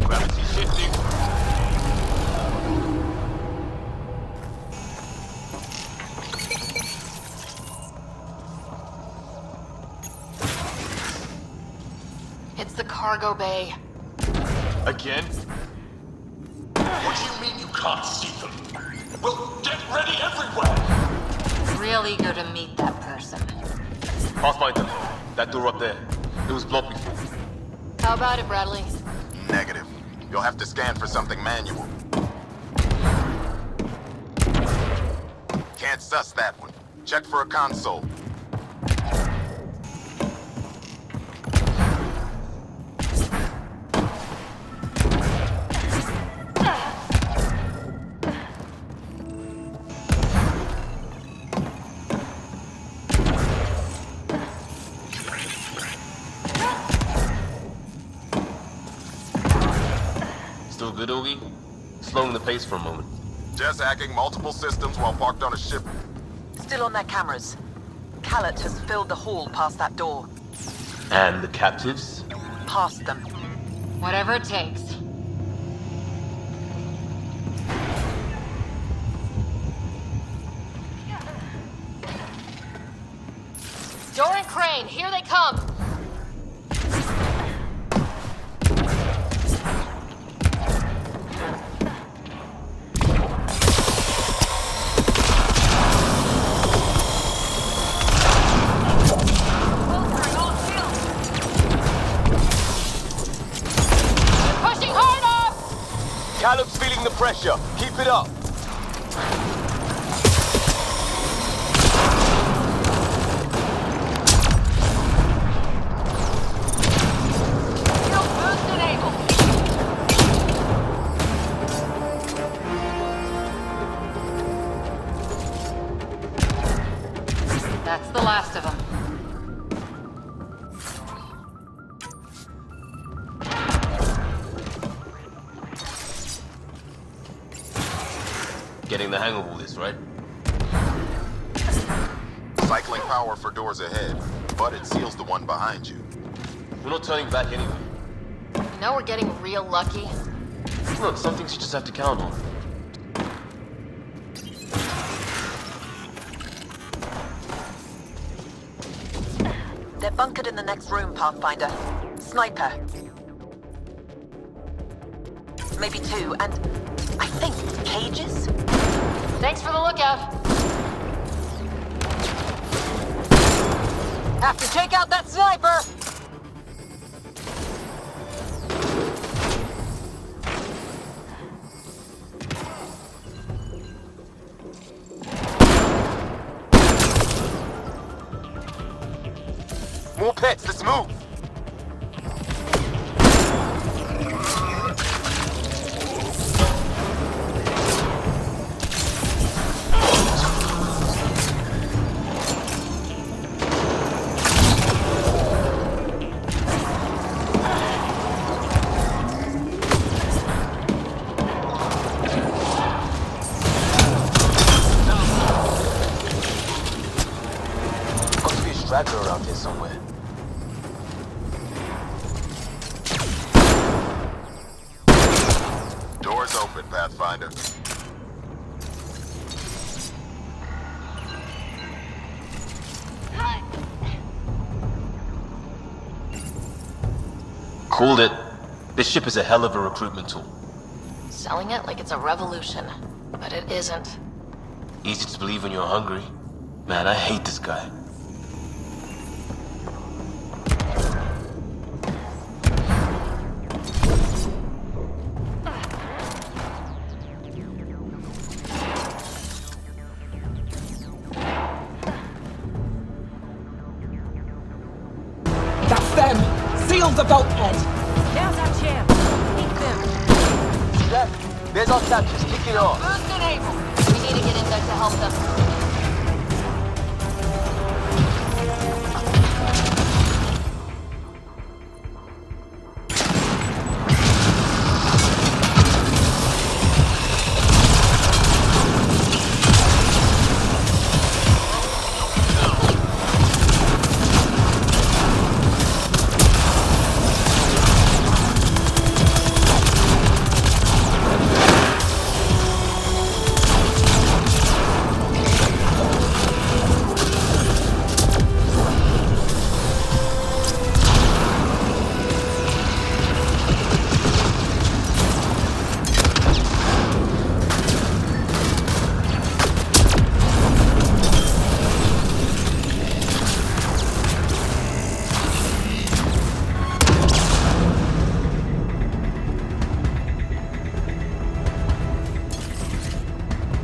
Gravity shifting. It's the cargo bay. Again? What do you mean you can't see them? Well, get ready everywhere! Real eager to meet that person. Pathfinder, that door up there. It was blocked before. How about it, Bradley? Negative. You'll have to scan for something manual. Can't suss that one. Check for a console. good, Ogie? Slowing the pace for a moment. Just hacking multiple systems while parked on a ship. Still on their cameras. Khaled has filled the hall past that door. And the captives? Past them. Whatever it takes. Door and crane, here they come! Pushing harder! Caleb's feeling the pressure. Keep it up. That's the last of them. Getting the hang of all this, right? Cycling power for doors ahead, but it seals the one behind you. We're not turning back anyway. You know we're getting real lucky. Look, some things you just have to count on. They're bunkered in the next room, Pathfinder. Sniper. Maybe two, and I think cages? Thanks for the lookout. Have to take out that sniper! More pets, let's move! Must be a straggler around here somewhere. Doors open, Pathfinder. Called it. This ship is a hell of a recruitment tool. Selling it like it's a revolution, but it isn't. Easy to believe when you're hungry. Man, I hate this guy. That's them! Seal the bulkhead! Now's our chance. Eat them. Steph, there's our captures. Kick it off. Boost enable. We need to get in there to help them.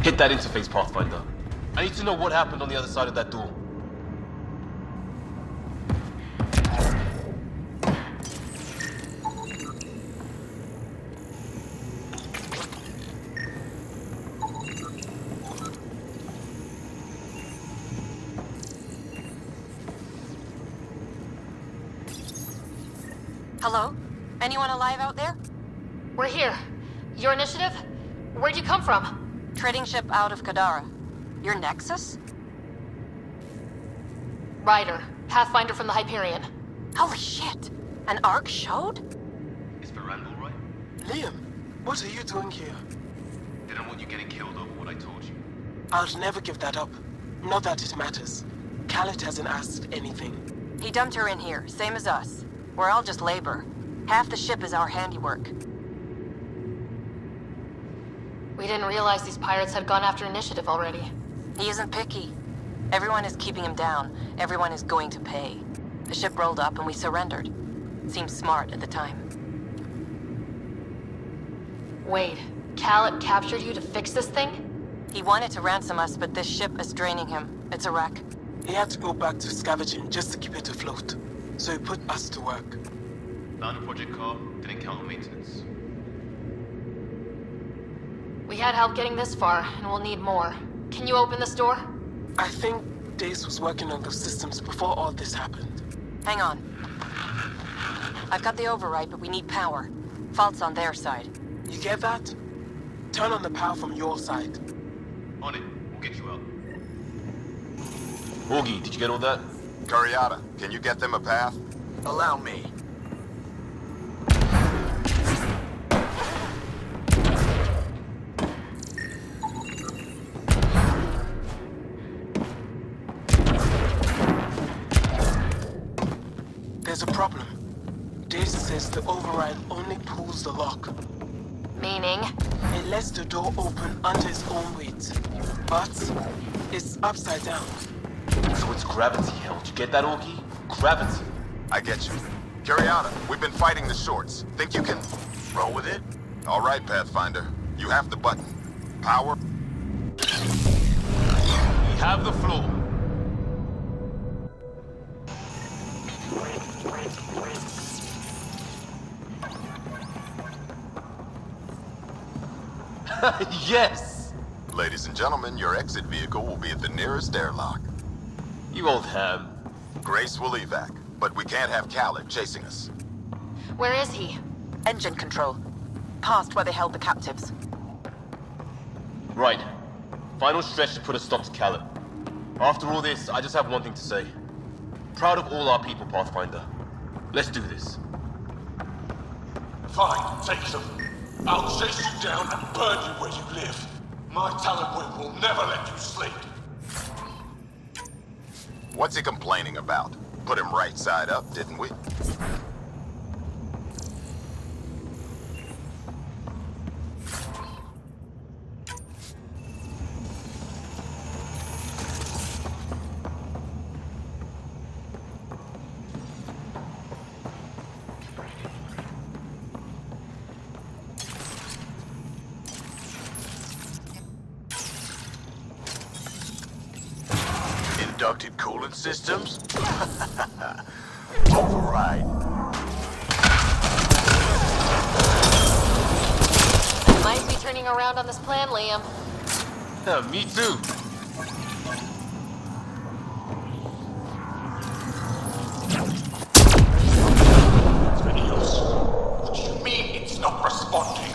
Hit that interface, Pathfinder. I need to know what happened on the other side of that door. Hello? Anyone alive out there? We're here. Your initiative? Where'd you come from? Trading ship out of Kadara. Your Nexus? Ryder, Pathfinder from the Hyperion. Holy shit! An ark showed? Is Ferrand all right? Liam, what are you doing here? Didn't want you getting killed over what I told you. I'll never give that up. Not that it matters. Khaled hasn't asked anything. He dumped her in here, same as us. We're all just labor. Half the ship is our handiwork. We didn't realize these pirates had gone after initiative already. He isn't picky. Everyone is keeping him down. Everyone is going to pay. The ship rolled up and we surrendered. Seemed smart at the time. Wait, Khaled captured you to fix this thing? He wanted to ransom us, but this ship is draining him. It's a wreck. He had to go back to scavenging just to keep it afloat. So he put us to work. Found a project car, didn't count on maintenance. We had help getting this far, and we'll need more. Can you open this door? I think Dace was working on those systems before all this happened. Hang on. I've got the override, but we need power. Fault's on their side. You get that? Turn on the power from your side. On it. We'll get you out. Augie, did you get all that? Curiata, can you get them a path? Allow me. There's a problem. Dace says the override only pulls the lock. Meaning? It lets the door open under its own weight. But it's upside down. So it's gravity hell. Did you get that, Augie? Gravity. I get you. Curiata, we've been fighting the shorts. Think you can roll with it? All right, Pathfinder. You have the button. Power. We have the floor. Yes! Ladies and gentlemen, your exit vehicle will be at the nearest airlock. You old ham. Grace will evac, but we can't have Khaled chasing us. Where is he? Engine control. Past where they held the captives. Right. Final stretch to put a stop to Khaled. After all this, I just have one thing to say. Proud of all our people, Pathfinder. Let's do this. Fine, take them. I'll chase you down and burn you where you live. My talent wing will never let you sleep. What's he complaining about? Put him right side up, didn't we? Inducted coolant systems? Override. Might be turning around on this plan, Liam. Yeah, me too. What do you mean it's not responding?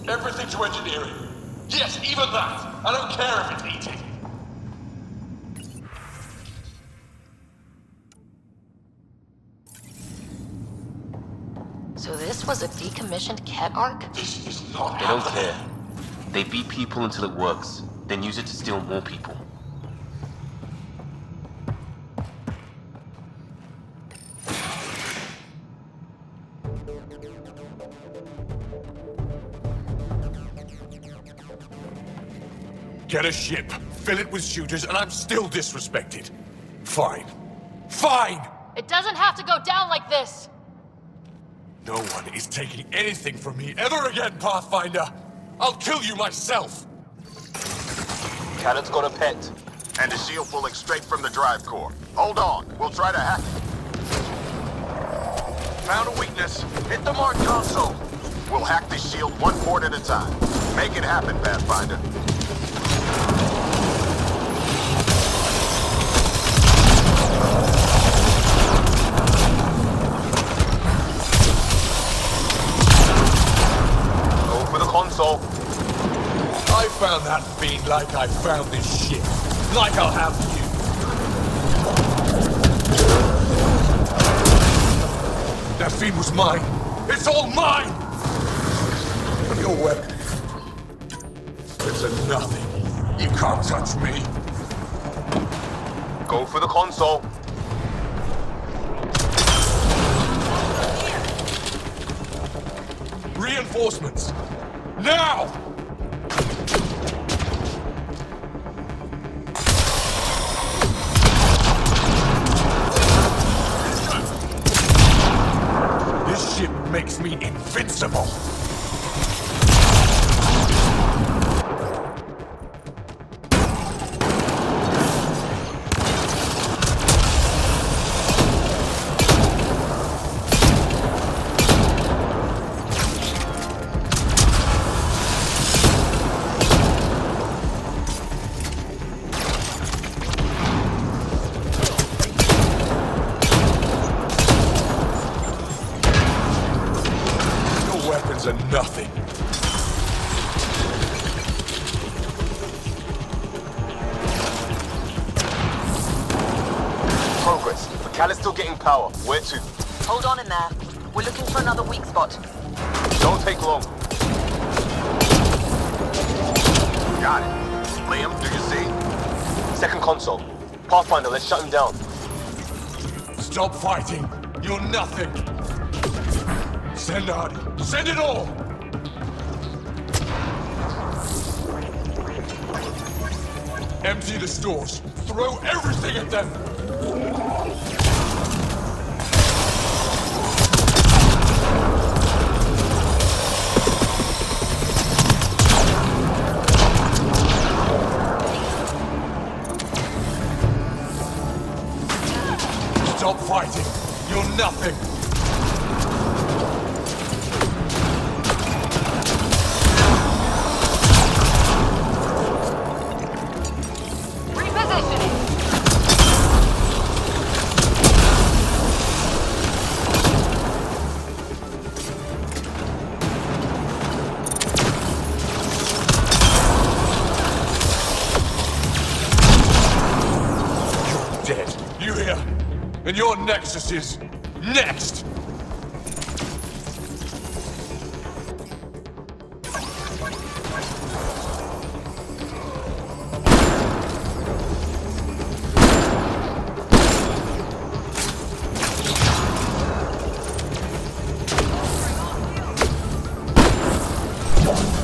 Everything to engineering. Yes, even that. I don't care if it's eating. So this was a decommissioned Ket ark? This is not They don't care. They beat people until it works, then use it to steal more people. Get a ship, fill it with shooters, and I'm still disrespected. Fine. Fine! It doesn't have to go down like this! No one is taking anything from me ever again, Pathfinder! I'll kill you myself! Khaled's got a pet. And a shield pulling straight from the drive core. Hold on, we'll try to hack it. Found a weakness. Hit the mark console. We'll hack the shield one port at a time. Make it happen, Pathfinder. ain't like I found this shit. Like I'll have you. That feed was mine. It's all mine! Your weapon. It's a nothing. You can't touch me. Go for the console. Reinforcements! Now! This ship makes me invincible! Nothing. Progress. But Cal is still getting power. Where to? Hold on in there. We're looking for another weak spot. Don't take long. Got it. Liam, do you see? Second console. Pathfinder, let's shut him down. Stop fighting. You're nothing. Send Artie. Send it all! Empty the stores. Throw everything at them! Stop fighting. You're nothing. And your Nexus is next!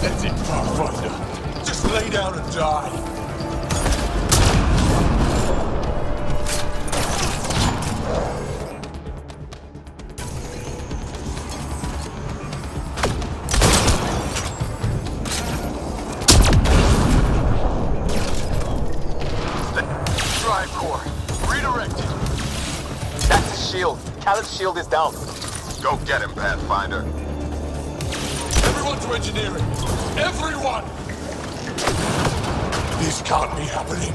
That's it, Pathfinder. Just lay down and die. Khaled's shield is down. Go get him, Pathfinder. Everyone to engineering! Everyone! This can't be happening.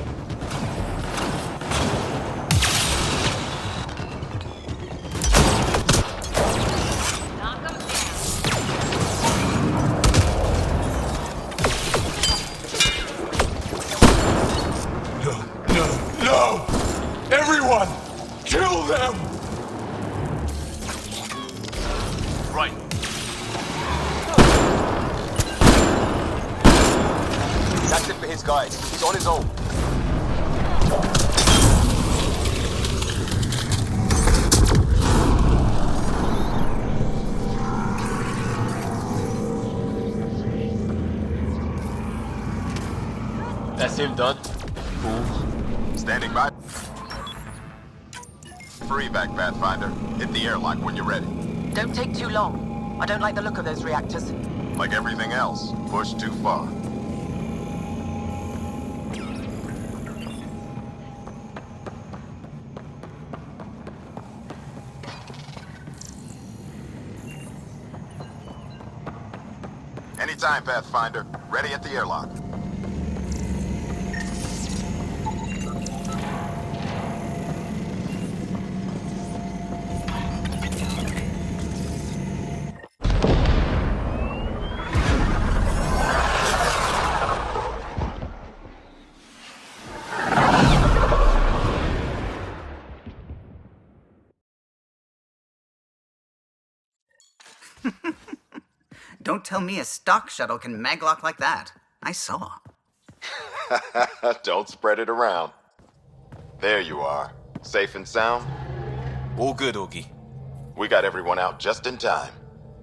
No! Everyone! Kill them! Right. That's it for his guys. He's on his own. That's him done. Cool. Standing by. Free back, Pathfinder. Hit the airlock when you're ready. Don't take too long. I don't like the look of those reactors. Like everything else, push too far. Anytime, Pathfinder. Ready at the airlock. Don't tell me a stock shuttle can maglock like that. I saw. Don't spread it around. There you are. Safe and sound? All good, Augie. We got everyone out just in time.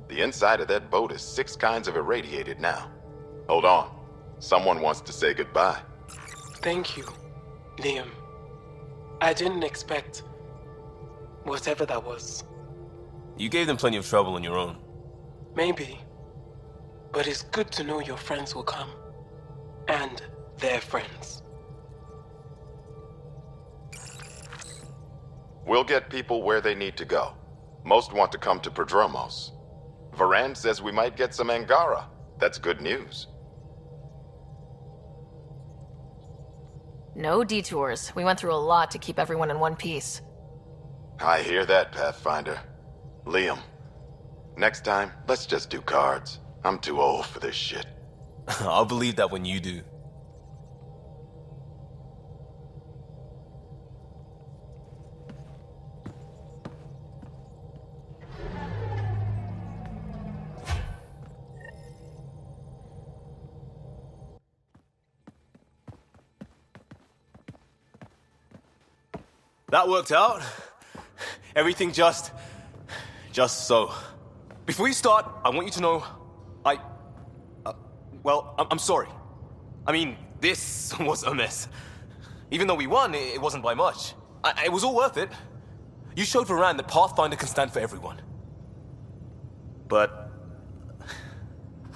The inside of that boat is 6 kinds of irradiated now. Hold on. Someone wants to say goodbye. Thank you, Liam. I didn't expect whatever that was. You gave them plenty of trouble on your own. Maybe. But it's good to know your friends will come. And their friends. We'll get people where they need to go. Most want to come to Prodromos. Varan says we might get some Angara. That's good news. No detours. We went through a lot to keep everyone in one piece. I hear that, Pathfinder. Liam, next time, let's just do cards. I'm too old for this shit. I'll believe that when you do. That worked out. Everything just so. Before you start, I want you to know, I'm sorry. I mean, this was a mess. Even though we won, it wasn't by much. It was all worth it. You showed Varan that Pathfinder can stand for everyone. But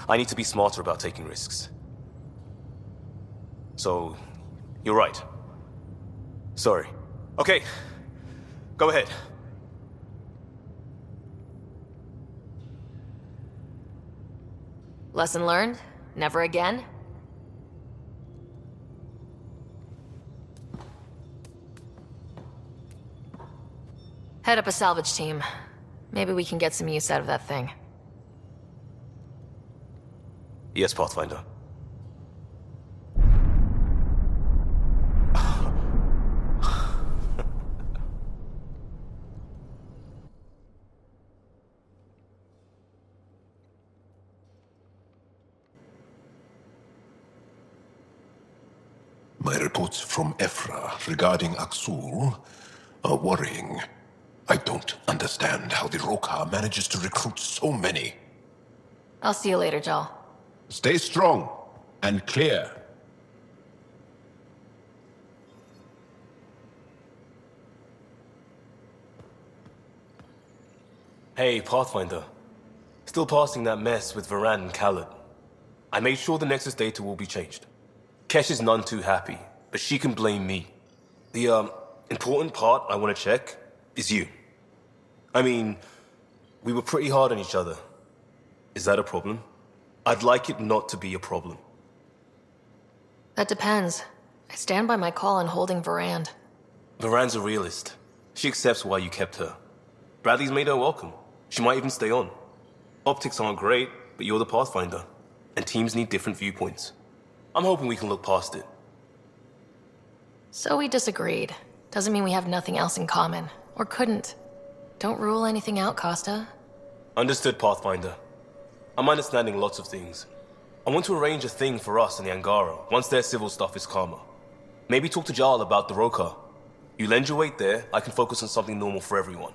I need to be smarter about taking risks. So, you're right. Sorry. Okay, go ahead. Lesson learned? Never again? Head up a salvage team. Maybe we can get some use out of that thing. Yes, Pathfinder. My reports from Ephra regarding Aksul are worrying. I don't understand how the Roka manages to recruit so many. I'll see you later, Jal. Stay strong and clear. Hey, Pathfinder. Still passing that mess with Varan and Khaled. I made sure the Nexus data will be changed. Kesh is none too happy, but she can blame me. The, important part I want to check is you. I mean, we were pretty hard on each other. Is that a problem? I'd like it not to be a problem. That depends. I stand by my call on holding Varan. Varan's a realist. She accepts why you kept her. Bradley's made her welcome. She might even stay on. Optics aren't great, but you're the Pathfinder. And teams need different viewpoints. I'm hoping we can look past it. So we disagreed. Doesn't mean we have nothing else in common. Or couldn't. Don't rule anything out, Costa. Understood, Pathfinder. I'm understanding lots of things. I want to arrange a thing for us and the Angara once their civil stuff is calmer. Maybe talk to Jarl about the Roka. You lend your weight there, I can focus on something normal for everyone.